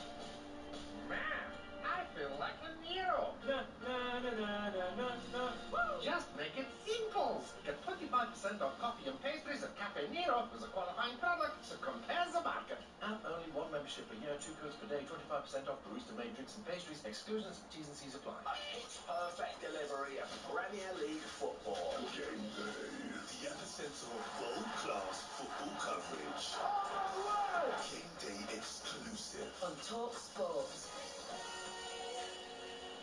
Man, I feel like a Nero. Na na na na na na na. Just make it simple. Get 25% off coffee and pastries at Cafe Nero with a qualifying product, so compare the market. App only, one membership per year, 2 codes per day, 25% off barista-made drinks and pastries. Exclusions, T's and C's apply. A hit-perfect delivery of Premier League football. Game day. The epicenter of world-class football coverage. Game day exclusive. On Talk Sport.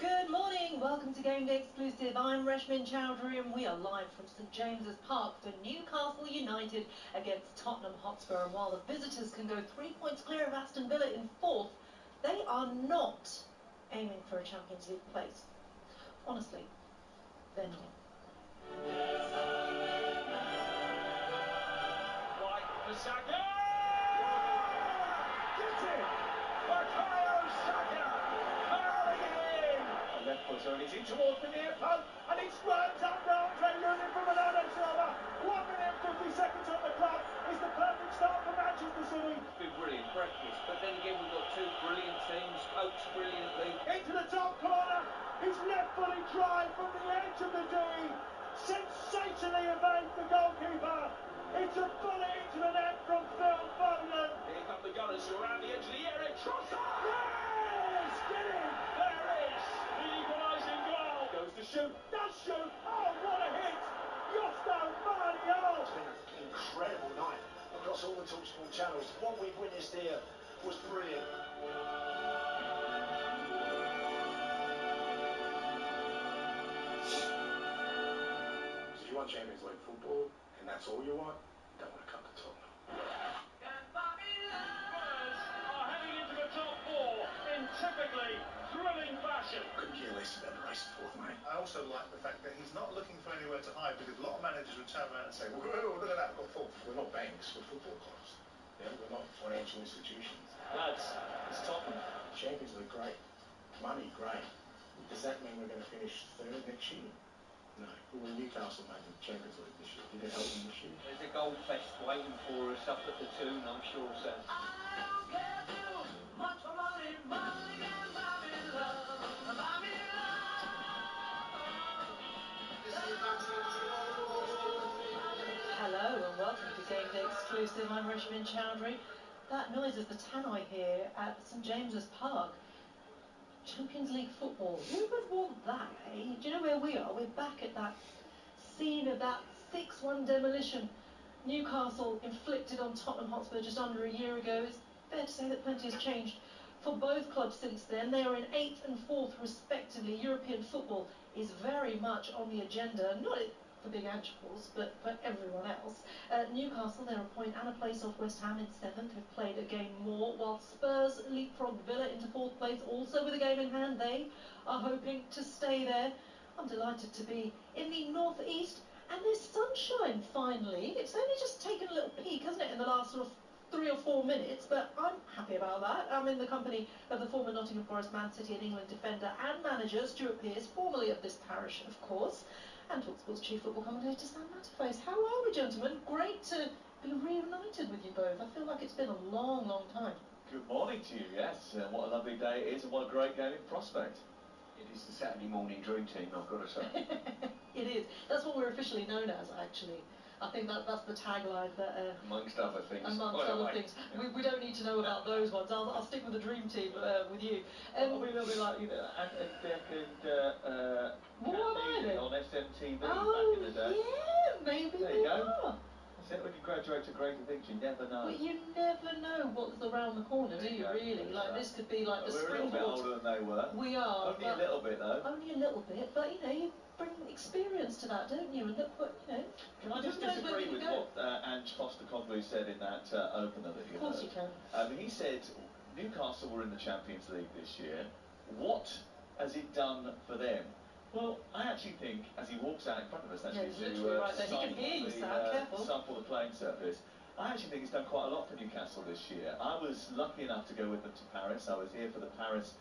Good morning, welcome to Game Day Exclusive. I'm Reshmin Chowdhury and we are live from St James's Park for Newcastle United against Tottenham Hotspur. And while the visitors can go 3 points clear of Aston Villa in 4th, they are not aiming for a Champions League place. Honestly, they're not. White for Saka! Get it! Bukayo Saka! Curling it in! A left footer and it's in towards the near post and it's worked under Andre Lunin from Bernardo Silva. 1 minute and 50 seconds on the clock. It's the perfect start for Manchester City. It's been brilliant breakfast, but then again we've got two brilliant teams, coached brilliantly. Into the top corner. His left-footed drive from the edge of the D. Sensationally evades the goalkeeper. It's a bullet into the net from Phil Foden. Here come the Gunners who are around the edge of the area. Trossard! Yes! Get in! There is the equalising goal. Goes to shoot. Does shoot. Oh, what a hit! Yosto Mario! It's been an incredible night across all the TalkSport channels. What we've witnessed here was brilliant. If you want Champions League football, and that's all you want, you don't want to come to Tottenham. Spurs are heading into the top 4 in typically thrilling fashion. Couldn't care less about the race for 4th, mate. I also like the fact that he's not looking for anywhere to hide, because a lot of managers would turn around and say, whoa, look at that, we've got 4th. We're not banks, we're football clubs. Yeah, we're not financial institutions. Lads, it's Tottenham. Champions League, great. Money, great. Does that mean we're going to finish 3rd next year? No. Well, Newcastle made the Champions League this year. Did it help them this year? There's a goal fest waiting for us up at the Toon, I'm sure, Sam. I don't care too much for money, money can buy me love, buy me love. Hello and welcome to Game Day Exclusive. I'm Reshmin Chowdhury. That noise is the tannoy here at St James's Park. Champions League football. Who would want that, eh? Do you know where we are? We're back at that scene of that 6-1 demolition Newcastle inflicted on Tottenham Hotspur just under a year ago. It's fair to say that plenty has changed for both clubs since then. They are in 8th and 4th respectively. European football is very much on the agenda, not for big anchors, but for everyone else. Newcastle, they're a point and a place off West Ham in 7th, have played a game more, while Spurs leapfrog Villa into 4th place, also with a game in hand. They are hoping to stay there. I'm delighted to be in the northeast, and there's sunshine finally. It's only just taken a little peek, hasn't it, in the last sort of 3 or 4 minutes, but I'm happy about that. I'm in the company of the former Nottingham Forest, Man City and England defender and manager, Stuart Pearce, formerly of this parish, of course, and TalkSport's chief football commentator, Sam Matterface. How are we, gentlemen? Great to be reunited with you both. I feel like it's been a long, long time. Good morning to you, yes. What a lovely day it is and what a great game in prospect. It is the Saturday morning dream team, I've got to say. It is. That's what we're officially known as, actually. I think that's the tagline that... amongst other things. Amongst other things. Yeah. We don't need to know about those ones. I'll stick with the dream team with you. I'll be a little bit like, you know, and Beck and What am I then? on SMTV Oh, back in the day. yeah, maybe There we you go. are. Said when you graduate to greater things, you never know. But you never know what's around the corner, do you, really? Like, this could be like the springboard. We're a little bit older than they were. We are. Only a little bit, though. Only a little bit, but, you know, you bring experience to that, don't you? And look what, you know... Can I just disagree with what Ange Postecoglou said in that opener that you heard? Of course you can. He said Newcastle were in the Champions League this year. What has it done for them? Well, I actually think, as he walks out in front of us, actually, to sample the playing surface, I actually think it's done quite a lot for Newcastle this year. I was lucky enough to go with them to Paris. I was here for the Paris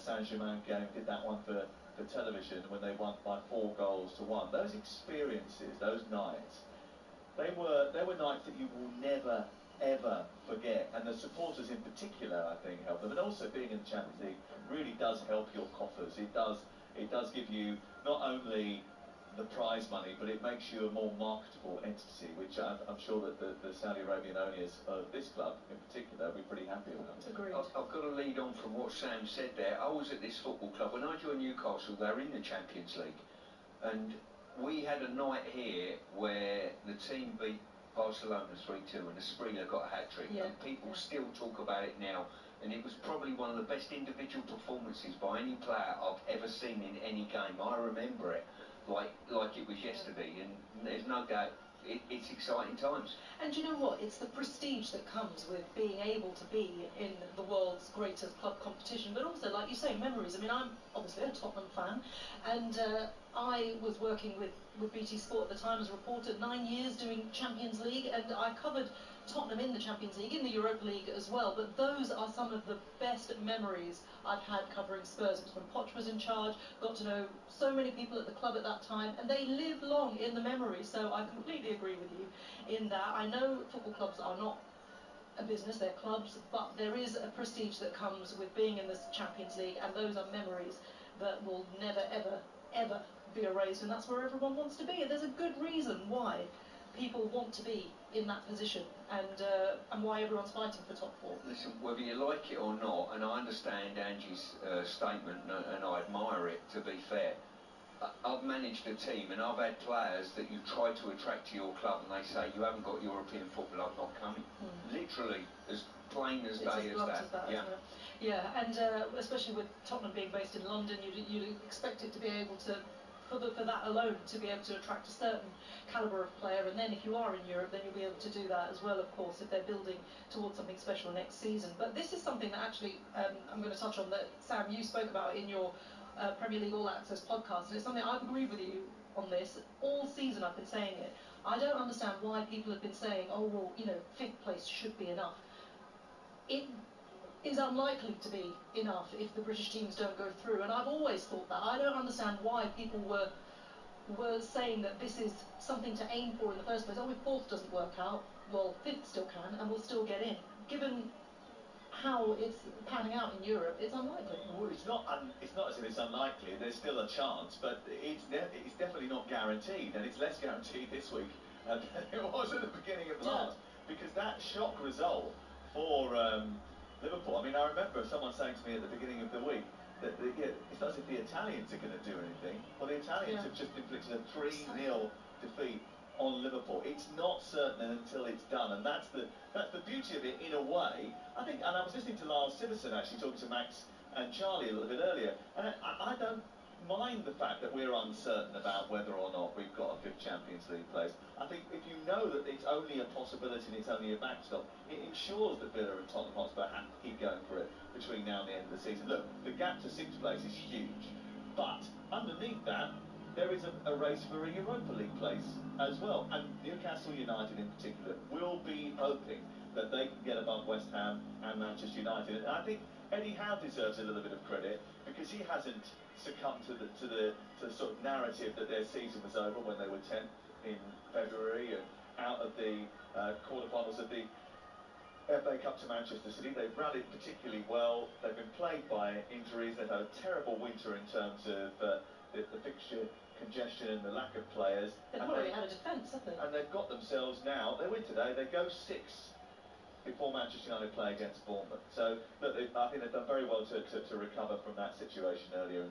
Saint-Germain game, did that one for television when they won by 4 goals to 1. Those experiences, those nights, they were nights that you will never, ever forget. And the supporters in particular, I think, help them. And also being in the Champions League really does help your coffers. It does give you not only the prize money, but it makes you a more marketable entity, which I'm sure that the Saudi Arabian owners of this club in particular will be pretty happy about. Agreed. I've got to lead on from what Sam said there. I was at this football club when I joined Newcastle. They were in the Champions League, and we had a night here where the team beat Barcelona 3-2 and Esprilla got a hat-trick, and people still talk about it now. And it was probably one of the best individual performances by any player I've ever seen in any game. I remember it like it was yesterday, and there's no doubt it's exciting times. And do you know what? It's the prestige that comes with being able to be in the world's greatest club competition, but also, like you say, memories. I mean, I'm obviously a Tottenham fan, and I was working with BT Sport at the time as a reporter, 9 years doing Champions League, and I covered Tottenham in the Champions League, in the Europa League as well, but those are some of the best memories I've had covering Spurs. It was when Poch was in charge, got to know so many people at the club at that time, and they live long in the memory, so I completely agree with you in that. I know football clubs are not a business, they're clubs, but there is a prestige that comes with being in this Champions League, and those are memories that will never, ever, ever be erased, and that's where everyone wants to be, and there's a good reason why people want to be in that position, and why everyone's fighting for top 4. Listen, whether you like it or not, and I understand Angie's statement, and I admire it, to be fair, I've managed a team and I've had players that you try to attract to your club and they say, you haven't got European football, I'm not coming. Literally, as plain as day as that. Yeah. Yeah, and especially with Tottenham being based in London, you'd expect it to be able to, for that alone, to be able to attract a certain calibre of player, and then if you are in Europe, then you'll be able to do that as well, of course, if they're building towards something special next season. But this is something that actually, I'm going to touch on, that Sam, you spoke about in your Premier League All Access podcast, and it's something I've agreed with you on this all season. I've been saying it. I don't understand why people have been saying, oh well, you know, 5th place should be enough. It is unlikely to be enough if the British teams don't go through, and I've always thought that. I don't understand why people were saying that this is something to aim for in the first place. Oh, if 4th doesn't work out, well, 5th still can, and we'll still get in. Given how it's panning out in Europe, it's unlikely. Well, it's not as if it's unlikely. There's still a chance, but it's definitely not guaranteed, and it's less guaranteed this week than it was at the beginning of last, because that shock result for Liverpool. I mean, I remember someone saying to me at the beginning of the week that it's not as if the Italians are going to do anything. Well, the Italians have just inflicted a 3-0 defeat on Liverpool. It's not certain until it's done, and that's the beauty of it in a way. I think, and I was listening to Lars Siversen actually talking to Max and Charlie a little bit earlier, and I don't mind the fact that we're uncertain about whether or not we've got a 5th Champions League place. I think if you know that it's only a possibility and it's only a backstop, it ensures that Villa and Tottenham Hotspur have to keep going for it between now and the end of the season. Look, the gap to 6th place is huge, but underneath that, there is a race for a Europa League place as well, and Newcastle United in particular will be hoping that they can get above West Ham and Manchester United. And I think Eddie Howe deserves a little bit of credit because he hasn't succumbed to the sort of narrative that their season was over when they were 10th in February and out of the quarterfinals of the FA Cup to Manchester City. They've rallied particularly well. They've been plagued by injuries. They've had a terrible winter in terms of the fixture congestion and the lack of players. They've already had a defence, haven't they? And they've got themselves now. They win today. They go 6 before Manchester United play against Bournemouth. So look, I think they've done very well to recover from that situation earlier in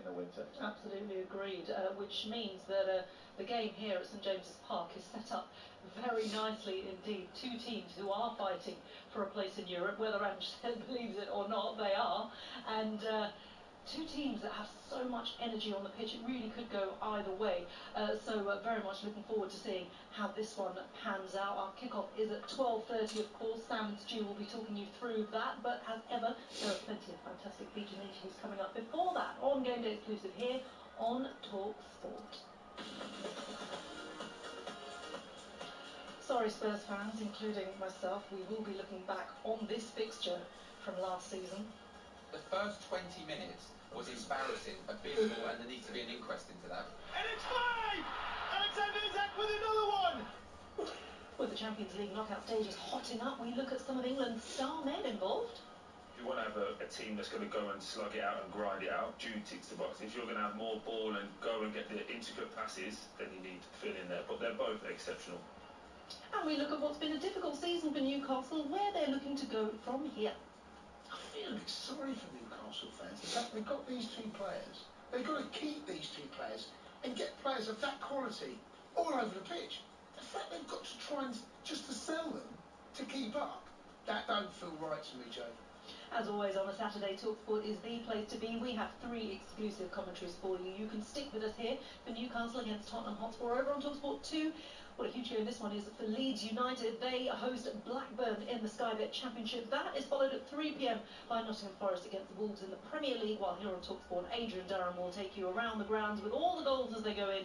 the winter. Absolutely agreed, which means that the game here at St James's Park is set up very nicely indeed. Two teams who are fighting for a place in Europe, whether Ange believes it or not, they are. And two teams that have so much energy on the pitch, it really could go either way. So very much looking forward to seeing how this one pans out. Our kickoff is at 12:30, of course. Sam and Stu will be talking you through that, but as ever, there are plenty of fantastic features and interviews coming up before that on Game Day Exclusive here on Talk Sport. Sorry, Spurs fans, including myself, we will be looking back on this fixture from last season. The first 20 minutes was embarrassing, abysmal, and there needs to be an inquest into that. And it's 5! Alexander Isak with another one! With the Champions League knockout stages hotting up, we look at some of England's star men involved. If you want to have a team that's going to go and slug it out and grind it out, Jude ticks the box. If you're going to have more ball and go and get the intricate passes, then you need Phil in there. But they're both exceptional. And we look at what's been a difficult season for Newcastle, where they're looking to go from here. I feel a bit sorry for Newcastle fans. The fact they've got these two players, they've got to keep these two players and get players of that quality all over the pitch. The fact they've got to try and just to sell them to keep up, that don't feel right to me, Joe. As always on a Saturday, TalkSport is the place to be. We have 3 exclusive commentaries for you. You can stick with us here for Newcastle against Tottenham Hotspur. Over on TalkSport 2, what a huge game this one is for Leeds United. They host Blackburn in the Sky Bet Championship. That is followed at 3 p.m. by Nottingham Forest against the Wolves in the Premier League. While here on TalkSport, Adrian Durham will take you around the grounds with all the goals as they go in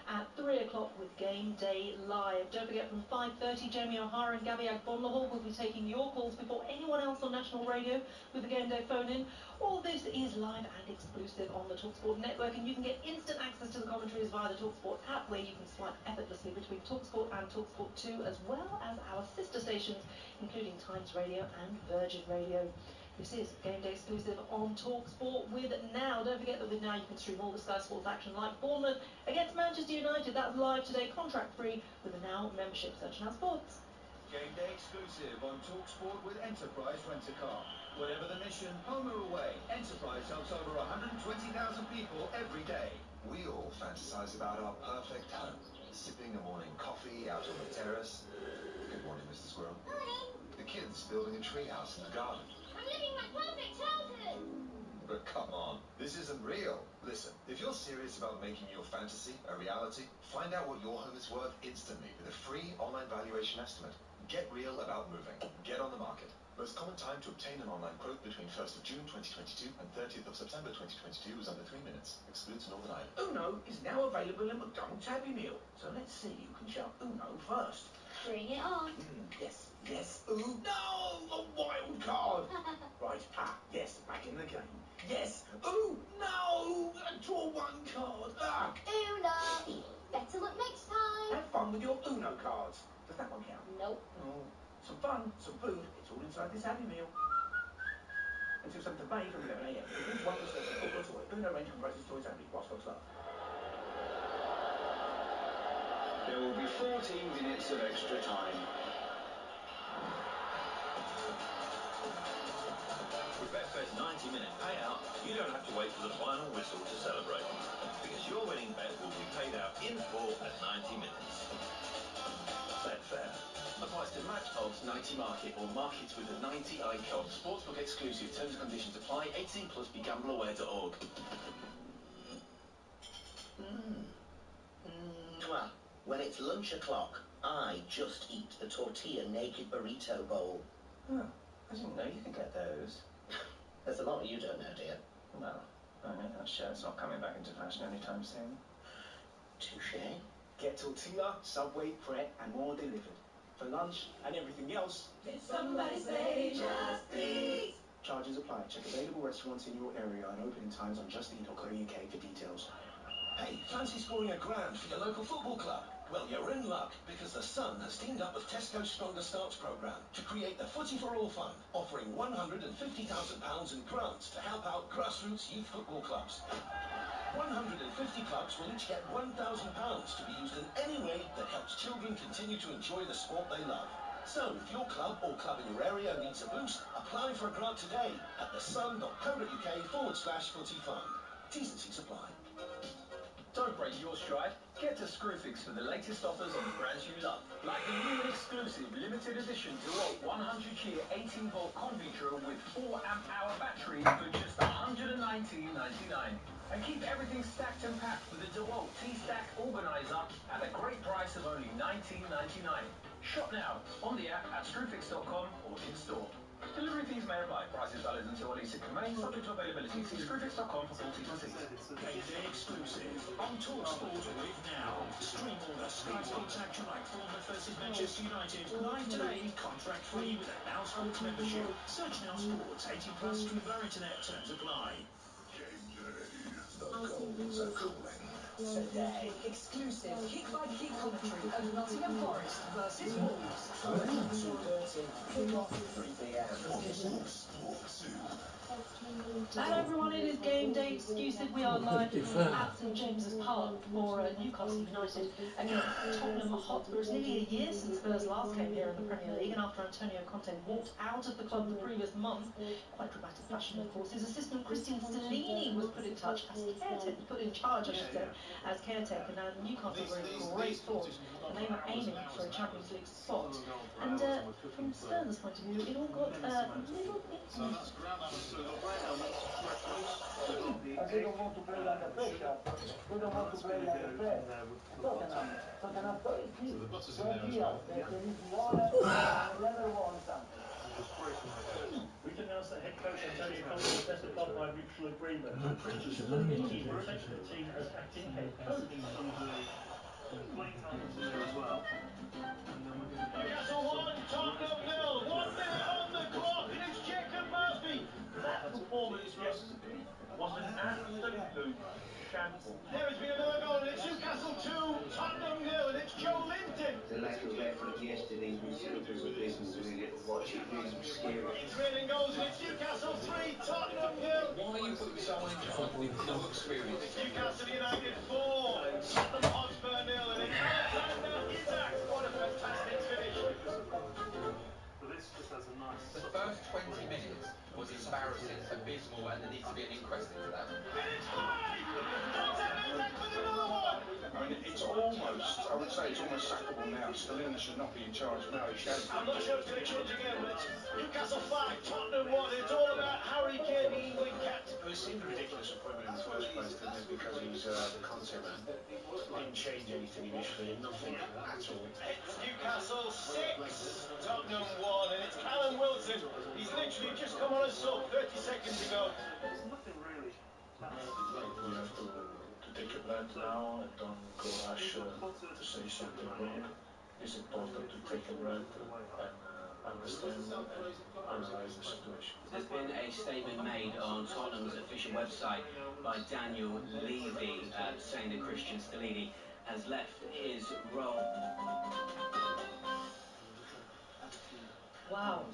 at 3 o'clock with Game Day Live. Don't forget, from 5:30, Jamie O'Hara and Gabby Agbonlahor will be taking your calls before anyone else on national radio with the Game Day phone-in. All this is live and exclusive on the TalkSport network, and you can get instant access to the commentaries via the TalkSport app, where you can swipe effortlessly between TalkSport and TalkSport 2, as well as our sister stations, including Times Radio and Virgin Radio. This is Game Day Exclusive on TalkSport with Now. Don't forget that with Now you can stream all the Sky Sports action like Bournemouth against Manchester United. That's live today, contract free, with the Now membership. Search Now Sports. Game Day Exclusive on TalkSport with Enterprise Rent-A-Car. Whatever the mission, home or away, Enterprise helps over 120,000 people every day. We all fantasize about our perfect home. Sipping a morning coffee out on the terrace. Good morning, Mr. Squirrel. Morning. The kids building a treehouse in the garden. I'm living my perfect childhood. But come on, this isn't real. Listen, if you're serious about making your fantasy a reality, find out what your home is worth instantly with a free online valuation estimate. Get real about moving. Get on the market. Most common time to obtain an online quote between 1st of June 2022 and 30th of September 2022 was under 3 minutes. Excludes Northern Ireland. Uno is now available in McDonald's Happy Meal. So let's see who can shout Uno first. Bring it on. Yes, yes. Ooh, no! A wild card! Right, yes, back in the game. Yes! Ooh, no! Draw 1 card. Uno! Better luck next time. Have fun with your Uno cards. Does that one count? Nope. Oh, some fun, some food. It's all inside this Happy Meal. Until 7th of May from 11 a.m. Each one was served a toy. Uno range comprises toys only. While stocks last. There will be 14 minutes of extra time. With Betfair's 90-minute payout, you don't have to wait for the final whistle to celebrate. Because your winning bet will be paid out in full at 90 minutes. Betfair. Applies to match odds 90 market or markets with a 90 icon. Sportsbook exclusive. Terms and conditions apply. 18 plus. BeGambleAware.org. Mwah. When it's lunch o'clock, I just eat a tortilla naked burrito bowl. Oh, I didn't know you could get those. There's a lot you don't know, dear. Well, I know that shirt's not coming back into fashion anytime soon. Touché. Get tortilla, Subway, Pret, and more delivered. For lunch and everything else. Did somebody say just eat? Charges apply. Check available restaurants in your area and opening times on justeat.co.uk for details. Hey, fancy scoring a grand for your local football club? Well, you're in luck, because the Sun has teamed up with Tesco's Stronger Starts programme to create the Footy for All Fund, offering £150,000 in grants to help out grassroots youth football clubs. 150 clubs will each get £1,000 to be used in any way that helps children continue to enjoy the sport they love. So, if your club or club in your area needs a boost, apply for a grant today at thesun.co.uk/footy fund. T's and C's apply. Don't break your stride. Get to Screwfix for the latest offers on the brands you love. Like the new and exclusive limited edition DeWalt 100-year 18-volt Convitre with 4-amp-hour battery for just $119.99. And keep everything stacked and packed with a DeWalt T-Stack Organizer at a great price of only $19.99. Shop now on the app at screwfix.com or in store. Delivery fees may apply. Prices valid until at least 6th of May, subject to availability. See screwfix.com for full T's and C's. Game day exclusive on TalkSport with Now. Stream all the Sky Sports action like Bournemouth versus Manchester United. Live today, contract free with a Now Sports membership. Search Now Sports, 18 plus stream via internet. Terms apply. Game day. The goals are calling. Today, exclusive kick-by-kick commentary of Nottingham Forest versus Wolves. Friday, 2:30. Kick-off, 3 p.m. Hello everyone, it is game day exclusive. We are live at St James's Park for Newcastle United against Tottenham Hotspur. It's nearly a year since Spurs last came here in the Premier League, and after Antonio Conte walked out of the club the previous month, quite dramatic fashion of course, his assistant Christian Stellini was put in charge as caretaker. Now Newcastle were in great form and they were aiming for a Champions League spot. And from Spurs' point of view, it all got a little bit that's ground helmets, so we've got red helmets, fresh ones, we've got the They don't want to play under pressure. They don't want to play under press. Tottenham is so the butters in right there as here. well. There is water and leather one something. We can announce that head coach Antonio Conte has left the club by mutual agreement. Christian Stellini will take the team as acting head coach. Playing time in there as well. Newcastle 1, Tottenham 0. 1 minute on the clock, and it's Jacob Murphy. That performance yesterday was an absolute shambles. There has been another goal, and it's Newcastle 2, Tottenham 0, and it's Joe Linton. The lack of effort yesterday was abysmal, really, to watch it. Really scary. It's raining goals, and it's Newcastle 3, Tottenham 0. Why are you putting someone in charge with no experience? It's Newcastle United 4, Tottenham Hotspur 0, and it's Alexander Isak. What a fantastic finish. But this just has a nice... The first 20 minutes was embarrassing, abysmal, and there needs to be an inquest into that. And it's 5! Alexander Isak with another one! I mean, it's almost, I would say it's almost sackable now. Stellini should not be in charge now. He should. I'm not sure it's going to change again, but it's Newcastle 5, Tottenham 1. It's all about Harry Kane, the England captain. It seemed a ridiculous appointment in the first place, didn't it? Because he's the Conte man. Didn't change anything initially, nothing at all. It's Newcastle 6, Tottenham 1, and it's Callum Wilson. He's literally just come on a sub 30 seconds ago. There's nothing really. We have to take a breath now and don't go rush to say something wrong. It's important to take a breath and understand and analyze the situation. There's been a statement made on Tottenham's official website by Daniel Levy saying that Christian Stellini has left his role. Wow.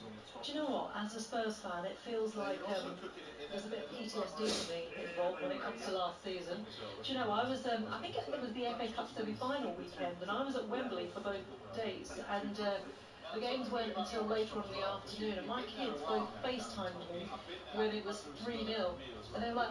Do you know what? As a Spurs fan, it feels like there's a bit of PTSD for me involved when it comes to last season. Do you know, I was, I think it was the FA Cup semi-final weekend, and I was at Wembley for both days, and the games went until later on in the afternoon, and my kids both FaceTimed me when it was 3-0. And they were like,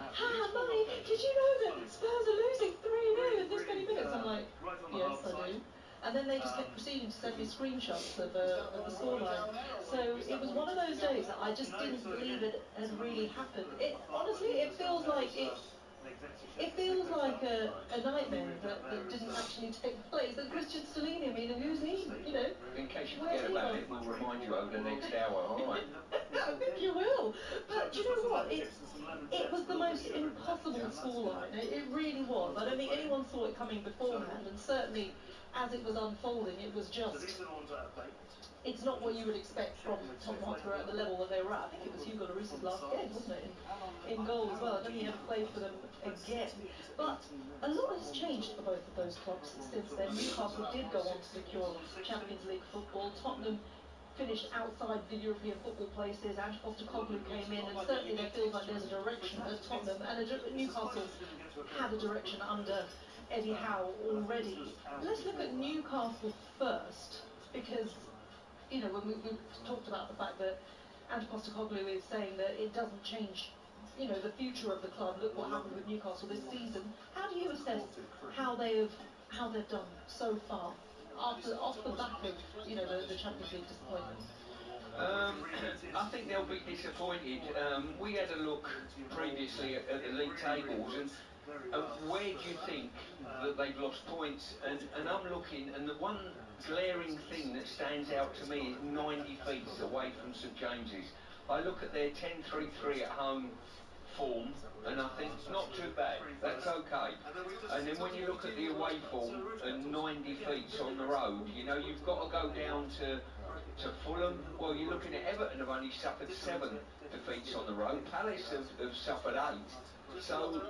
Mummy, did you know that Spurs are losing 3-0 in this many minutes? I'm like, yes, I do. And then they just kept proceeding to send me screenshots of the scoreline. So it was one of those days that I just didn't believe it had really happened. It honestly, it feels like a nightmare that didn't actually take place. And Christian Stellini, I mean, who's he? You know. In case you forget about it, we'll remind you over the next hour. All right. I think you will. But do you know what? It was the most impossible scoreline. It really was. I don't think anyone saw it coming beforehand, and certainly as it was unfolding, it was just... It's not what you would expect from Tottenham Hotspur at the level that they were at. I think it was Hugo Lloris's last game, wasn't it, in goal as well. I don't think he ever played for them again. But a lot has changed for both of those clubs since then. Newcastle did go on to secure Champions League football. Tottenham finished outside the European football places. Ange Postecoglou came in, and certainly there feels like there's a direction at Tottenham, and Newcastle's had a direction under Eddie Howe already. Let's look at Newcastle first, because you know, when we've talked about the fact that Ange Postecoglou is saying that it doesn't change, you know, the future of the club. Look what happened with Newcastle this season. How do you assess how they've done so far off the back of, you know, the Champions League disappointment? I think they'll be disappointed. We had a look previously at the league tables, and where do you think that they've lost points? And I'm looking, and the one glaring thing that stands out to me is 90 feet away from St James's. I look at their 10-3-3 at home form, and I think not too bad, that's okay. And then when you look at the away form and 90 feet on the road, you know, you've got to go down to Fulham. Well, you're looking at Everton have only suffered 7 defeats on the road. Palace have suffered 8. So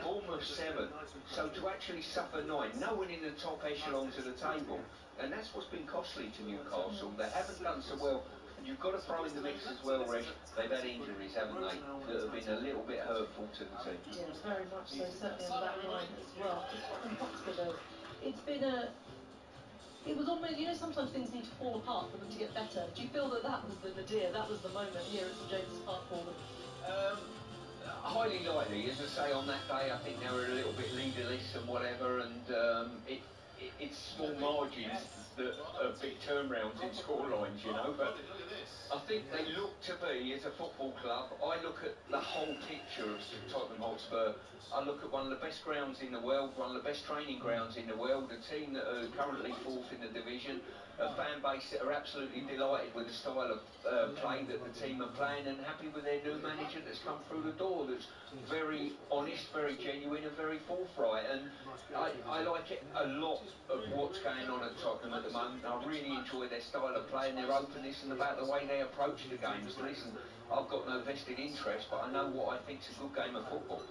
Bournemouth 7. So to actually suffer 9, no one in the top echelons of the table, and that's what's been costly to Newcastle. They haven't done so well. And you've got to throw in the mix as well, Reg. They've had injuries, haven't they, that have been a little bit hurtful to the team. Yes, very much so, certainly on the back line as well. Tottenham Hotspur, though, it's been it was almost, you know, sometimes things need to fall apart for them to get better. Do you feel that that was the nadir, that was the moment here at St James's Park for them? Highly likely, as I say, on that day I think they were a little bit leaderless and whatever, and it's small margins that are big turnarounds in scorelines, you know, but I think they look to be, as a football club, I look at the whole picture of Tottenham Hotspur. I look at one of the best grounds in the world, one of the best training grounds in the world, a team that are currently 4th in the division, a fan base that are absolutely delighted with the style of play that the team are playing, and happy with their new manager that's come through the door, that's very honest, very genuine and very forthright. And I like it a lot of what's going on at Tottenham at the moment. I really enjoy their style of play and their openness and about the way they approach the games. Listen, I've got no vested interest, but I know what I think's a good game of football.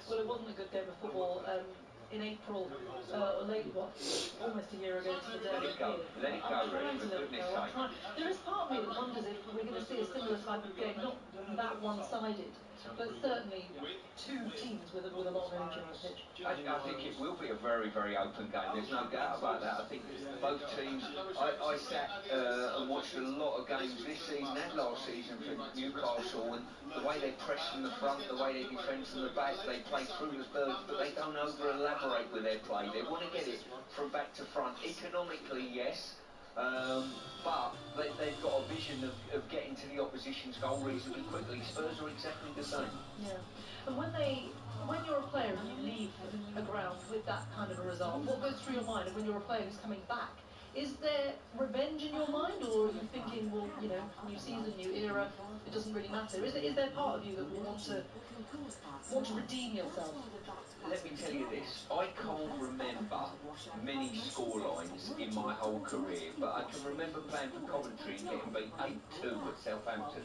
Well, it wasn't a good game of football in April, almost a year ago to the day. Let it go, let it go, Reg, for goodness sake. There is part of me that wonders if we're going to see a similar type of game, not that one-sided, but certainly 2 teams with a lot of energy on the pitch. I think it will be a very, very open game. There's no doubt about that. I think both teams. I sat and watched a lot of games this season and last season for Newcastle, and the way they press from the front, the way they defend from the back, they play through the thirds, but they don't over-elaborate with their play. They want to get it from back to front. Economically, yes. But they've got a vision of getting to the opposition's goal reasonably quickly. Spurs are exactly the same. Yeah. And when you're a player and you leave a ground with that kind of a result, what goes through your mind? And when you're a player who's coming back, is there revenge in your mind, or are you thinking, well, you know, new season, new era, it doesn't really matter? Is there part of you that will want to redeem yourself? Let me tell you this, I can't remember many scorelines in my whole career, but I can remember playing for Coventry and getting beat 8-2 at Southampton.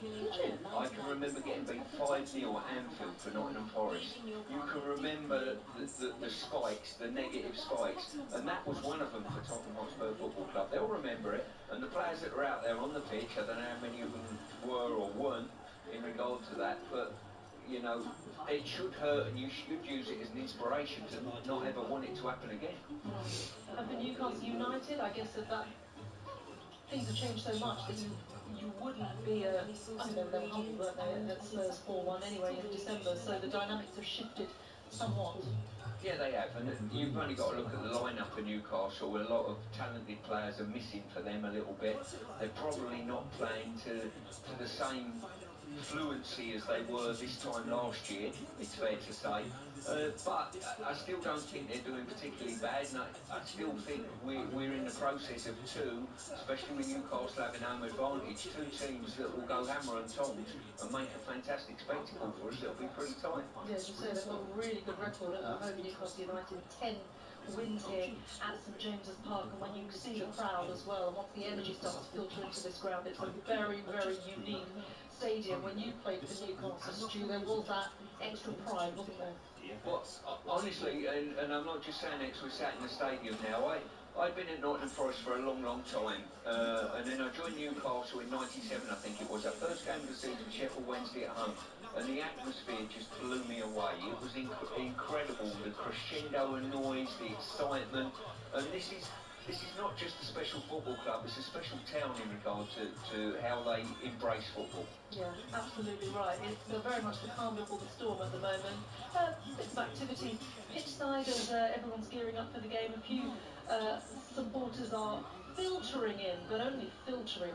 I can remember getting beat 5-0 at Anfield for Nottingham Forest. You can remember the spikes, the negative spikes, and that was one of them for Tottenham Hotspur Football Club. They'll remember it, and the players that are out there on the pitch, I don't know how many of them were or weren't in regard to that, but you know, it should hurt, and you should use it as an inspiration to not ever want it to happen again. And for Newcastle United, I guess that things have changed so much that you wouldn't be I mean, they were humbled, weren't they, at Spurs 4-1 anyway in December, so the dynamics have shifted somewhat. Yeah, they have, and you've only got to look at the lineup of Newcastle. A lot of talented players are missing for them a little bit. They're probably not playing to the same fluency as they were this time last year, it's fair to say. But I still don't think they're doing particularly bad, and I still think we're in the process of especially with Newcastle having home advantage, 2 teams that will go hammer and tongs and make a fantastic spectacle for us. It'll be pretty tight. Yeah, as you say, they've got a really good record at home, Newcastle United, 10 wins here at St James's Park, and when you see the crowd as well, and once the energy starts to filter into this ground, it's a very, very unique stadium. When you played for Newcastle, Stu, there was that extra pride, wasn't there? Well, honestly, and I'm not just saying that because we're sat in the stadium now, I'd been at Nottingham Forest for a long, long time, and then I joined Newcastle in '97, I think it was. Our first game of the season, Sheffield Wednesday at home, and the atmosphere just blew me away. It was incredible, the crescendo and noise, the excitement, and this is This is not just a special football club, it's a special town in regard to how they embrace football. Yeah, absolutely right. It's very much the calm before the storm at the moment. Bits of activity pitch side as everyone's gearing up for the game. A few supporters are filtering in, but only filtering.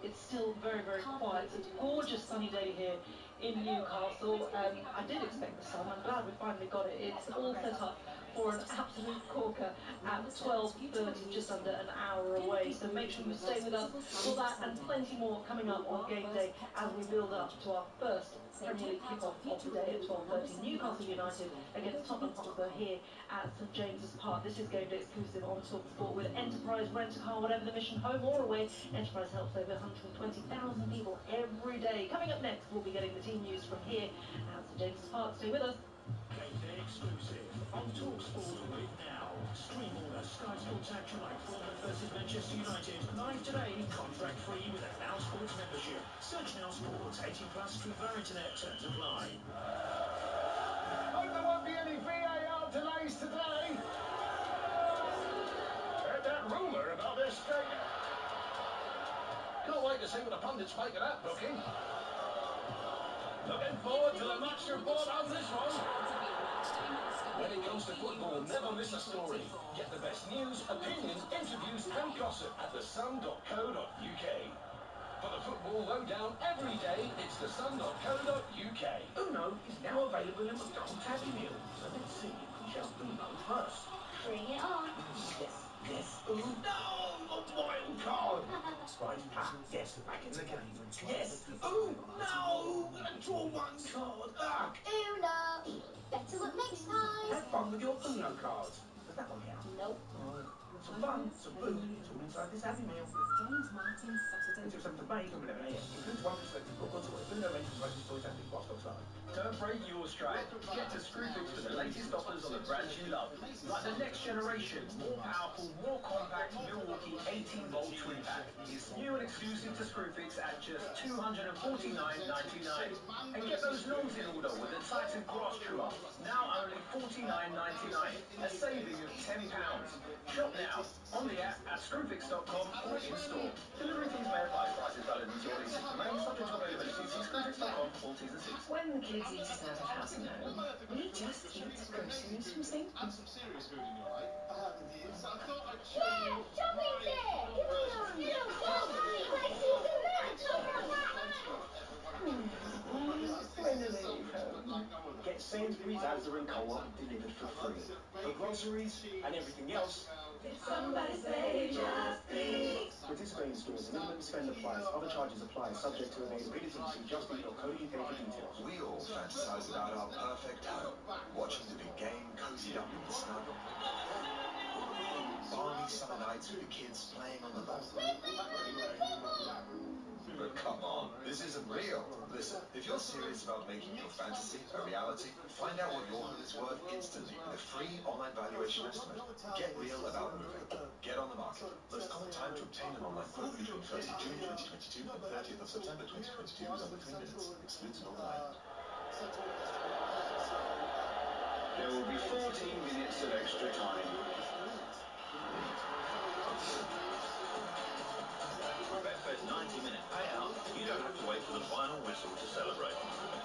It's still very, very quiet. It's a gorgeous sunny day here in Newcastle. I did expect the sun. I'm glad we finally got it. It's all set up for an absolute corker at 12:30, just under an hour away. So make sure you stay with us for that and plenty more coming up on game day as we build up to our first Premier League kick-off of the day at 12:30. Newcastle United against Tottenham Hotspur here at St James's Park. This is game day exclusive on TalkSport with Enterprise Rent-A-Car, whatever the mission, home or away. Enterprise helps over 120,000 people every day. Coming up next, we'll be getting the team news from here at St James's Park. Stay with us. Game day exclusive on TalkSport with Now. Stream all the Sky Sports action like Bournemouth versus Manchester United live today, contract free with a Now Sports membership. Search Now Sports, 18 plus through via internet, terms apply. Hope there won't be any VAR delays today. Heard that rumour about their stadium. Can't wait to see what the pundits make of that booking. Looking forward to the match report on this one. When it comes to football, never miss a story. Get the best news, opinions, interviews and gossip at thesun.co.uk. For the football lowdown every day, it's thesun.co.uk. Uno is now available in McDonald's Happy Meal. So let's see if we shall Uno first. Bring it on. Yes. Ooh, no! A wild card! Right, yes, back in the game. Yes! Ooh, no! Draw one card. Ah! Uno. Better luck next time. Have fun with your Uno cards. Does that one count? Nope. Some fun, some food, it's all inside this Happy Meal. James Martin, Saturday. Until 7th of May from 11 a.m. Includes one selected football tour, window range of prices, toys and big box dogs live. Don't break your stride. Get to Screwfix for the latest offers on the brands you love. Like the next generation, more powerful, more compact Milwaukee 18-volt twin pack. It's new and exclusive to Screwfix at just $249.99. And get those lawns in order with the Titan grass trimmer, now only $49.99, a saving of £10. Shop now on the app at screwfix.com or in store. Delivery fees may apply. Prices valid until 26th of May, subject to availability. See screwfix.com for full T's and C's. When the kids eat us out of house and home, we just eat groceries from St. Add some serious food in your life. Indeed. So I thought I'd show Yeah, you. shopping's there. Come on. You don't want money. Let's see the match. When do they leave home? Get Sainsbury's, Asda and Co-op delivered for free. For groceries and everything else. Somebody say just please. Participating stores, minimum spend applies, other charges apply, subject to availability. See justeat.co.uk for details. We all fantasize about our perfect home, watching the big game cozied up in the snuggle. Balmy summer nights with the kids playing on the lawn. But come on, this isn't real. Listen, if you're serious about making your fantasy a reality, find out what your home is worth instantly with a free online valuation estimate. Get real about moving. Get on the market. Most common time to obtain an online quote between 1st of June 2022 and 30th of September 2022 is under 3 minutes. Excludes Northern Ireland. There will be 14 minutes of extra time. Betfair's 90-minute payout, you don't have to wait for the final whistle to celebrate,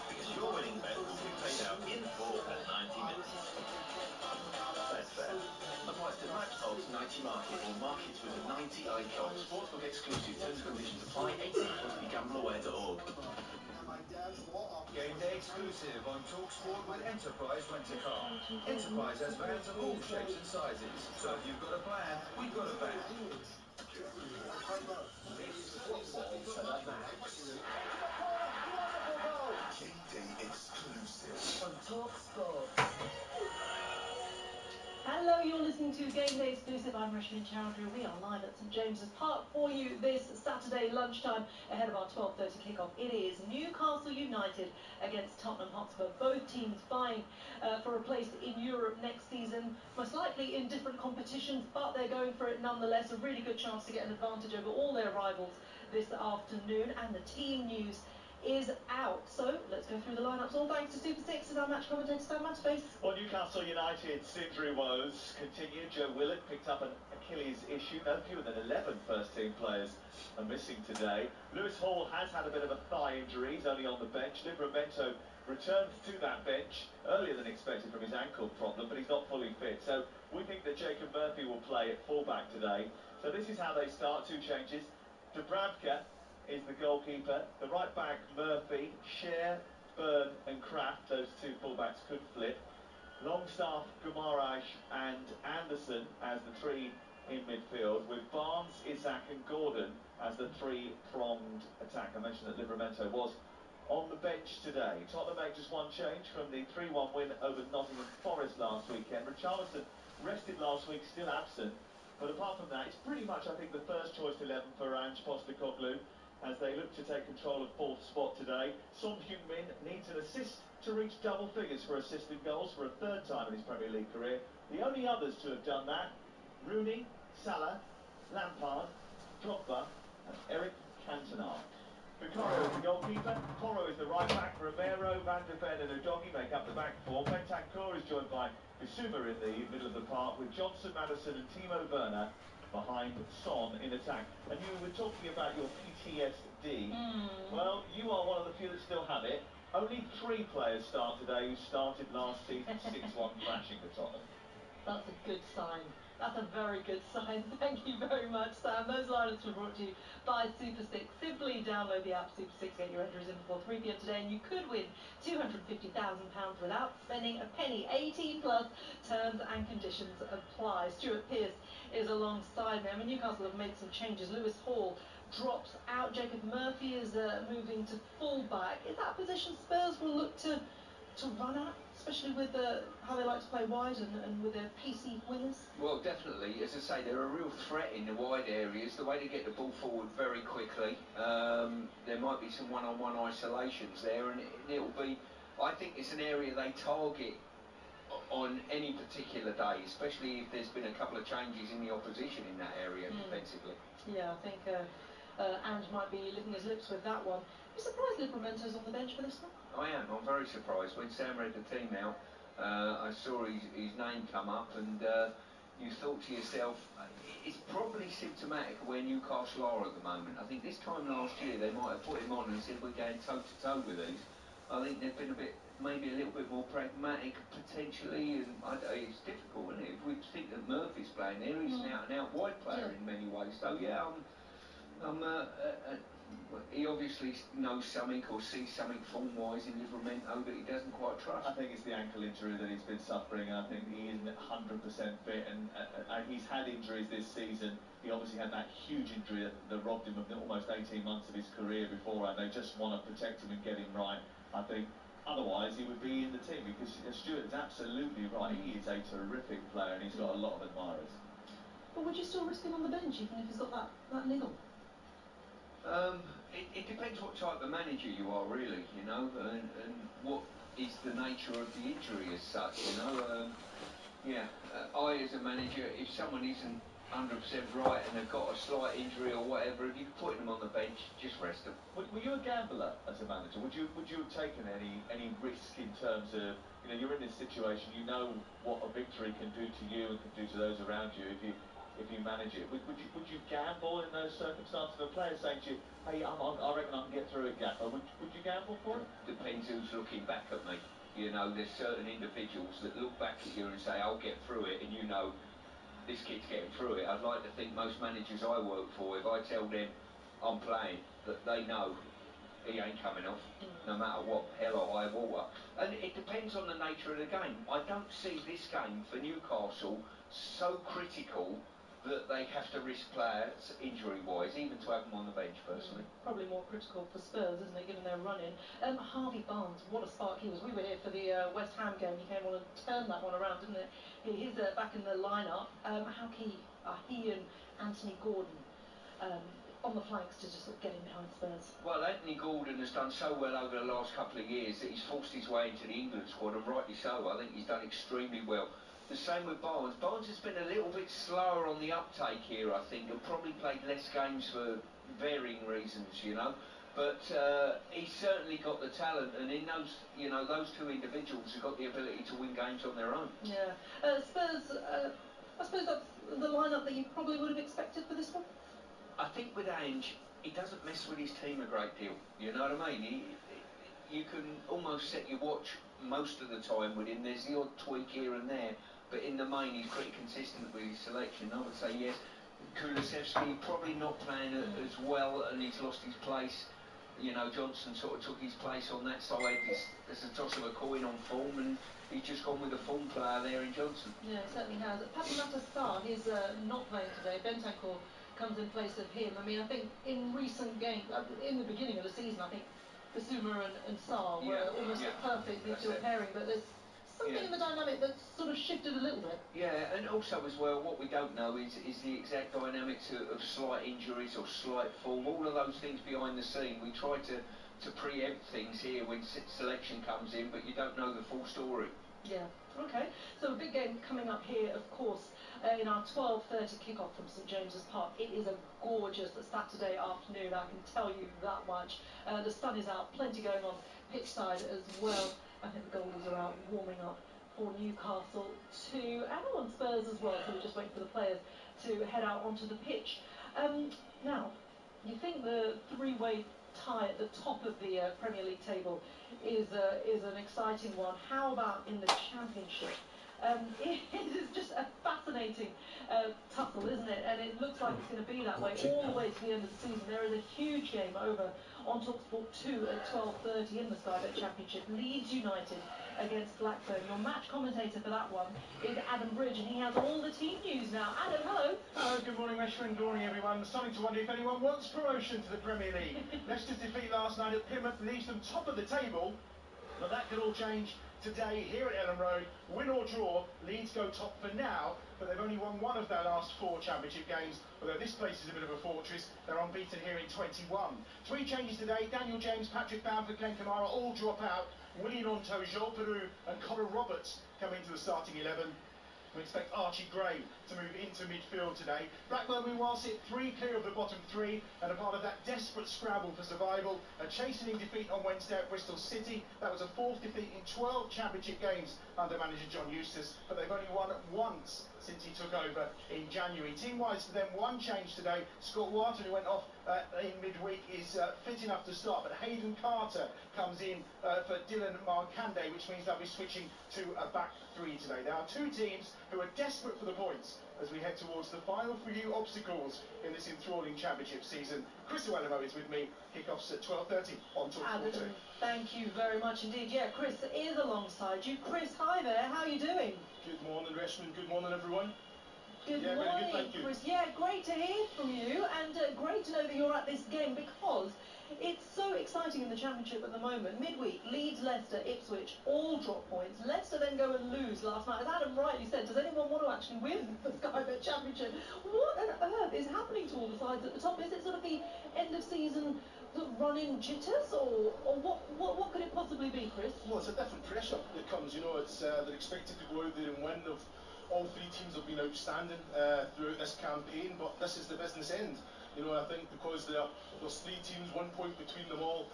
because your winning bet will be paid out in full at 90 minutes. Betfair. Applies to match odds 90 market or markets with a 90 icon. Sportsbook exclusive, terms and conditions apply. 18 plus begambleaware.org. Game day exclusive on TalkSport with Enterprise Rent-A-Car. Enterprise has vans of all shapes and sizes. So if you've got a plan, we've got a van. Game day exclusive on TalkSport. Hello, you're listening to Game Day Exclusive. I'm Rashmin Chowdhury. We are live at St James's Park for you this Saturday lunchtime ahead of our 12:30 kickoff. It is Newcastle United against Tottenham Hotspur. Both teams vying for a place in Europe next season, most likely in different competitions, but they're going for it nonetheless. A really good chance to get an advantage over all their rivals this afternoon. And the team news is out. So let's go through the lineups. All thanks to Super 6 is our match commentator Sam Matterface. Well, Newcastle United's injury woes continue. Joe Willett picked up an Achilles issue. No fewer than 11 first-team players are missing today. Lewis Hall has had a bit of a thigh injury. He's only on the bench. Livramento returned to that bench earlier than expected from his ankle problem, but he's not fully fit. So we think that Jacob Murphy will play at fullback today. So this is how they start. Two changes. Dubravka is the goalkeeper. The right back, Murphy, Scher, Byrne and Kraft, those two fullbacks could flip. Longstaff, Gumaraj and Anderson as the three in midfield, with Barnes, Isak and Gordon as the three-pronged attack. I mentioned that Livramento was on the bench today. Tottenham make just one change from the 3-1 win over Nottingham Forest last weekend. Richarlison rested last week, still absent. But apart from that, it's pretty much, I think, the first choice 11 for Ange Postecoglou as they look to take control of fourth spot today. Son Heung-min needs an assist to reach double figures for assist and goals for a third time in his Premier League career. The only others to have done that, Rooney, Salah, Lampard, Drogba and Eric Cantona. Vicario is the goalkeeper, Porro is the right back, Romero, Van de Ven and Udogie make up the back four. Bentancur is joined by Bissouma in the middle of the park, with Johnson, Maddison and Timo Werner behind Son in attack. And you were talking about your PTSD. Well, you are one of the few that still have it. Only 3 players start today who started last season's 6-1 thrashing for Tottenham. That's a good sign. That's a very good sign. Thank you very much, Sam. Those lineups were brought to you by Super 6. Simply download the app Super 6, get your entries in before 3 p.m. today, and you could win £250,000 without spending a penny. 18 plus, terms and conditions apply. Stuart Pearce is alongside me. I mean, Newcastle have made some changes. Lewis Hall drops out. Jacob Murphy is moving to full-back. Is that a position Spurs will look to run at, especially with how they like to play wide and with their pacey wingers? Well, definitely. As I say, they're a real threat in the wide areas. The way to get the ball forward very quickly. There might be some one-on-one isolations there, and it'll be, I think it's an area they target on any particular day, especially if there's been a couple of changes in the opposition in that area defensively. Yeah, I think Ange might be licking his lips with that one. You surprised Livramento's on the bench for this one? I am. I'm very surprised. When Sam read the team out, I saw his name come up, and you thought to yourself, it's probably symptomatic of where Newcastle are at the moment. I think this time last year they might have put him on and said we're going toe-to-toe with these. I think they've been maybe a little bit more pragmatic potentially, and it's difficult, isn't it? If we think that Murphy's playing there, he's an out-and-out wide player in many ways. So yeah, he obviously knows something or sees something form-wise in Livramento that he doesn't quite trust. I think it's the ankle injury that he's been suffering, and I think he isn't 100% fit, and he's had injuries this season. He obviously had that huge injury that robbed him of almost 18 months of his career before, and they just want to protect him and get him right, I think. Otherwise, he would be in the team, because Stuart is absolutely right. He is a terrific player, and he's got a lot of admirers. But would you still risk him on the bench, even if he's got that niggle? It depends what type of manager you are, really, you know, and what is the nature of the injury as such, you know. I, as a manager, if someone isn't 100% right and they've got a slight injury or whatever, if you're putting them on the bench, just rest them. Were you a gambler as a manager? Would you have taken any risk in terms of, you know, you're in this situation, you know what a victory can do to you and can do to those around you if you manage it? Would you gamble in those circumstances? If a player saying to you, hey, I reckon I can get through it, Gaffer, would you gamble for it? Depends who's looking back at me. You know, there's certain individuals that look back at you and say, I'll get through it, and you know, this kid's getting through it. I'd like to think most managers I work for, if I tell them I'm playing, that they know he ain't coming off, no matter what, hell or high water. And it depends on the nature of the game. I don't see this game for Newcastle so critical that they have to risk players injury-wise, even to have them on the bench, personally. Probably more critical for Spurs, isn't it, given their run-in. Harvey Barnes, what a spark he was. We were here for the West Ham game. He came on and turned that one around, didn't it? He's back in the lineup. How key are he and Anthony Gordon on the flanks to just sort of get in behind Spurs? Well, Anthony Gordon has done so well over the last couple of years that he's forced his way into the England squad, and rightly so. I think he's done extremely well. The same with Barnes. Barnes has been a little bit slower on the uptake here, I think, and probably played less games for varying reasons, you know. But he's certainly got the talent, and in those, those two individuals have got the ability to win games on their own. Yeah. Spurs, I suppose that's the lineup that you probably would have expected for this one? I think with Ange, he doesn't mess with his team a great deal. You know what I mean? You can almost set your watch most of the time with him. There's the odd tweak here and there, but in the main, he's pretty consistent with his selection. I would say yes. Kulusevski probably not playing as well, and he's lost his place. Johnson sort of took his place on that side. It's a toss of a coin on form, and he's just gone with a form player there in Johnson. Yeah, he certainly has. Papenata Sarr, he's not playing today. Bentancur comes in place of him. I mean, I think in recent games, in the beginning of the season, I think Bissouma and Sarr were almost a perfect midfield pairing, but there's something in the dynamic that's sort of shifted a little bit. Yeah, and also as well, what we don't know is the exact dynamics of slight injuries or slight form, all of those things behind the scene. We try to preempt things here when selection comes in, but you don't know the full story. Yeah. Okay, so a big game coming up here, of course, in our 12:30 kickoff from St James's Park. It is a gorgeous Saturday afternoon, I can tell you that much. The sun is out, plenty going on pitch side as well. I think the Goldies are out warming up for Newcastle too, and on Spurs as well, so we're just waiting for the players to head out onto the pitch. Now, you think the three-way tie at the top of the Premier League table is an exciting one. How about in the Championship? It is just a fascinating tussle, isn't it? And it looks like it's going to be that way all the way to the end of the season. There is a huge game over on TalkSport 2 at 12:30 in the Sky Bet Championship. Leeds United against Blackburn. Your match commentator for that one is Adam Bridge, and he has all the team news now. Adam, hello. Hello, good morning, Reshma, good morning, everyone. Starting to wonder if anyone wants promotion to the Premier League. Leicester's defeat last night at Plymouth leaves them top of the table, but that could all change today here at Ellen Road. Win or draw, Leeds go top for now, but they've only won one of their last 4 Championship games, although this place is a bit of a fortress. They're unbeaten here in 21. 3 changes today. Daniel James, Patrick Bamford, Ken Kamara all drop out. Willian Onto, Joel Peru and Conor Roberts come into the starting 11. We expect Archie Gray to move into midfield today. Blackburn, meanwhile, sit 3 clear of the bottom 3 and are part of that desperate scramble for survival. A chastening defeat on Wednesday at Bristol City. That was a 4th defeat in 12 Championship games under manager John Eustace, but they've only won once since he took over in January. Team-wise for them, 1 change today. Scott Wharton, who went off in midweek, is fit enough to start, but Hayden Carter comes in for Dylan Markande, which means they'll be switching to a back 3 today. There are 2 teams who are desperate for the points as we head towards the final few obstacles in this enthralling Championship season. Chris Uelemo is with me. Kickoffs at 12:30 on TalkSport 2. Thank you very much indeed. Yeah, Chris is alongside you. Chris, hi there. How are you doing? Good morning, Reshman. Good morning, everyone. Good morning, very good, thank you. Chris. Yeah, great to hear from you, and great to know that you're at this game, because it's so exciting in the Championship at the moment. Midweek, Leeds, Leicester, Ipswich all drop points. Leicester then go and lose last night. As Adam rightly said, does anyone want to actually win the Sky Bet Championship? What on earth is happening to all the sides at the top? Is it sort of the end of season run-in jitters, or what could it possibly be, Chris? Well, it's a different pressure that comes. It's they're expected to go out there and win. All 3 teams have been outstanding throughout this campaign, but this is the business end. I think because there's 3 teams, 1 point between them all,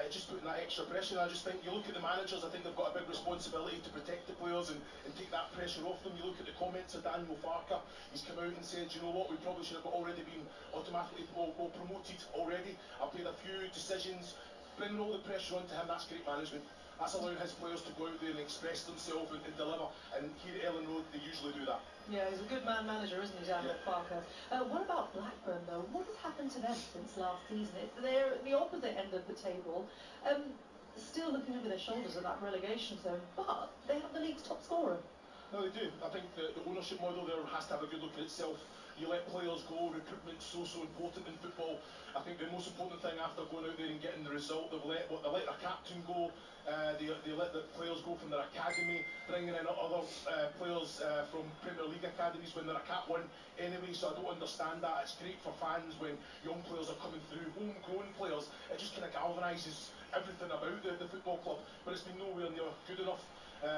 it's just putting that extra pressure. And I just think you look at the managers, I think they've got a big responsibility to protect the players and take that pressure off them. You look at the comments of Daniel Farker, he's come out and said, you know what, we probably should have already been automatically promoted already. I've made a few decisions, bringing all the pressure onto him. That's great management. That's allowing his players to go out there and express themselves and deliver. And here at Ellen Road, they usually do that. Yeah, he's a good manager, isn't he, Daniel Farker? What about Blackburn, though? What has happened to them since last season? They're at the opposite end of the table, still looking over their shoulders at that relegation zone, but they have the league's top scorer. No, they do. I think the ownership model there has to have a good look at itself. You let players go, recruitment's so important in football. I think the most important thing after going out there and getting the result, they let their captain go, they let the players go from their academy, bringing in other players from Premier League academies when they're a Cat 1 anyway, so I don't understand that. It's great for fans when young players are coming through, homegrown players. It just kind of galvanises everything about the football club, but it's been nowhere near good enough.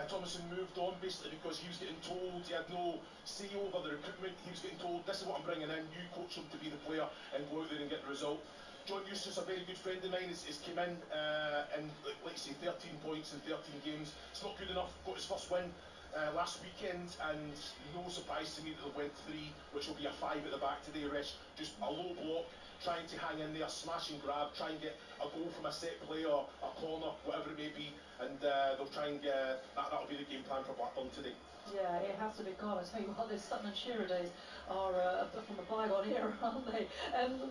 Thomason moved on basically because he was getting told he had no say over the recruitment. He was getting told, this is what I'm bringing in, you coach him to be the player and go out there and get the result. John Eustace, a very good friend of mine, has come in and, like you say, 13 points in 13 games. It's not good enough. Got his first win last weekend, and no surprise to me that they went 3, which will be a 5 at the back today, Resh. Just a low block, trying to hang in there, smash and grab, try and get a goal from a set play or a corner, whatever it may be, and they'll try and that'll be the game plan for Blackburn today. Yeah, it has to be gone. I tell you what, those Sutton and Shearer days are from a bygone era, aren't they?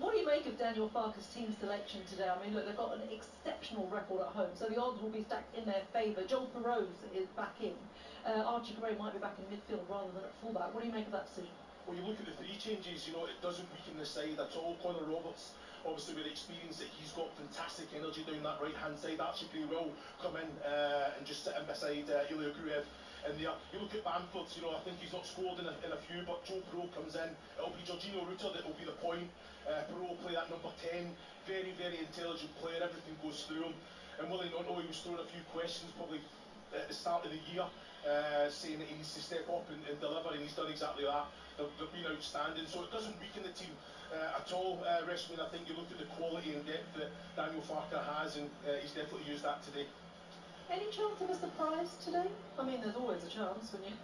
What do you make of Daniel Farke's team selection today? I mean, look, they've got an exceptional record at home, so the odds will be stacked in their favour. Joel Perrose is back in. Archie Gray might be back in midfield rather than at fullback. What do you make of that decision? Well, you look at the 3 changes, you know, it doesn't weaken the side at all. Connor Roberts, obviously with the experience that he's got, fantastic energy down that right-hand side. Archie Gray will come in and just sit in beside Ilya Gruev in there. You look at Bamford, you know, I think he's not scored in a few, but Joe Perreault comes in. It'll be Jorginho Rutter that will be the point. Perreault will play that number 10. Very, very intelligent player. Everything goes through him. And Willie Gnonto, he was throwing a few questions probably at the start of the year, saying that he needs to step up and deliver, and he's done exactly that. They've been outstanding, so it doesn't weaken the team at all. Reshman, I think you look at the quality and depth that Daniel Farke has, and he's definitely used that today. Any chance of a surprise today? I mean, there's always a chance when you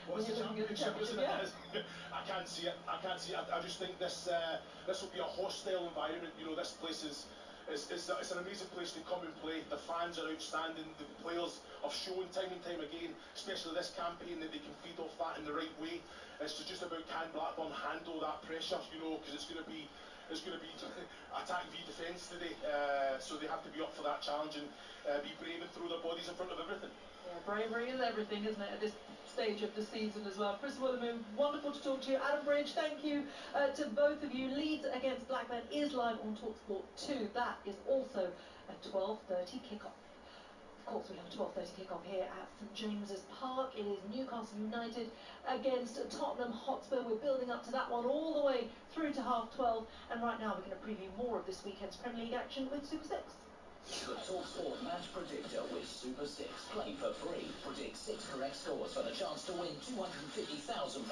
when you're looking at the championship. Yeah. I can't see it. I just think this will be a hostile environment. You know, this place is. It's an amazing place to come and play. The fans are outstanding. The players have shown time and time again, especially this campaign, that they can feed off that in the right way. It's just about, can Blackburn handle that pressure? You know, because it's going to be attack v defence today. So they have to be up for that challenge and be brave and throw their bodies in front of everything. Yeah, bravery is everything, isn't it, at this stage of the season as well. Chris Willermoon, wonderful to talk to you. Adam Bridge, thank you to both of you. Leeds against Blackburn is live on TalkSport 2. That is also a 12:30 kickoff. Of course, we have a 12:30 kickoff here at St James's Park. It is Newcastle United against Tottenham Hotspur. We're building up to that one all the way through to half 12. And right now, we're going to preview more of this weekend's Premier League action with Super 6. The TalkSport Match Predictor with Super 6. Play for free. Predict 6 correct scores for the chance to win £250,000.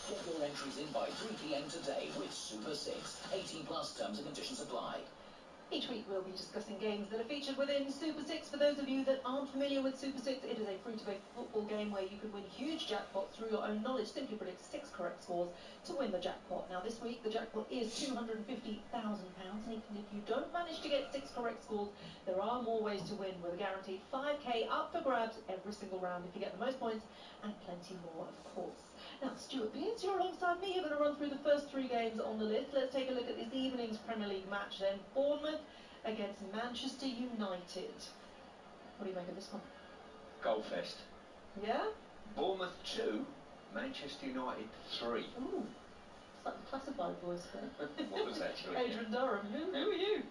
Get your entries in by 3 p.m. today with Super 6. 18 plus terms and conditions apply. Each week we'll be discussing games that are featured within Super 6. For those of you that aren't familiar with Super 6, it is a free-to-play football game where you could win huge jackpots through your own knowledge. Simply predict 6 correct scores to win the jackpot. Now this week the jackpot is £250,000, and even if you don't manage to get 6 correct scores, there are more ways to win, with a guaranteed 5k up for grabs every single round if you get the most points, and plenty more, of course. Now, Stuart Pearce, you're alongside me. You're going to run through the first 3 games on the list. Let's take a look at this evening's Premier League match then. Bournemouth against Manchester United. What do you make of this one? Goalfest. Yeah? Bournemouth 2, Manchester United 3. Ooh, it's like the classified voice there. Was actually. Adrian Durham, who are you?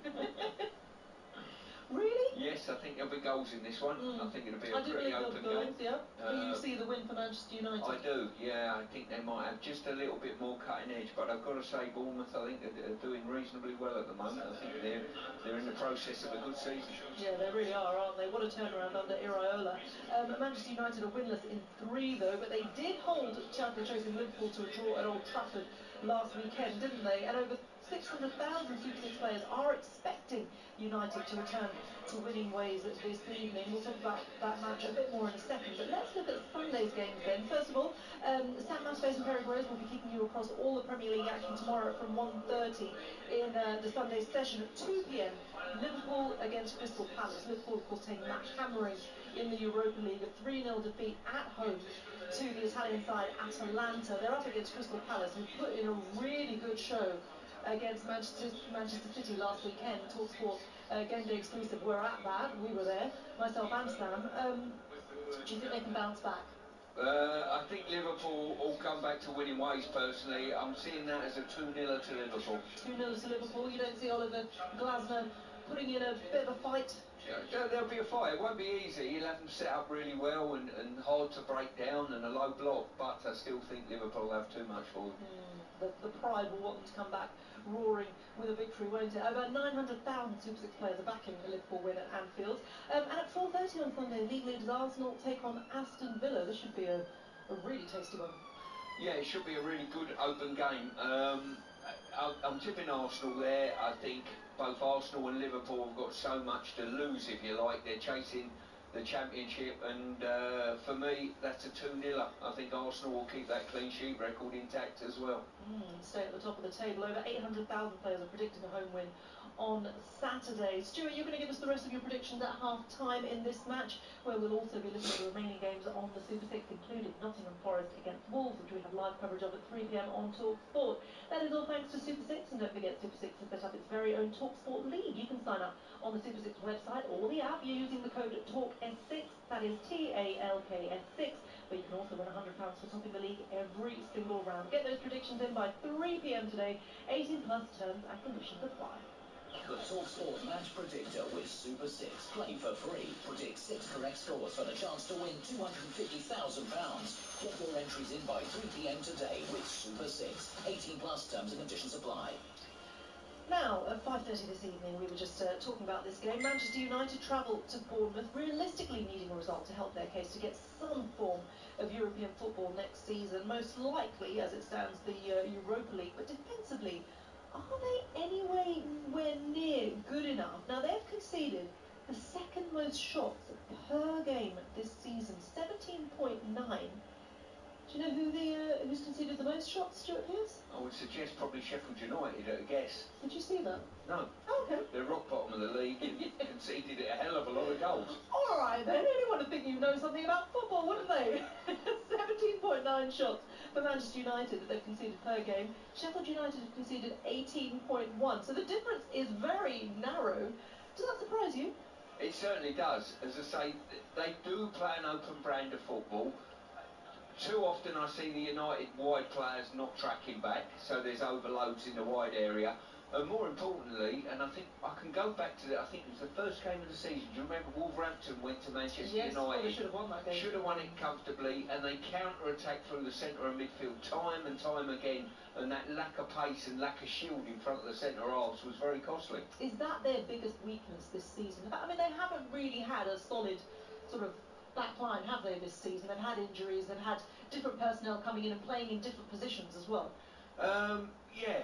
Really? Yes, I think there'll be goals in this one. I think it'll be a pretty open game. Goals, yeah. You see the win for Manchester United? I do, yeah. I think they might have just a little bit more cutting edge, but I've got to say Bournemouth, I think, are doing reasonably well at the moment. I think they're in the process of a good season. Yeah, they really are, aren't they? What a turnaround under Iraola. Manchester United are winless in 3, though, but they did hold champion-chasing Liverpool to a draw at Old Trafford last weekend, didn't they? And over 600,000 Super 6 players are expecting United to return to winning ways this evening. We'll talk about that match a bit more in a second, but let's look at Sunday's games then. First of all, Sam Maspace and Perry Groves will be kicking you across all the Premier League action tomorrow from 1:30 in the Sunday session. At 2 p.m, Liverpool against Crystal Palace. Liverpool, of course, taking match hammering in the Europa League, a 3-0 defeat at home to the Italian side Atalanta. They're up against Crystal Palace, who put in a really good show against Manchester City last weekend. TalkSport game day exclusive. We're at that. We were there, myself and Sam. Do you think they can bounce back? I think Liverpool will come back to winning ways, personally. I'm seeing that as a 2-0 to Liverpool. 2-0 to Liverpool. You don't see Oliver Glasner putting in a bit of a fight? There'll be a fight. It won't be easy. He'll have them set up really well and hard to break down and a low block, but I still think Liverpool have too much forward. The pride will want them to come back roaring with a victory, won't it? Over 900,000 Super 6 players are backing a Liverpool win at Anfield. And at 4:30 on Sunday, league leaders Arsenal take on Aston Villa. This should be a really tasty one. Yeah, it should be a really good open game. I'm tipping Arsenal there. I think both Arsenal and Liverpool have got so much to lose, if you like. They're chasing the championship, and for me, that's a 2-0. I think Arsenal will keep that clean sheet record intact as well. Stay at the top of the table. Over 800,000 players are predicting a home win on Saturday. Stuart, you're going to give us the rest of your predictions at half-time in this match, where we'll also be looking at the remaining games on the Super 6, including Nottingham Forest against Wolves, which we have live coverage of at 3 p.m. on Talk Sport. That is all thanks to Super 6, and don't forget Super 6 has set up its very own Talk Sport League. You can sign up on the Super 6 website or the app. You're using the code TALKS6, that is TALKS6, but you can also win £100 for topping the league every single round. Get those predictions in by 3 p.m. today. 18+ terms and conditions apply. The TalkSport Match Predictor with Super 6. Play for free. Predict 6 correct scores for the chance to win £250,000. Get your entries in by 3 p.m. today with Super 6. 18+ terms and conditions apply. Now, at 5:30 this evening, we were just talking about this game. Manchester United travel to Bournemouth, realistically needing a result to help their case to get some form of European football next season. Most likely, as it stands, the Europa League. But defensively, are they anywhere near good enough? Now, they've conceded the second most shots per game this season, 17.9. Do you know who's conceded the most shots, Stuart Pearce? I would suggest probably Sheffield United at a guess. Did you see that? No. Oh, okay. They're rock bottom of the league and conceded a hell of a lot of goals. All right, then. Anyone would think you know something about football, wouldn't they? 17.9 shots for Manchester United that they've conceded per game. Sheffield United have conceded 18.1. So the difference is very narrow. Does that surprise you? It certainly does. As I say, they do play an open brand of football. Too often I see the United wide players not tracking back, so there's overloads in the wide area. And more importantly, and I think I can go back to I think it was the first game of the season. Do you remember Wolverhampton went to Manchester United? Well, they should have won that game. Should have won it comfortably, and they counter-attack through the centre of midfield time and time again. And that lack of pace and lack of shield in front of the centre halves was very costly. Is that their biggest weakness this season? I mean, they haven't really had a solid sort of back line, have they, this season? They've had injuries, they've had different personnel coming in and playing in different positions as well. Yeah,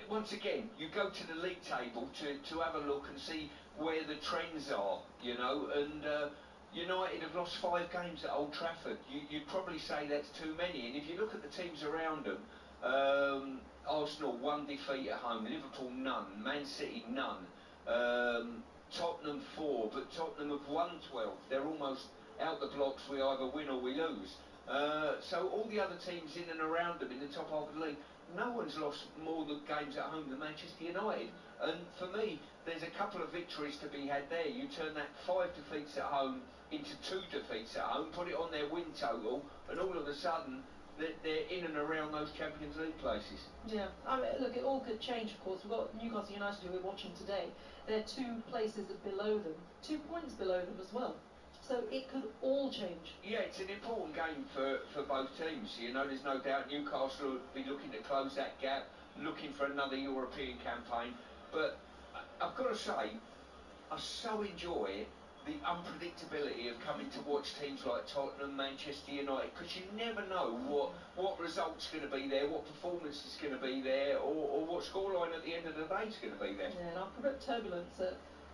once again, you go to the league table to have a look and see where the trends are, you know, and United have lost 5 games at Old Trafford. You'd probably say that's too many, and if you look at the teams around them, Arsenal 1 defeat at home, Liverpool none, Man City none, Tottenham 4, but Tottenham have won 12. They're almost out the blocks. We either win or we lose. So all the other teams in and around them in the top half of the league, no one's lost more games at home than Manchester United. And for me, there's a couple of victories to be had there. You turn that 5 defeats at home into 2 defeats at home, put it on their win total, and all of a sudden they're in and around those Champions League places. Yeah, I mean, look, it all could change, of course. We've got Newcastle United, who we're watching today. They're 2 places below them, 2 points below them as well. So it could all change. Yeah, it's an important game for both teams. You know, there's no doubt Newcastle will be looking to close that gap, looking for another European campaign. But I've got to say, I so enjoy the unpredictability of coming to watch teams like Tottenham, Manchester United, because you never know what result's going to be there, what performance is going to be there, or what scoreline at the end of the day is going to be there. Yeah, and after a bit of turbulence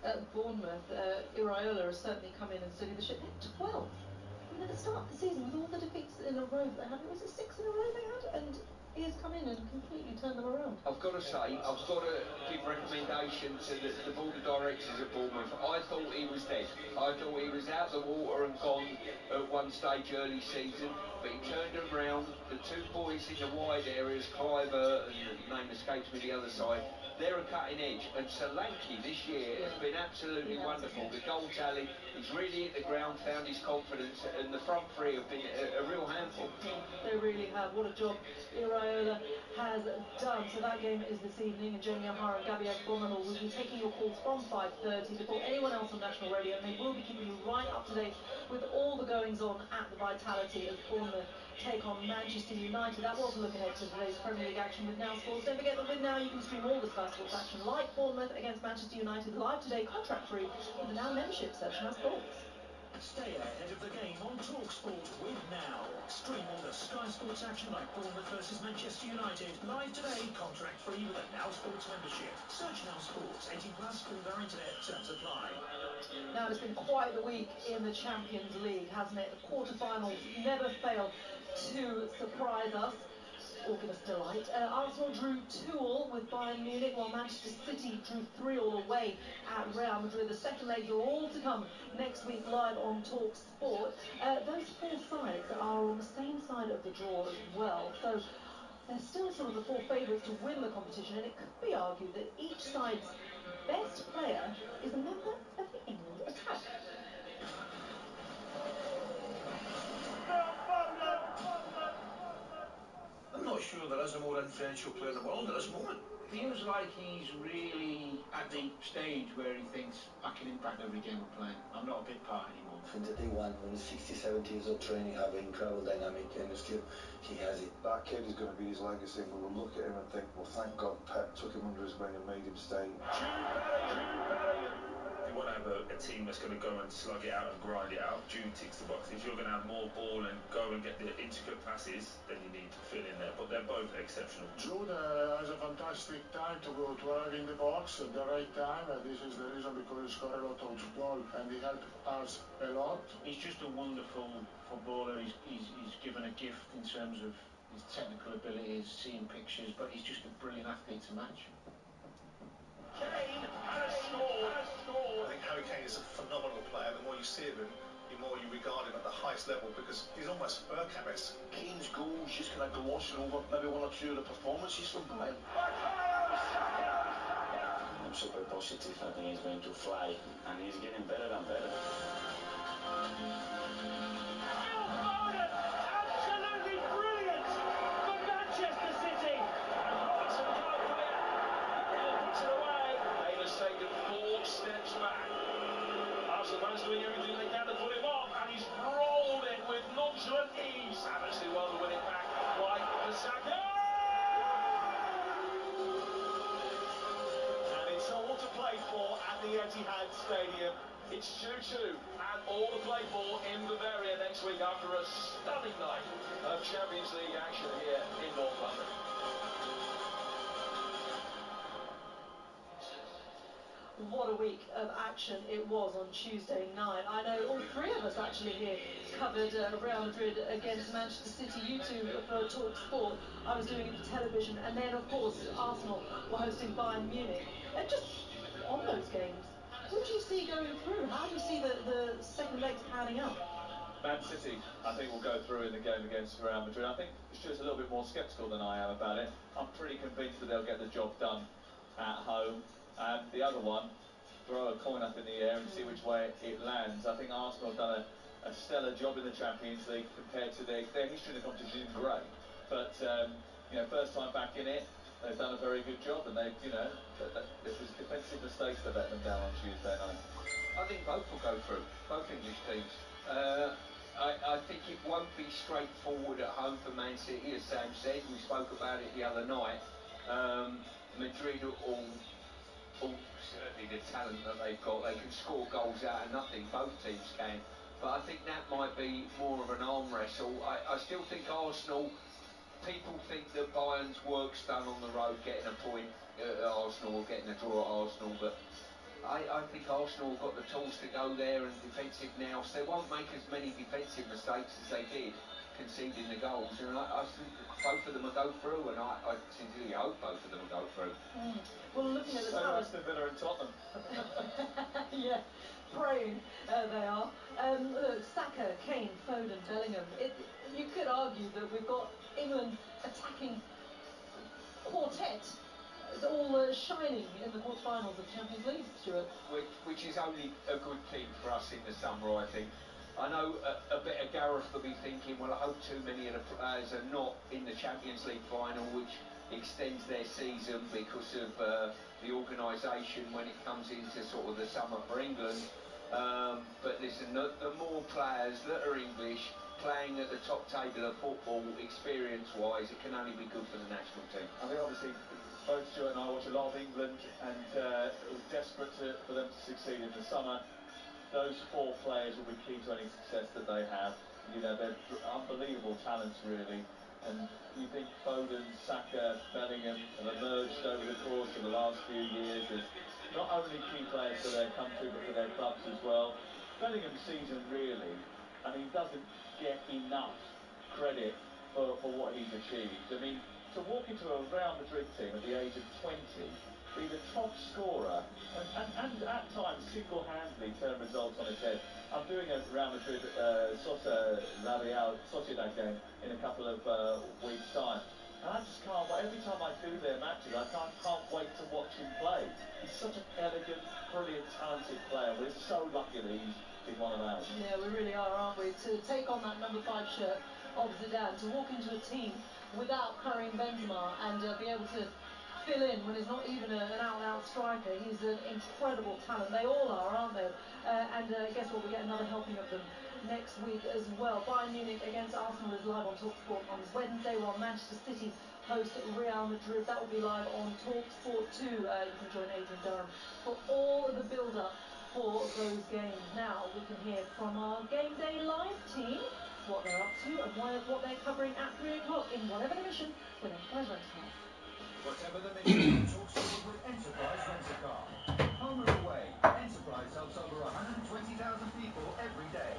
at Bournemouth, Iraola has certainly come in and steadied the ship. They're 12. I mean, at the start of the season, with all the defeats in a row that they had, was it 6 in a row they had? And he has come in and completely turned them around. I've got to say, I've got to give recommendation to the board of directors at Bournemouth. I thought he was dead. I thought he was out the water and gone at one stage early season, but he turned them round. The 2 boys in the wide areas, Clive and the name escapes me the other side, they're a cutting edge. And Solanke this year has been absolutely wonderful. The goal tally, he's really hit the ground, found his confidence, and the front 3 have been a real handful. They really have. What a job Iraola has done. So that game is this evening, and Jamie O'Hara and Gabby Ekbomohul will be taking your calls from 5:30 before anyone else on national radio, and they will be keeping you right up to date with all the goings-on at the Vitality as Bournemouth take on Manchester United. That was a look ahead to today's Premier League action with Now Sports. Don't forget that with Now you can stream all the Sky Sports action like Bournemouth against Manchester United live today, contract-free, with the Now membership. Search Now Sports. Stay ahead of the game on TalkSport with Now. Stream all the Sky Sky Sports action like Bournemouth versus Manchester United. Live today, contract free with a Now Sports membership. Search Now Sports, 18 plus, all their internet, terms apply. Now, it's been quite the week in the Champions League, hasn't it? The quarterfinals never fail to surprise us or give us delight. Arsenal drew 2-2 with Bayern Munich, while Manchester City drew 3-3 away at Real Madrid. The second legs are all to come next week live on Talk Sport. Those four sides are on the same side of the draw as well, so they're still sort of the four favourites to win the competition, and it could be argued that each side's best player is a member of the England attack. I'm not sure there is a more influential player in the world at this moment. Feels like he's really at the stage where he thinks, I can impact every game we're playing. I'm not a bit part anymore. From the day one, when he's 60, 70 years old training, have an incredible dynamic, and still he has it. That kid is going to be his legacy, and we will look at him and think, well, thank God Pep took him under his wing and made him stay. If you want to have a team that's going to go and slug it out and grind it out, Jude ticks the box. If you're going to have more ball and go and get the intricate passes, then you need to fill in there. But they're both exceptional. Jude has a fantastic time to arrive in the box at the right time. This is the reason because he scored a lot of goals and he helped us a lot. He's just a wonderful footballer. He's given a gift in terms of his technical abilities, seeing pictures, but he's just a brilliant athlete to match. Kane has scored. I think Harry Kane is a phenomenal player. The more you see of him, the more you regard him at the highest level, because he's almost Bergkamp-esque. Kane's goals just kind of glossing over maybe one or two of the performances from Bayern. I'm super positive. I think he's going to fly, and he's getting better and better. Absolutely brilliant for Manchester City. And Robertson can't play it. He puts it away. Kane has taken 4 steps back. Arsenal fans doing everything they can to put him off, and he's rolled it with nonchalant ease. Havertz did well to win it back. Wide for Saka. And it's all to play for at the Etihad Stadium. It's 2-2 and all to play for in Bavaria next week after a stunning night of Champions League action here in North London. What a week of action it was on Tuesday night. I know all three of us actually here covered Real Madrid against Manchester City. You two for Talk Sport. I was doing it for television, and then of course Arsenal were hosting Bayern Munich. And just on those games, who do you see going through? How do you see the second legs panning out? Man City, I think, will go through in the game against Real Madrid. I think Stuart's a little bit more sceptical than I am about it. I'm pretty convinced that they'll get the job done at home. And the other one, throw a coin up in the air and see which way it lands. I think Arsenal have done a stellar job in the Champions League compared to their history in the competition isn't great. But, first time back in it, they've done a very good job, and they've, it was defensive mistakes that let them down on Tuesday night. I think both will go through, both English teams. I think it won't be straightforward at home for Man City, as Sam said. We spoke about it the other night. Madrid all certainly the talent that they've got, they can score goals out of nothing, both teams can. But I think that might be more of an arm wrestle. I still think Arsenal, people think that Bayern's work's done on the road getting a point at Arsenal or getting a draw at Arsenal, but I think Arsenal have got the tools to go there and defensive now, so they won't make as many defensive mistakes as they did conceding the goals, and I think both of them will go through, and I sincerely hope both of them will go through. Well, looking at the so Aston Villa and Tottenham. Yeah, praying they are. Look, Saka, Kane, Foden, Bellingham. You could argue that we've got England attacking quartet all shining in the quarterfinals of the Champions League, Stuart. Which is only a good thing for us in the summer, I think. I know a bit of Gareth will be thinking, well, I hope too many of the players are not in the Champions League final, which extends their season because of the organisation when it comes into sort of the summer for England. But listen, the more players that are English playing at the top table of football, experience-wise, it can only be good for the national team. I think obviously both Stuart and I watch a lot of England, and we're desperate for them to succeed in the summer. Those 4 players will be key to any success that they have. You know, they're unbelievable talents, really. And you think Foden, Saka, Bellingham have emerged over the course of the last few years as not only key players for their country, but for their clubs as well. Bellingham's season, really, I mean, doesn't get enough credit for what he's achieved. I mean, to walk into a Real Madrid team at the age of 20, be the top scorer, and at times single-handedly turn results on its head. I'm doing a Real Madrid La Real Sociedad game in a couple of weeks' time, and I just can't wait. Every time I do their matches, I can't wait to watch him play. He's such an elegant, brilliant, talented player. We're so lucky that he's one of ours. Yeah, we really are, aren't we? To take on that number 5 shirt of Zidane, to walk into a team without Karim Benzema and be able to fill in when he's not even an out-and-out striker. He's an incredible talent. They all are, aren't they? And guess what? We get another helping of them next week as well. Bayern Munich against Arsenal is live on TalkSport on Wednesday, while Manchester City host Real Madrid. That will be live on TalkSport 2. You can join Adrian Durham for all of the build-up for those games. Now we can hear from our Game Day Live team what they're up to and what they're covering at 3 o'clock in whatever the mission with Enterprise Rent-A-Car. Whatever the mission, talk sport with Enterprise Rent-A-Car. Home or away, Enterprise helps over 120,000 people every day.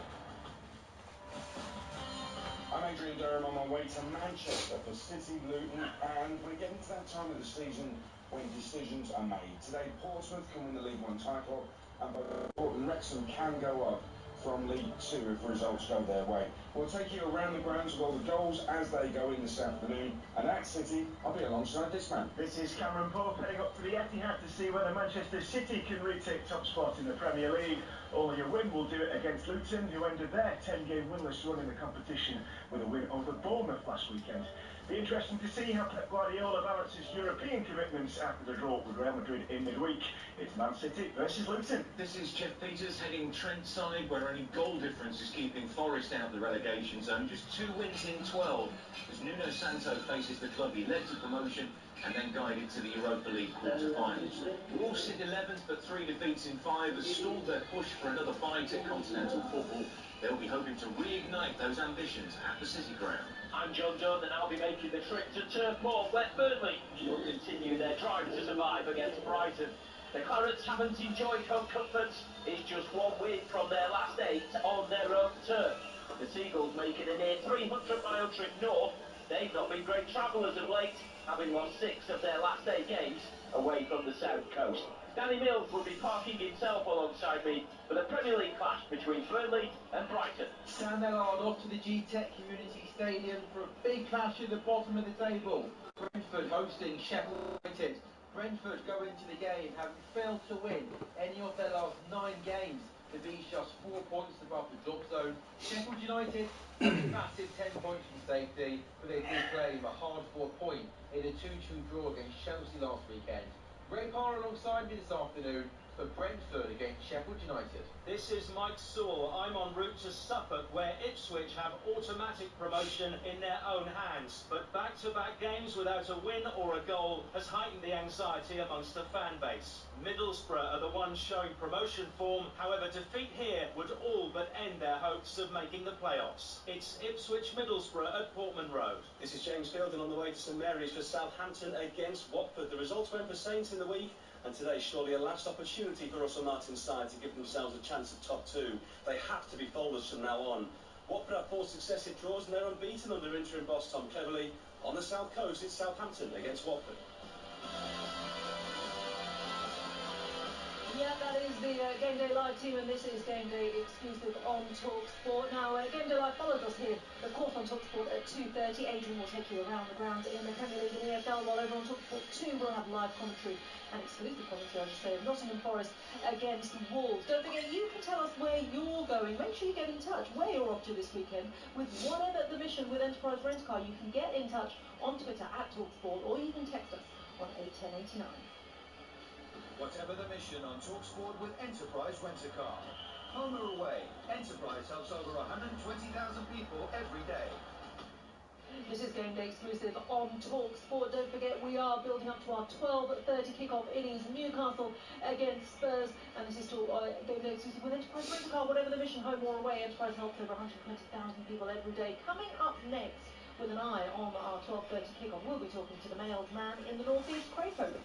I'm Adrian Durham on my way to Manchester for City, Luton, and we're getting to that time of the season when decisions are made. Today, Portsmouth can win the League One title, and both and Wrexham can go up from League Two if results go their way. We'll take you around the grounds with all the goals as they go in this afternoon, and at City, I'll be alongside this man. This is Cameron Pope heading up to the Etihad to see whether Manchester City can retake top spot in the Premier League. Only a win will do it against Luton, who ended their 10-game winless run in the competition with a win over Bournemouth last weekend. Be interesting to see how Pep Guardiola balances European commitments after the draw with Real Madrid in midweek. It's Man City versus Luton. This is Jeff Peters heading Trent's side, where only goal difference is keeping Forest out of the relegation zone. Just 2 wins in 12 as Nuno Santo faces the club he led to promotion and then guided to the Europa League quarter-finals. Wolves sit 11th, but 3 defeats in 5 has stalled their push for another bite at continental football. They'll be hoping to reignite those ambitions at the City Ground. I'm John Dunn, and I'll be making the trip to Turf Moor, where Burnley will continue their drive to survive against Brighton. The Clarets haven't enjoyed home comforts. It's just 1 win from their last 8 on their own turf. The Seagulls making a near 300-mile trip north. They've not been great travellers of late, having lost 6 of their last 8 games away from the south coast. Danny Mills will be parking himself alongside me for the Premier League clash between Burnley and Brighton. Stand their line off to the G-Tech Community Stadium for a big clash at the bottom of the table. Brentford hosting Sheffield United. Brentford go into the game having failed to win any of their last 9 games. The Bees just 4 points above the drop zone. Sheffield United have a massive 10 points from safety, but they did claim a hard-fought point in a 2-2 draw against Chelsea last weekend. Ray Parr alongside me this afternoon for Brentford against Sheffield United. This is Mike Saw. I'm en route to Suffolk, where Ipswich have automatic promotion in their own hands. But back-to-back games without a win or a goal has heightened the anxiety amongst the fan base. Middlesbrough are the ones showing promotion form. However, defeat here would all but end their hopes of making the playoffs. It's Ipswich-Middlesbrough at Portman Road. This is James Fielden on the way to St Mary's for Southampton against Watford. The results went for Saints in the week, and today surely a last opportunity for Russell Martin's side to give themselves a chance at top 2. They have to be folders from now on. Watford have 4 successive draws and they're unbeaten under interim boss Tom Cleverley. On the south coast, it's Southampton against Watford. Yeah, that is the Game Day Live team, and this is Game Day exclusive on TalkSport. Now, Game Day Live follows us here, of course, on TalkSport at 2:30. Adrian will take you around the grounds in the Premier League and EFL, while over on TalkSport 2 we'll have live commentary and exclusive commentary, I should say, of Nottingham Forest against Wolves. Don't forget, you can tell us where you're going. Make sure you get in touch where you're off to this weekend with whatever the mission with Enterprise Rent-A-Car. You can get in touch on Twitter at TalkSport, or you can text us on 81089. Whatever the mission on TalkSport with Enterprise Rent-A-Car. Home or away, Enterprise helps over 120,000 people every day. This is game day exclusive on Talk Sport. Don't forget, we are building up to our 12:30 kickoff. It is Newcastle against Spurs, and this is game day exclusive with Enterprise Rent-A-Car. Whatever the mission, home or away, Enterprise helps over 120,000 people every day. Coming up next, with an eye on our 12:30 kickoff, we'll be talking to the mailed man in the northeast, Craig Hogan.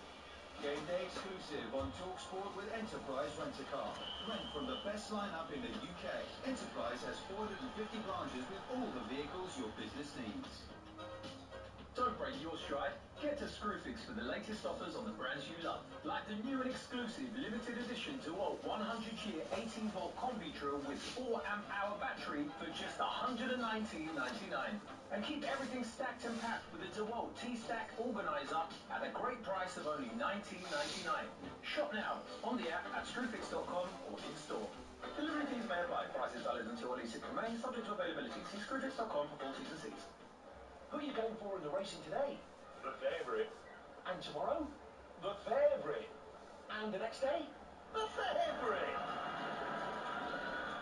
Game day exclusive on TalkSport with Enterprise Rent-A-Car. Rent from the best lineup in the UK. Enterprise has 450 branches with all the vehicles your business needs. Don't break your stride. Get to Screwfix for the latest offers on the brands you love. Like the new and exclusive limited edition DeWalt 100-year 18-volt combi drill with 4 amp-hour battery for just $119.99. And keep everything stacked and packed with a DeWalt T-Stack organizer at a great price of only $19.99. Shop now on the app at screwfix.com or in store. Delivery fees may apply. Prices valid until at least 6th of May, subject to availability. See screwfix.com for full T's and C's. Who are you going for in the racing today? The favourite. And tomorrow? The favourite. And the next day? The favourite.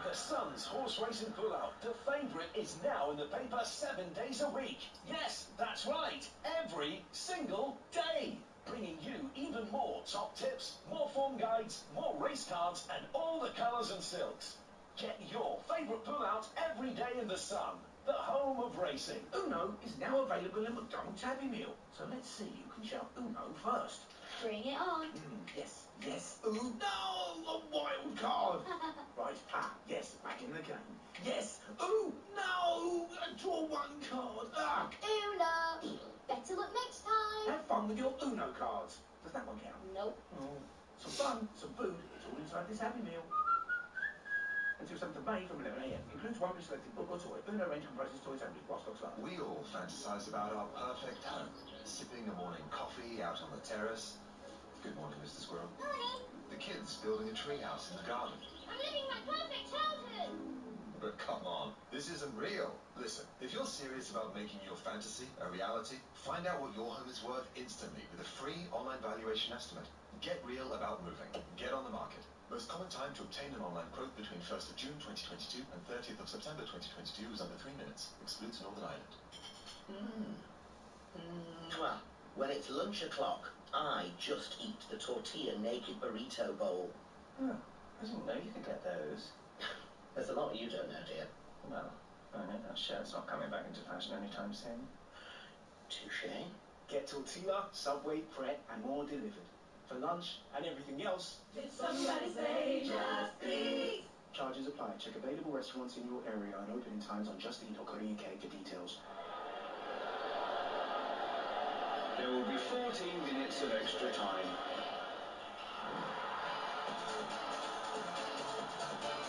The Sun's horse racing pull-out, The Favourite, is now in the paper 7 days a week. Yes, that's right, every single day. Bringing you even more top tips, more form guides, more race cards, and all the colours and silks. Get your favourite pull-out every day in the Sun, the home of racing. Uno is now available in McDonald's Happy Meal. So let's see who can shout Uno first. Bring it on. Yes, yes. Uno, a wild card. Right, yes, back in the game. Yes, no, draw one card. Uno. Better luck next time. Have fun with your Uno cards. Does that one count? Nope. Oh, some fun, some food. It's all inside this Happy Meal. Until 7th of May from 11 a.m. Includes one pre-selected book or toy. Uno range comprises toys only, while stocks last. We all fantasize about our perfect home. Sipping a morning coffee out on the terrace. Good morning, Mr. Squirrel. Morning. The kids building a treehouse in the garden. I'm living my perfect childhood. But come on, this isn't real. Listen, if you're serious about making your fantasy a reality, find out what your home is worth instantly with a free online valuation estimate. Get real about moving. Get on the market. Most common time to obtain an online quote between 1st of June 2022 and 30th of September 2022 is under 3 minutes. Excludes Northern Ireland. When it's lunch o'clock, I just eat the tortilla naked burrito bowl. Oh, I didn't know you could get those. There's a lot you don't know, dear. Well, I know that shirt's not coming back into fashion anytime soon. Touché. Get tortilla, Subway, Pret, and more delivered. For lunch and everything else. Did somebody say just please? Charges apply. Check available restaurants in your area and opening times on justeat.co.uk for details. There will be 14 minutes of extra time.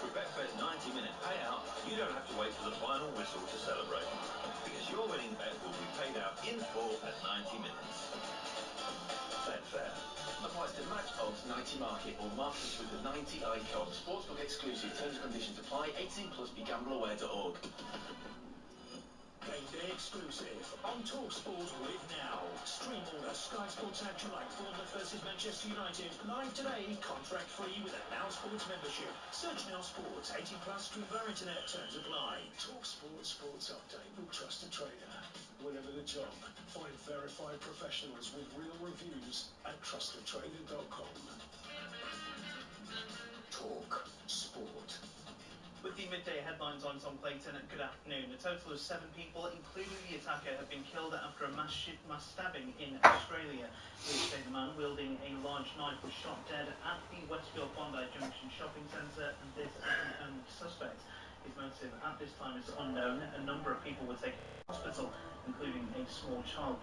With Betfair's 90-minute payout, you don't have to wait for the final whistle to celebrate. Because your winning bet will be paid out in full at 90 minutes. Betfair. Applies to match odds 90 market or markets with the 90 icon. Sportsbook exclusive. Terms and conditions apply. 18+. BeGambleAware.org. Game day exclusive on TalkSport with Now. Stream all the Sky Sports action like Bournemouth versus Manchester United live today, contract free with a Now Sports membership. Search Now Sports, 18+, stream via internet, terms apply. TalkSport Sports Update will trust a trader. Whatever the job, find verified professionals with real reviews at trustatrader.com. Talk Sport. With the midday headlines, I'm Tom Clayton. Good afternoon. A total of 7 people, including the attacker, have been killed after a mass stabbing in Australia. Police say the man wielding a large knife was shot dead at the Westfield Bondi Junction shopping centre, and this is the only suspect. His motive at this time is unknown. A number of people were taken to hospital, including a small child.